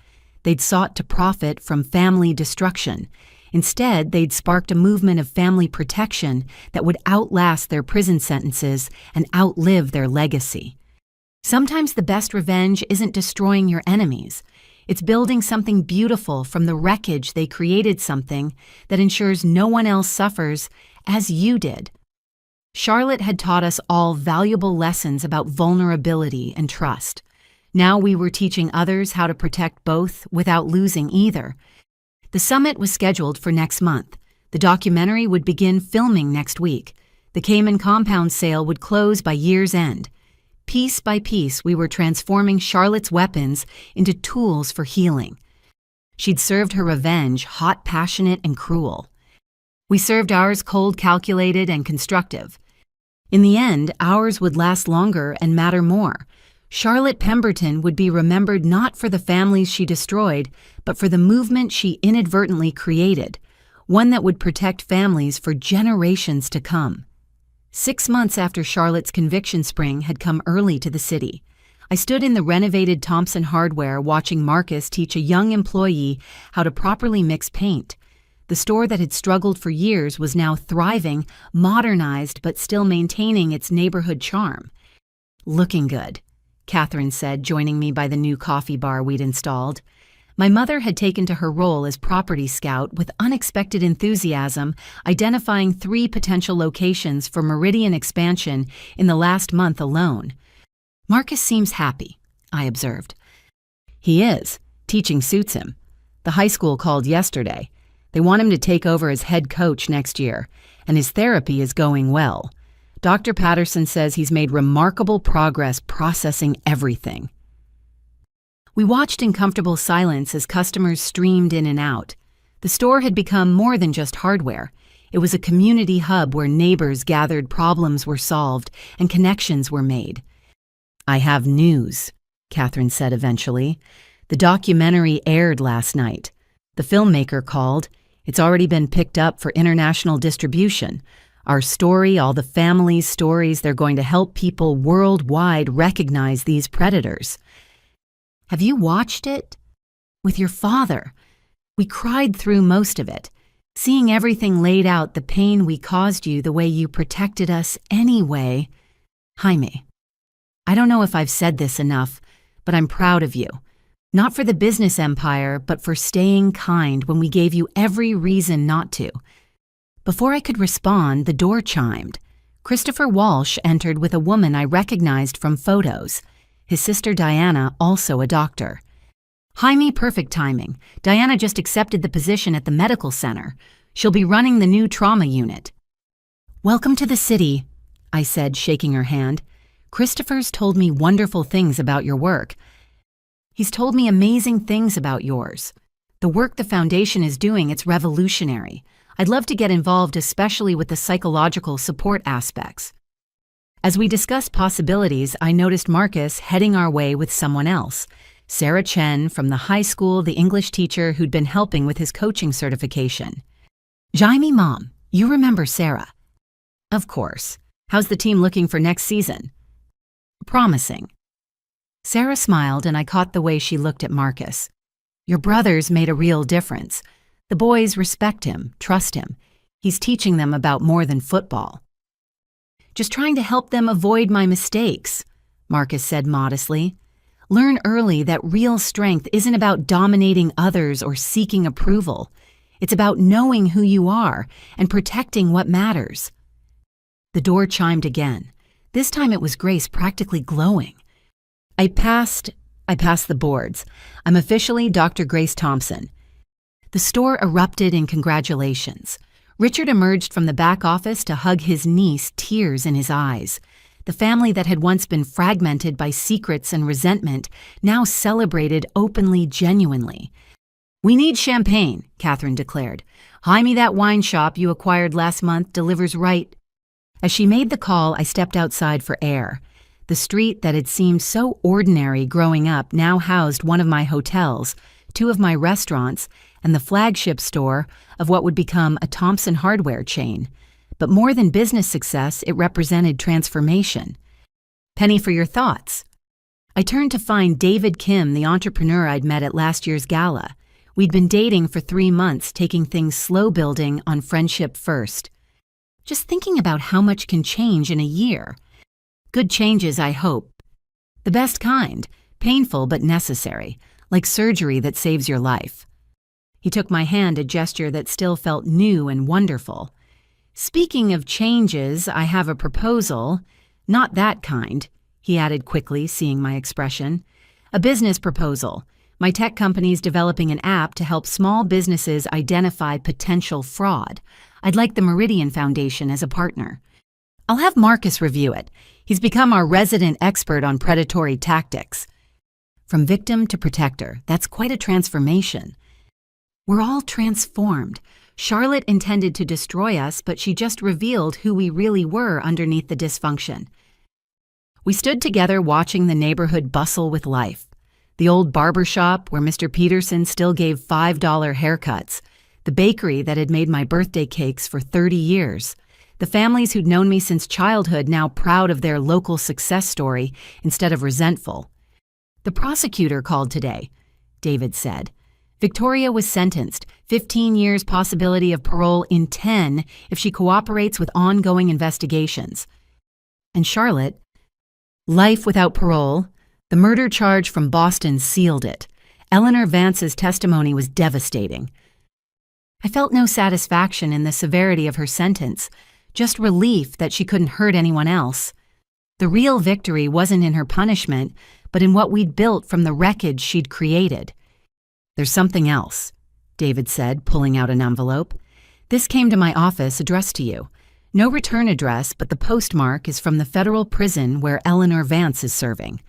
They'd sought to profit from family destruction. Instead, they'd sparked a movement of family protection that would outlast their prison sentences and outlive their legacy. Sometimes the best revenge isn't destroying your enemies. It's building something beautiful from the wreckage they created, something that ensures no one else suffers as you did. Charlotte had taught us all valuable lessons about vulnerability and trust. Now we were teaching others how to protect both without losing either. The summit was scheduled for next month. The documentary would begin filming next week. The Cayman compound sale would close by year's end. Piece by piece, we were transforming Charlotte's weapons into tools for healing. She'd served her revenge hot, passionate, and cruel. We served ours cold, calculated, and constructive. In the end, ours would last longer and matter more. Charlotte Pemberton would be remembered not for the families she destroyed, but for the movement she inadvertently created, one that would protect families for generations to come. 6 months after Charlotte's conviction spring had come early to the city, I stood in the renovated Thompson Hardware watching Marcus teach a young employee how to properly mix paint. The store that had struggled for years was now thriving, modernized, but still maintaining its neighborhood charm. "Looking good," Catherine said, joining me by the new coffee bar we'd installed. My mother had taken to her role as property scout with unexpected enthusiasm, identifying 3 potential locations for Meridian expansion in the last month alone. "Marcus seems happy," I observed. "He is. Teaching suits him. The high school called yesterday. They want him to take over as head coach next year, and his therapy is going well. Dr. Patterson says he's made remarkable progress processing everything." We watched in comfortable silence as customers streamed in and out. The store had become more than just hardware. It was a community hub where neighbors gathered, problems were solved, and connections were made. "I have news," Catherine said eventually. "The documentary aired last night. The filmmaker called. It's already been picked up for international distribution. Our story, all the families' stories, they're going to help people worldwide recognize these predators." "Have you watched it?" "With your father. We cried through most of it. Seeing everything laid out, the pain we caused you, the way you protected us anyway." "Jaime, I don't know if I've said this enough, but I'm proud of you. Not for the business empire, but for staying kind when we gave you every reason not to." Before I could respond, the door chimed. Christopher Walsh entered with a woman I recognized from photos. His sister Diana, also a doctor. "Jaime, perfect timing. Diana just accepted the position at the medical center. She'll be running the new trauma unit." "Welcome to the city," I said, shaking her hand. "Christopher's told me wonderful things about your work. He's told me amazing things about yours. The work the foundation is doing, it's revolutionary. I'd love to get involved, especially with the psychological support aspects." As we discussed possibilities, I noticed Marcus heading our way with someone else. Sarah Chen from the high school, the English teacher who'd been helping with his coaching certification. "Jaime, Mom, you remember Sarah?" "Of course. How's the team looking for next season?" "Promising." Sarah smiled, and I caught the way she looked at Marcus. "Your brother's made a real difference. The boys respect him, trust him. He's teaching them about more than football." "Just trying to help them avoid my mistakes," Marcus said modestly. "Learn early that real strength isn't about dominating others or seeking approval. It's about knowing who you are and protecting what matters." The door chimed again. This time it was Grace, practically glowing. I passed the boards. "I'm officially Dr. Grace Thompson." The store erupted in congratulations. Richard emerged from the back office to hug his niece, tears in his eyes. The family that had once been fragmented by secrets and resentment now celebrated openly, genuinely. "We need champagne," Catherine declared. "Jaime, that wine shop you acquired last month delivers right." As she made the call, I stepped outside for air. The street that had seemed so ordinary growing up now housed one of my hotels, 2 of my restaurants, and the flagship store of what would become a Thompson Hardware chain. but more than business success, it represented transformation. Penny for your thoughts. I turned to find David Kim, the entrepreneur I'd met at last year's gala. We'd been dating for 3 months, taking things slow building on friendship first. Just thinking about how much can change in a year. Good changes, I hope. The best kind, painful but necessary, like surgery that saves your life. He took my hand, a gesture that still felt new and wonderful. Speaking of changes, I have a proposal. Not that kind, he added quickly, seeing my expression. A business proposal. My tech company's developing an app to help small businesses identify potential fraud. I'd like the Meridian Foundation as a partner. I'll have Marcus review it. He's become our resident expert on predatory tactics. From victim to protector, that's quite a transformation. We're all transformed. Charlotte intended to destroy us, but she just revealed who we really were underneath the dysfunction. We stood together watching the neighborhood bustle with life. The old barber shop where Mr. Peterson still gave $5 haircuts. The bakery that had made my birthday cakes for 30 years. The families who'd known me since childhood now proud of their local success story instead of resentful. The prosecutor called today, David said. Victoria was sentenced, 15 years possibility of parole in 10 if she cooperates with ongoing investigations. And Charlotte, life without parole. The murder charge from Boston sealed it. Eleanor Vance's testimony was devastating. I felt no satisfaction in the severity of her sentence, just relief that she couldn't hurt anyone else. The real victory wasn't in her punishment, but in what we'd built from the wreckage she'd created. There's something else, David said, pulling out an envelope. This came to my office addressed to you. No return address, but the postmark is from the federal prison where Eleanor Vance is serving.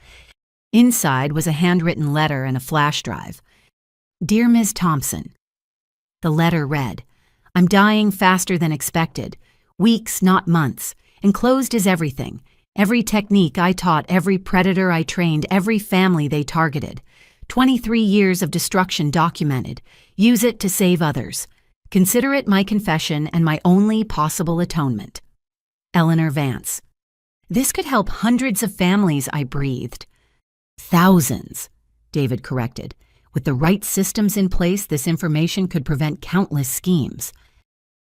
Inside was a handwritten letter and a flash drive. Dear Ms. Thompson. The letter read, I'm dying faster than expected. Weeks, not months. Enclosed is everything. Every technique I taught, every predator I trained, every family they targeted. 23 years of destruction documented. Use it to save others. Consider it my confession and my only possible atonement. Eleanor Vance. This could help hundreds of families, I breathed. Thousands, David corrected. With the right systems in place, this information could prevent countless schemes.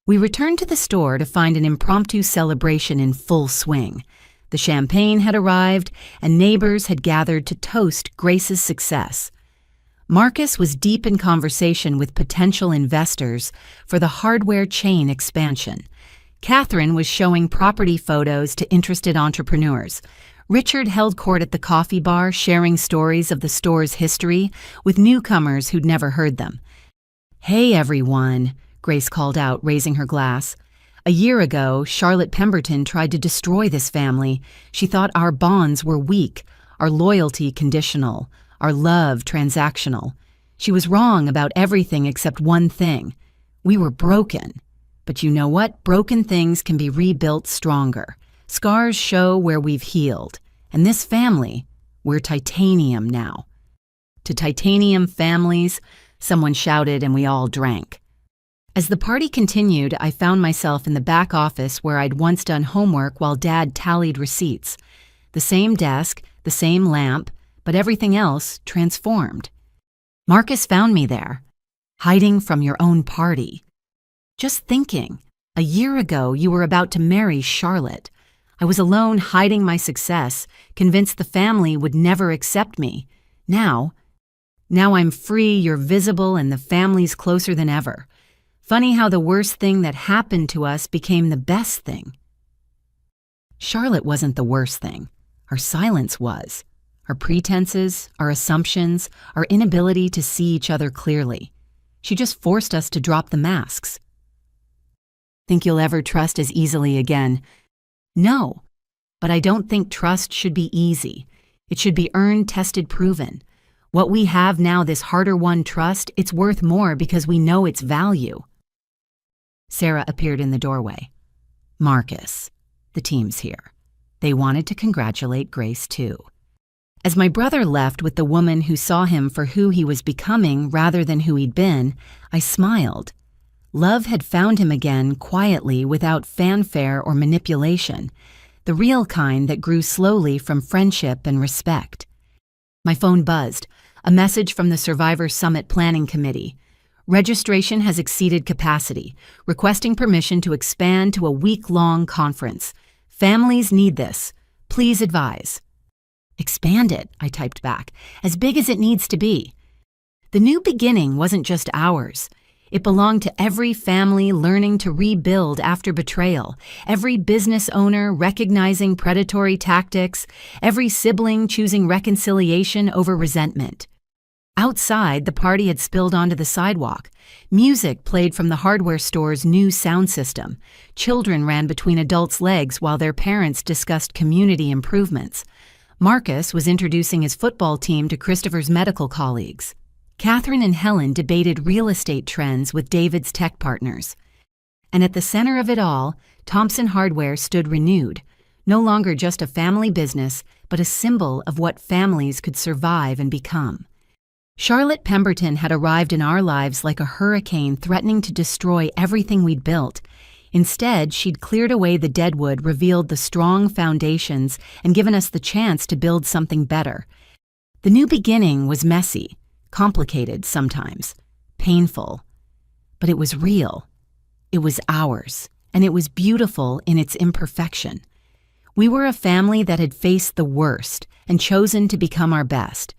We returned to the store to find an impromptu celebration in full swing. The champagne had arrived, and neighbors had gathered to toast Grace's success. Marcus was deep in conversation with potential investors for the hardware chain expansion. Catherine was showing property photos to interested entrepreneurs. Richard held court at the coffee bar, sharing stories of the store's history with newcomers who'd never heard them. Hey, everyone, Grace called out, raising her glass. A year ago, Charlotte Pemberton tried to destroy this family. She thought our bonds were weak, our loyalty conditional, our love transactional. She was wrong about everything except one thing. We were broken. But you know what? Broken things can be rebuilt stronger. Scars show where we've healed. And this family, we're titanium now. To titanium families, someone shouted and we all drank. As the party continued, I found myself in the back office where I'd once done homework while Dad tallied receipts. The same desk, the same lamp, but everything else transformed. Marcus found me there, hiding from your own party. Just thinking, a year ago you were about to marry Charlotte. I was alone hiding my success, convinced the family would never accept me. Now I'm free, you're visible, and the family's closer than ever. Funny how the worst thing that happened to us became the best thing. Charlotte wasn't the worst thing. Our silence was. Our pretenses, our assumptions, our inability to see each other clearly. She just forced us to drop the masks. Think you'll ever trust as easily again? No, but I don't think trust should be easy. It should be earned, tested, proven. What we have now, this harder-won trust, it's worth more because we know its value. Sarah appeared in the doorway. Marcus, the team's here. They wanted to congratulate Grace, too. As my brother left with the woman who saw him for who he was becoming rather than who he'd been, I smiled. Love had found him again quietly without fanfare or manipulation, the real kind that grew slowly from friendship and respect. My phone buzzed, a message from the Survivor Summit Planning Committee. Registration has exceeded capacity, requesting permission to expand to a week-long conference. Families need this. Please advise. Expand it, I typed back, as big as it needs to be. The new beginning wasn't just ours. It belonged to every family learning to rebuild after betrayal, every business owner recognizing predatory tactics, every sibling choosing reconciliation over resentment. Outside, the party had spilled onto the sidewalk. Music played from the hardware store's new sound system. Children ran between adults' legs while their parents discussed community improvements. Marcus was introducing his football team to Christopher's medical colleagues. Catherine and Helen debated real estate trends with David's tech partners. And at the center of it all, Thompson Hardware stood renewed, no longer just a family business, but a symbol of what families could survive and become. Charlotte Pemberton had arrived in our lives like a hurricane threatening to destroy everything we'd built. Instead, she'd cleared away the deadwood, revealed the strong foundations, and given us the chance to build something better. The new beginning was messy, complicated sometimes, painful, but it was real. It was ours, and it was beautiful in its imperfection. We were a family that had faced the worst and chosen to become our best.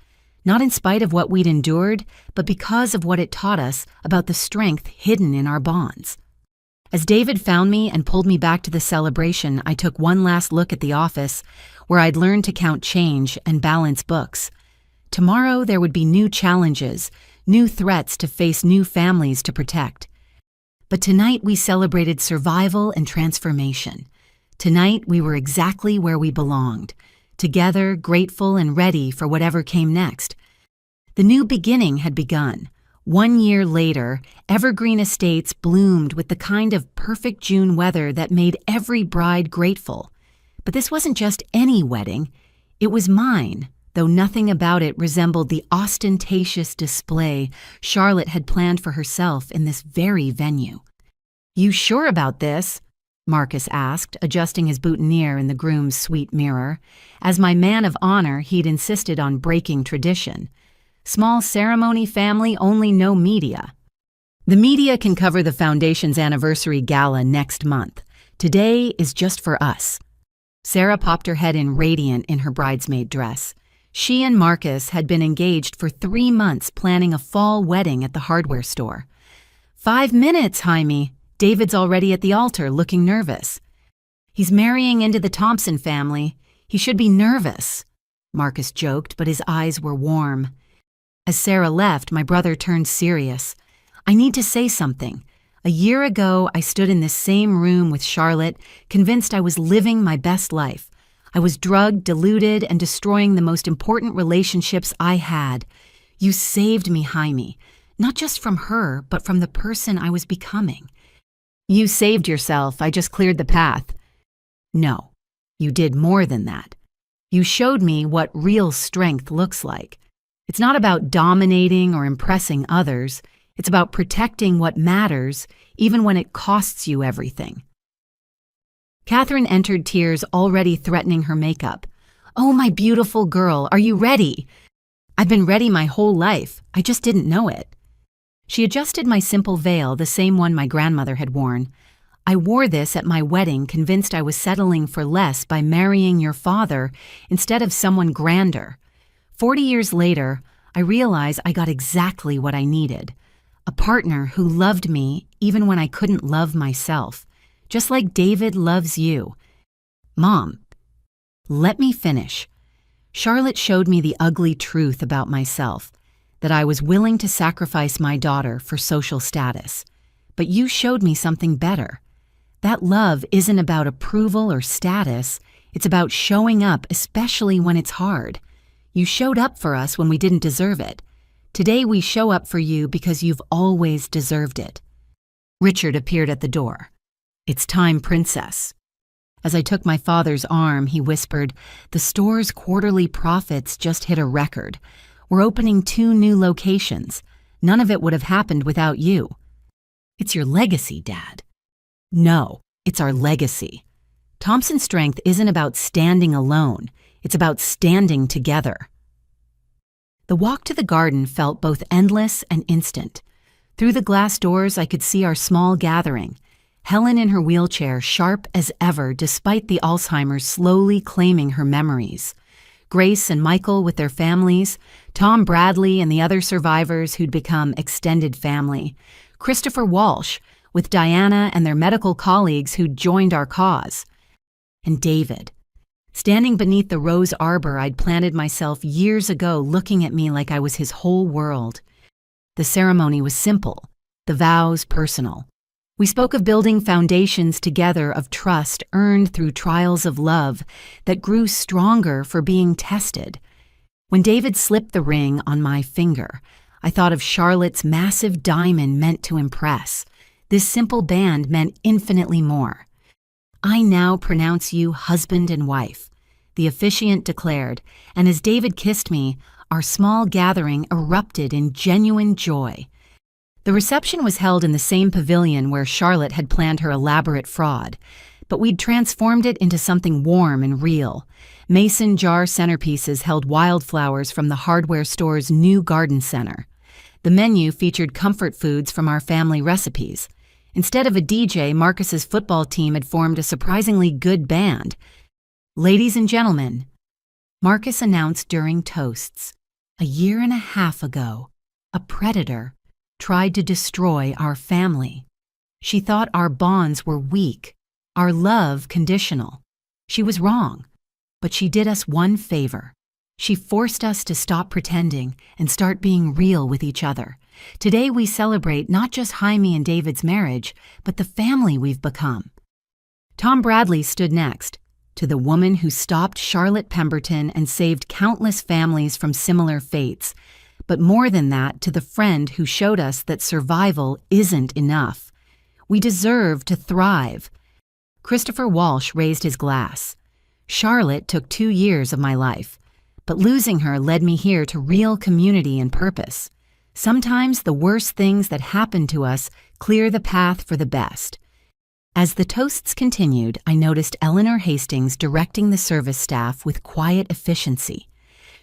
Not in spite of what we'd endured, but because of what it taught us about the strength hidden in our bonds. As David found me and pulled me back to the celebration, I took one last look at the office, where I'd learned to count change and balance books. Tomorrow there would be new challenges, new threats to face, new families to protect. But tonight we celebrated survival and transformation. Tonight we were exactly where we belonged, together, grateful and ready for whatever came next. The new beginning had begun. 1 year later, Evergreen Estates bloomed with the kind of perfect June weather that made every bride grateful. But this wasn't just any wedding. It was mine, though nothing about it resembled the ostentatious display Charlotte had planned for herself in this very venue. "You sure about this?" Marcus asked, adjusting his boutonniere in the groom's sweet mirror. As my man of honor, he'd insisted on breaking tradition. Small ceremony family, only no media. "The media can cover the foundation's anniversary gala next month. Today is just for us." Sarah popped her head in radiant in her bridesmaid dress. She and Marcus had been engaged for 3 months planning a fall wedding at the hardware store. 5 minutes, Jaime. David's already at the altar, looking nervous. "He's marrying into the Thompson family. He should be nervous," Marcus joked, but his eyes were warm. As Sarah left, my brother turned serious. "I need to say something. A year ago, I stood in this same room with Charlotte, convinced I was living my best life. I was drugged, deluded, and destroying the most important relationships I had. You saved me, Jaime, not just from her, but from the person I was becoming." "You saved yourself. I just cleared the path." "No, you did more than that. You showed me what real strength looks like. It's not about dominating or impressing others. It's about protecting what matters, even when it costs you everything." Catherine entered, tears already threatening her makeup. "Oh, my beautiful girl, are you ready?" "I've been ready my whole life. I just didn't know it." She adjusted my simple veil, the same one my grandmother had worn. "I wore this at my wedding, convinced I was settling for less by marrying your father instead of someone grander. 40 years later, I realize I got exactly what I needed. A partner who loved me even when I couldn't love myself, just like David loves you." "Mom, let me finish." Charlotte showed me the ugly truth about myself, that I was willing to sacrifice my daughter for social status. But you showed me something better. That love isn't about approval or status. It's about showing up, especially when it's hard. You showed up for us when we didn't deserve it. Today we show up for you because you've always deserved it. Richard appeared at the door. "It's time, Princess." As I took my father's arm, he whispered, "The store's quarterly profits just hit a record. We're opening 2 new locations. None of it would have happened without you." It's your legacy, Dad. No, it's our legacy. Thompson's strength isn't about standing alone. It's about standing together. The walk to the garden felt both endless and instant. Through the glass doors, I could see our small gathering. Helen in her wheelchair, sharp as ever despite the Alzheimer's slowly claiming her memories. Grace and Michael with their families, Tom Bradley and the other survivors who'd become extended family, Christopher Walsh with Diana and their medical colleagues who'd joined our cause, and David, standing beneath the rose arbor I'd planted myself years ago, looking at me like I was his whole world. The ceremony was simple, the vows personal. We spoke of building foundations together of trust earned through trials of love that grew stronger for being tested. When David slipped the ring on my finger, I thought of Charlotte's massive diamond meant to impress. This simple band meant infinitely more. I now pronounce you husband and wife, the officiant declared, and as David kissed me, our small gathering erupted in genuine joy. The reception was held in the same pavilion where Charlotte had planned her elaborate fraud, but we'd transformed it into something warm and real. Mason jar centerpieces held wildflowers from the hardware store's new garden center. The menu featured comfort foods from our family recipes. Instead of a DJ, Marcus's football team had formed a surprisingly good band. Ladies and gentlemen, Marcus announced during toasts, a year and a half ago, a predator tried to destroy our family. She thought our bonds were weak, our love conditional. She was wrong, but she did us one favor. She forced us to stop pretending and start being real with each other. Today we celebrate not just Jaime and David's marriage, but the family we've become. Tom Bradley stood next, to the woman who stopped Charlotte Pemberton and saved countless families from similar fates. But more than that, to the friend who showed us that survival isn't enough. We deserve to thrive. Christopher Walsh raised his glass. Charlotte took 2 years of my life, but losing her led me here to real community and purpose. Sometimes the worst things that happen to us clear the path for the best. As the toasts continued, I noticed Eleanor Hastings directing the service staff with quiet efficiency.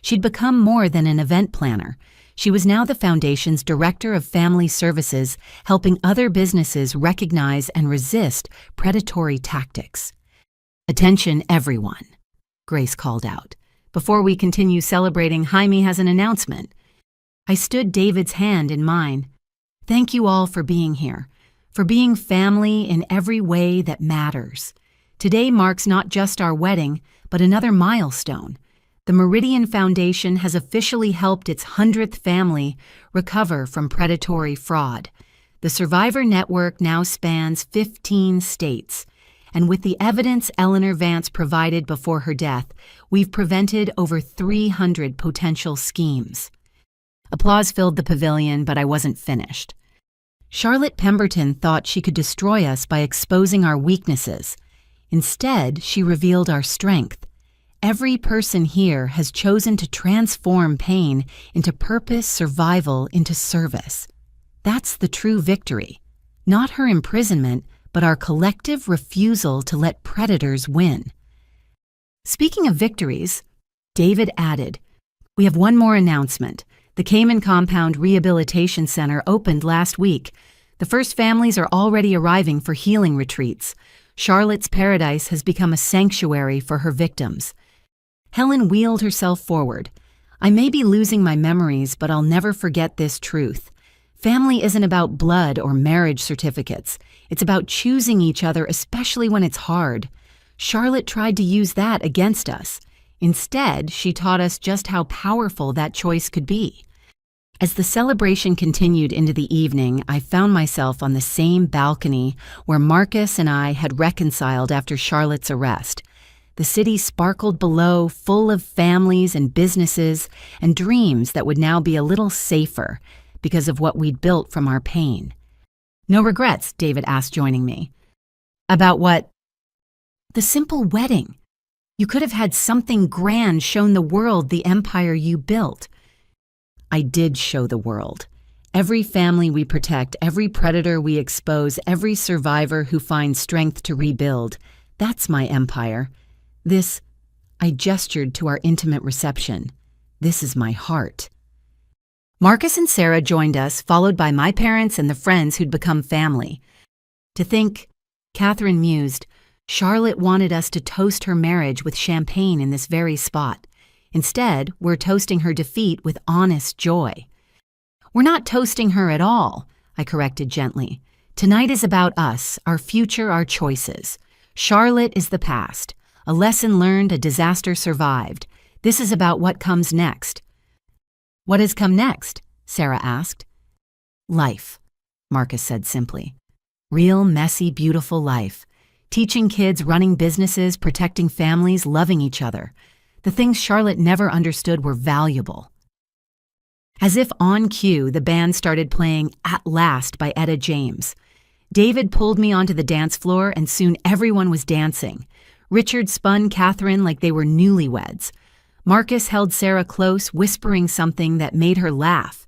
She'd become more than an event planner. She was now the Foundation's Director of Family Services, helping other businesses recognize and resist predatory tactics. "Attention, everyone," Grace called out. "Before we continue celebrating, Jaime has an announcement." I stood David's hand in mine. "Thank you all for being here, for being family in every way that matters. Today marks not just our wedding, but another milestone. The Meridian Foundation has officially helped its 100th family recover from predatory fraud. The Survivor Network now spans 15 states, and with the evidence Eleanor Vance provided before her death, we've prevented over 300 potential schemes." Applause filled the pavilion, but I wasn't finished. Charlotte Pemberton thought she could destroy us by exposing our weaknesses. Instead, she revealed our strength. Every person here has chosen to transform pain into purpose, survival into service. That's the true victory. Not her imprisonment, but our collective refusal to let predators win. Speaking of victories, David added, "We have one more announcement. The Cayman Compound Rehabilitation Center opened last week. The first families are already arriving for healing retreats. Charlotte's Paradise has become a sanctuary for her victims." Helen wheeled herself forward. "I may be losing my memories, but I'll never forget this truth. Family isn't about blood or marriage certificates. It's about choosing each other, especially when it's hard. Charlotte tried to use that against us. Instead, she taught us just how powerful that choice could be." As the celebration continued into the evening, I found myself on the same balcony where Marcus and I had reconciled after Charlotte's arrest. The city sparkled below, full of families and businesses and dreams that would now be a little safer because of what we'd built from our pain. "No regrets?" David asked, joining me. "About what?" "The simple wedding. You could have had something grand, shown the world the empire you built." I did show the world. Every family we protect, every predator we expose, every survivor who finds strength to rebuild. That's my empire. This, I gestured to our intimate reception. This is my heart. Marcus and Sarah joined us, followed by my parents and the friends who'd become family. To think, Catherine mused, Charlotte wanted us to toast her marriage with champagne in this very spot. Instead, we're toasting her defeat with honest joy. We're not toasting her at all, I corrected gently. Tonight is about us, our future, our choices. Charlotte is the past. A lesson learned, a disaster survived. This is about what comes next. What has come next? Sarah asked. Life, Marcus said simply. Real, messy, beautiful life. Teaching kids, running businesses, protecting families, loving each other. The things Charlotte never understood were valuable. As if on cue, the band started playing At Last by Etta James. David pulled me onto the dance floor and soon everyone was dancing. Richard spun Catherine like they were newlyweds. Marcus held Sarah close, whispering something that made her laugh.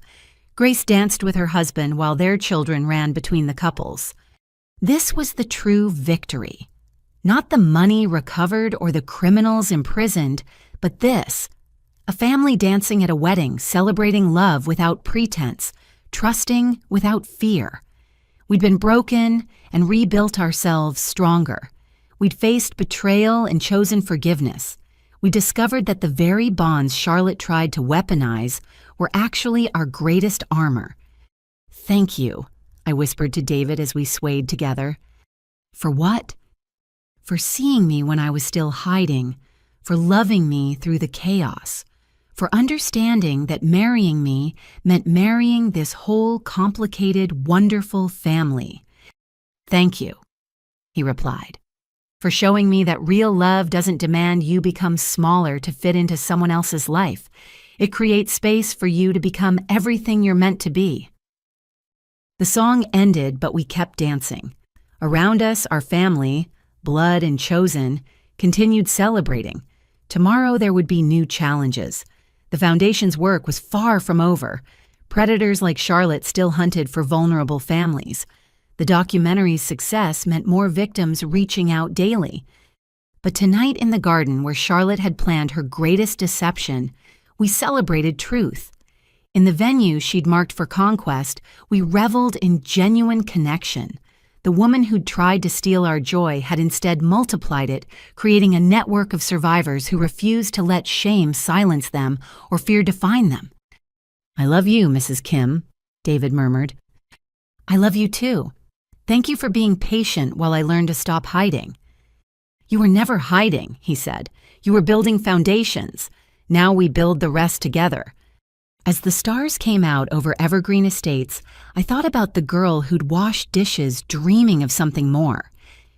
Grace danced with her husband while their children ran between the couples. This was the true victory. Not the money recovered or the criminals imprisoned, but this. A family dancing at a wedding, celebrating love without pretense, trusting without fear. We'd been broken and rebuilt ourselves stronger. We'd faced betrayal and chosen forgiveness. We discovered that the very bonds Charlotte tried to weaponize were actually our greatest armor. Thank you, I whispered to David as we swayed together. For what? For seeing me when I was still hiding, for loving me through the chaos, for understanding that marrying me meant marrying this whole complicated, wonderful family. Thank you, he replied, for showing me that real love doesn't demand you become smaller to fit into someone else's life. It creates space for you to become everything you're meant to be. The song ended, but we kept dancing. Around us, our family, blood and chosen, continued celebrating. Tomorrow there would be new challenges. The Foundation's work was far from over. Predators like Charlotte still hunted for vulnerable families. The documentary's success meant more victims reaching out daily. But tonight in the garden where Charlotte had planned her greatest deception, we celebrated truth. In the venue she'd marked for conquest, we reveled in genuine connection. The woman who'd tried to steal our joy had instead multiplied it, creating a network of survivors who refused to let shame silence them or fear define them. I love you, Mrs. Kim, David murmured. I love you too. Thank you for being patient while I learned to stop hiding. You were never hiding, he said. You were building foundations. Now we build the rest together. As the stars came out over Evergreen Estates, I thought about the girl who'd washed dishes dreaming of something more.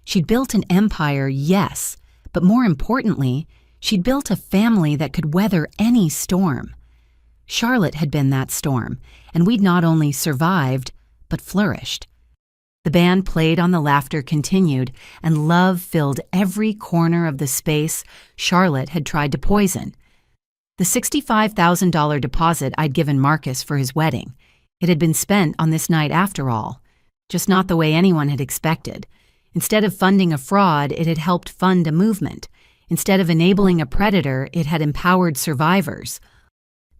She'd built an empire, yes, but more importantly, she'd built a family that could weather any storm. Charlotte had been that storm, and we'd not only survived, but flourished. The band played on, the laughter continued, and love filled every corner of the space Charlotte had tried to poison. The $65,000 deposit I'd given Marcus for his wedding. It had been spent on this night after all, just not the way anyone had expected. Instead of funding a fraud, it had helped fund a movement. Instead of enabling a predator, it had empowered survivors.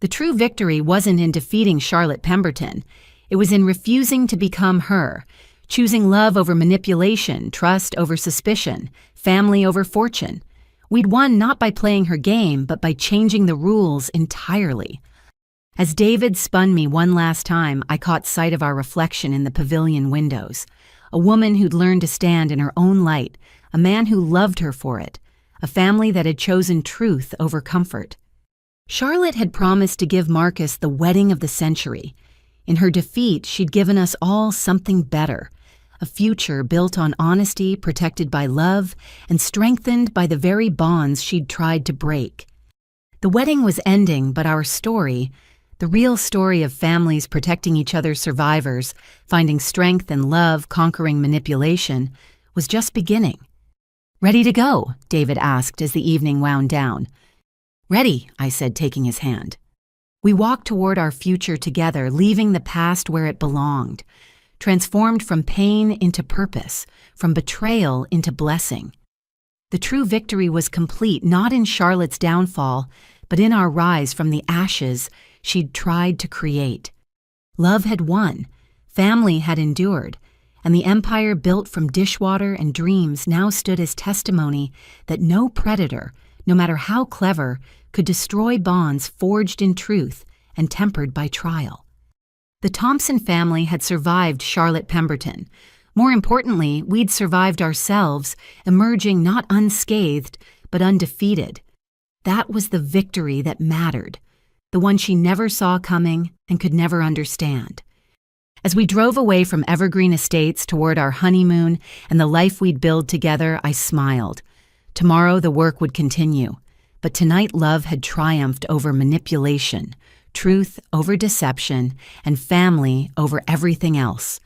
The true victory wasn't in defeating Charlotte Pemberton. It was in refusing to become her, choosing love over manipulation, trust over suspicion, family over fortune. We'd won not by playing her game, but by changing the rules entirely. As David spun me one last time, I caught sight of our reflection in the pavilion windows. A woman who'd learned to stand in her own light, a man who loved her for it, a family that had chosen truth over comfort. Charlotte had promised to give Marcus the wedding of the century. In her defeat, she'd given us all something better. A future built on honesty, protected by love, and strengthened by the very bonds she'd tried to break. The wedding was ending, but our story, the real story of families protecting each other's survivors, finding strength and love, conquering manipulation, was just beginning. "Ready to go?" David asked as the evening wound down. "Ready," I said, taking his hand. We walked toward our future together, leaving the past where it belonged, transformed from pain into purpose, from betrayal into blessing. The true victory was complete not in Charlotte's downfall, but in our rise from the ashes she'd tried to create. Love had won, family had endured, and the empire built from dishwater and dreams now stood as testimony that no predator, no matter how clever, could destroy bonds forged in truth and tempered by trial. The Thompson family had survived Charlotte Pemberton. More importantly, we'd survived ourselves, emerging not unscathed, but undefeated. That was the victory that mattered, the one she never saw coming and could never understand. As we drove away from Evergreen Estates toward our honeymoon and the life we'd build together, I smiled. Tomorrow the work would continue, but tonight love had triumphed over manipulation, truth over deception, and family over everything else.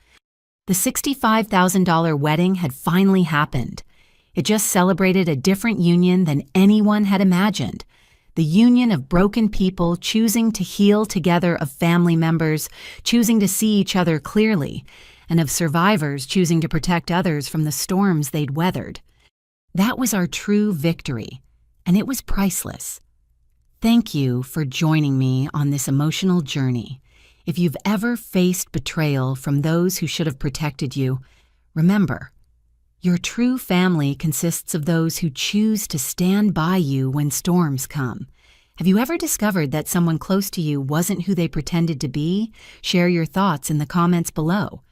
The $65,000 wedding had finally happened. It just celebrated a different union than anyone had imagined. The union of broken people choosing to heal together, of family members choosing to see each other clearly, and of survivors choosing to protect others from the storms they'd weathered. That was our true victory, and it was priceless. Thank you for joining me on this emotional journey. If you've ever faced betrayal from those who should have protected you, remember, your true family consists of those who choose to stand by you when storms come. Have you ever discovered that someone close to you wasn't who they pretended to be? Share your thoughts in the comments below.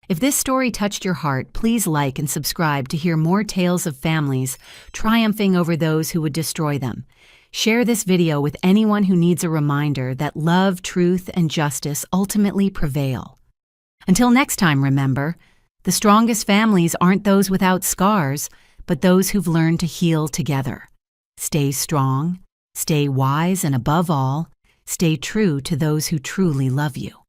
If this story touched your heart, please like and subscribe to hear more tales of families triumphing over those who would destroy them. Share this video with anyone who needs a reminder that love, truth, and justice ultimately prevail. Until next time, remember, the strongest families aren't those without scars, but those who've learned to heal together. Stay strong, stay wise, and above all, stay true to those who truly love you.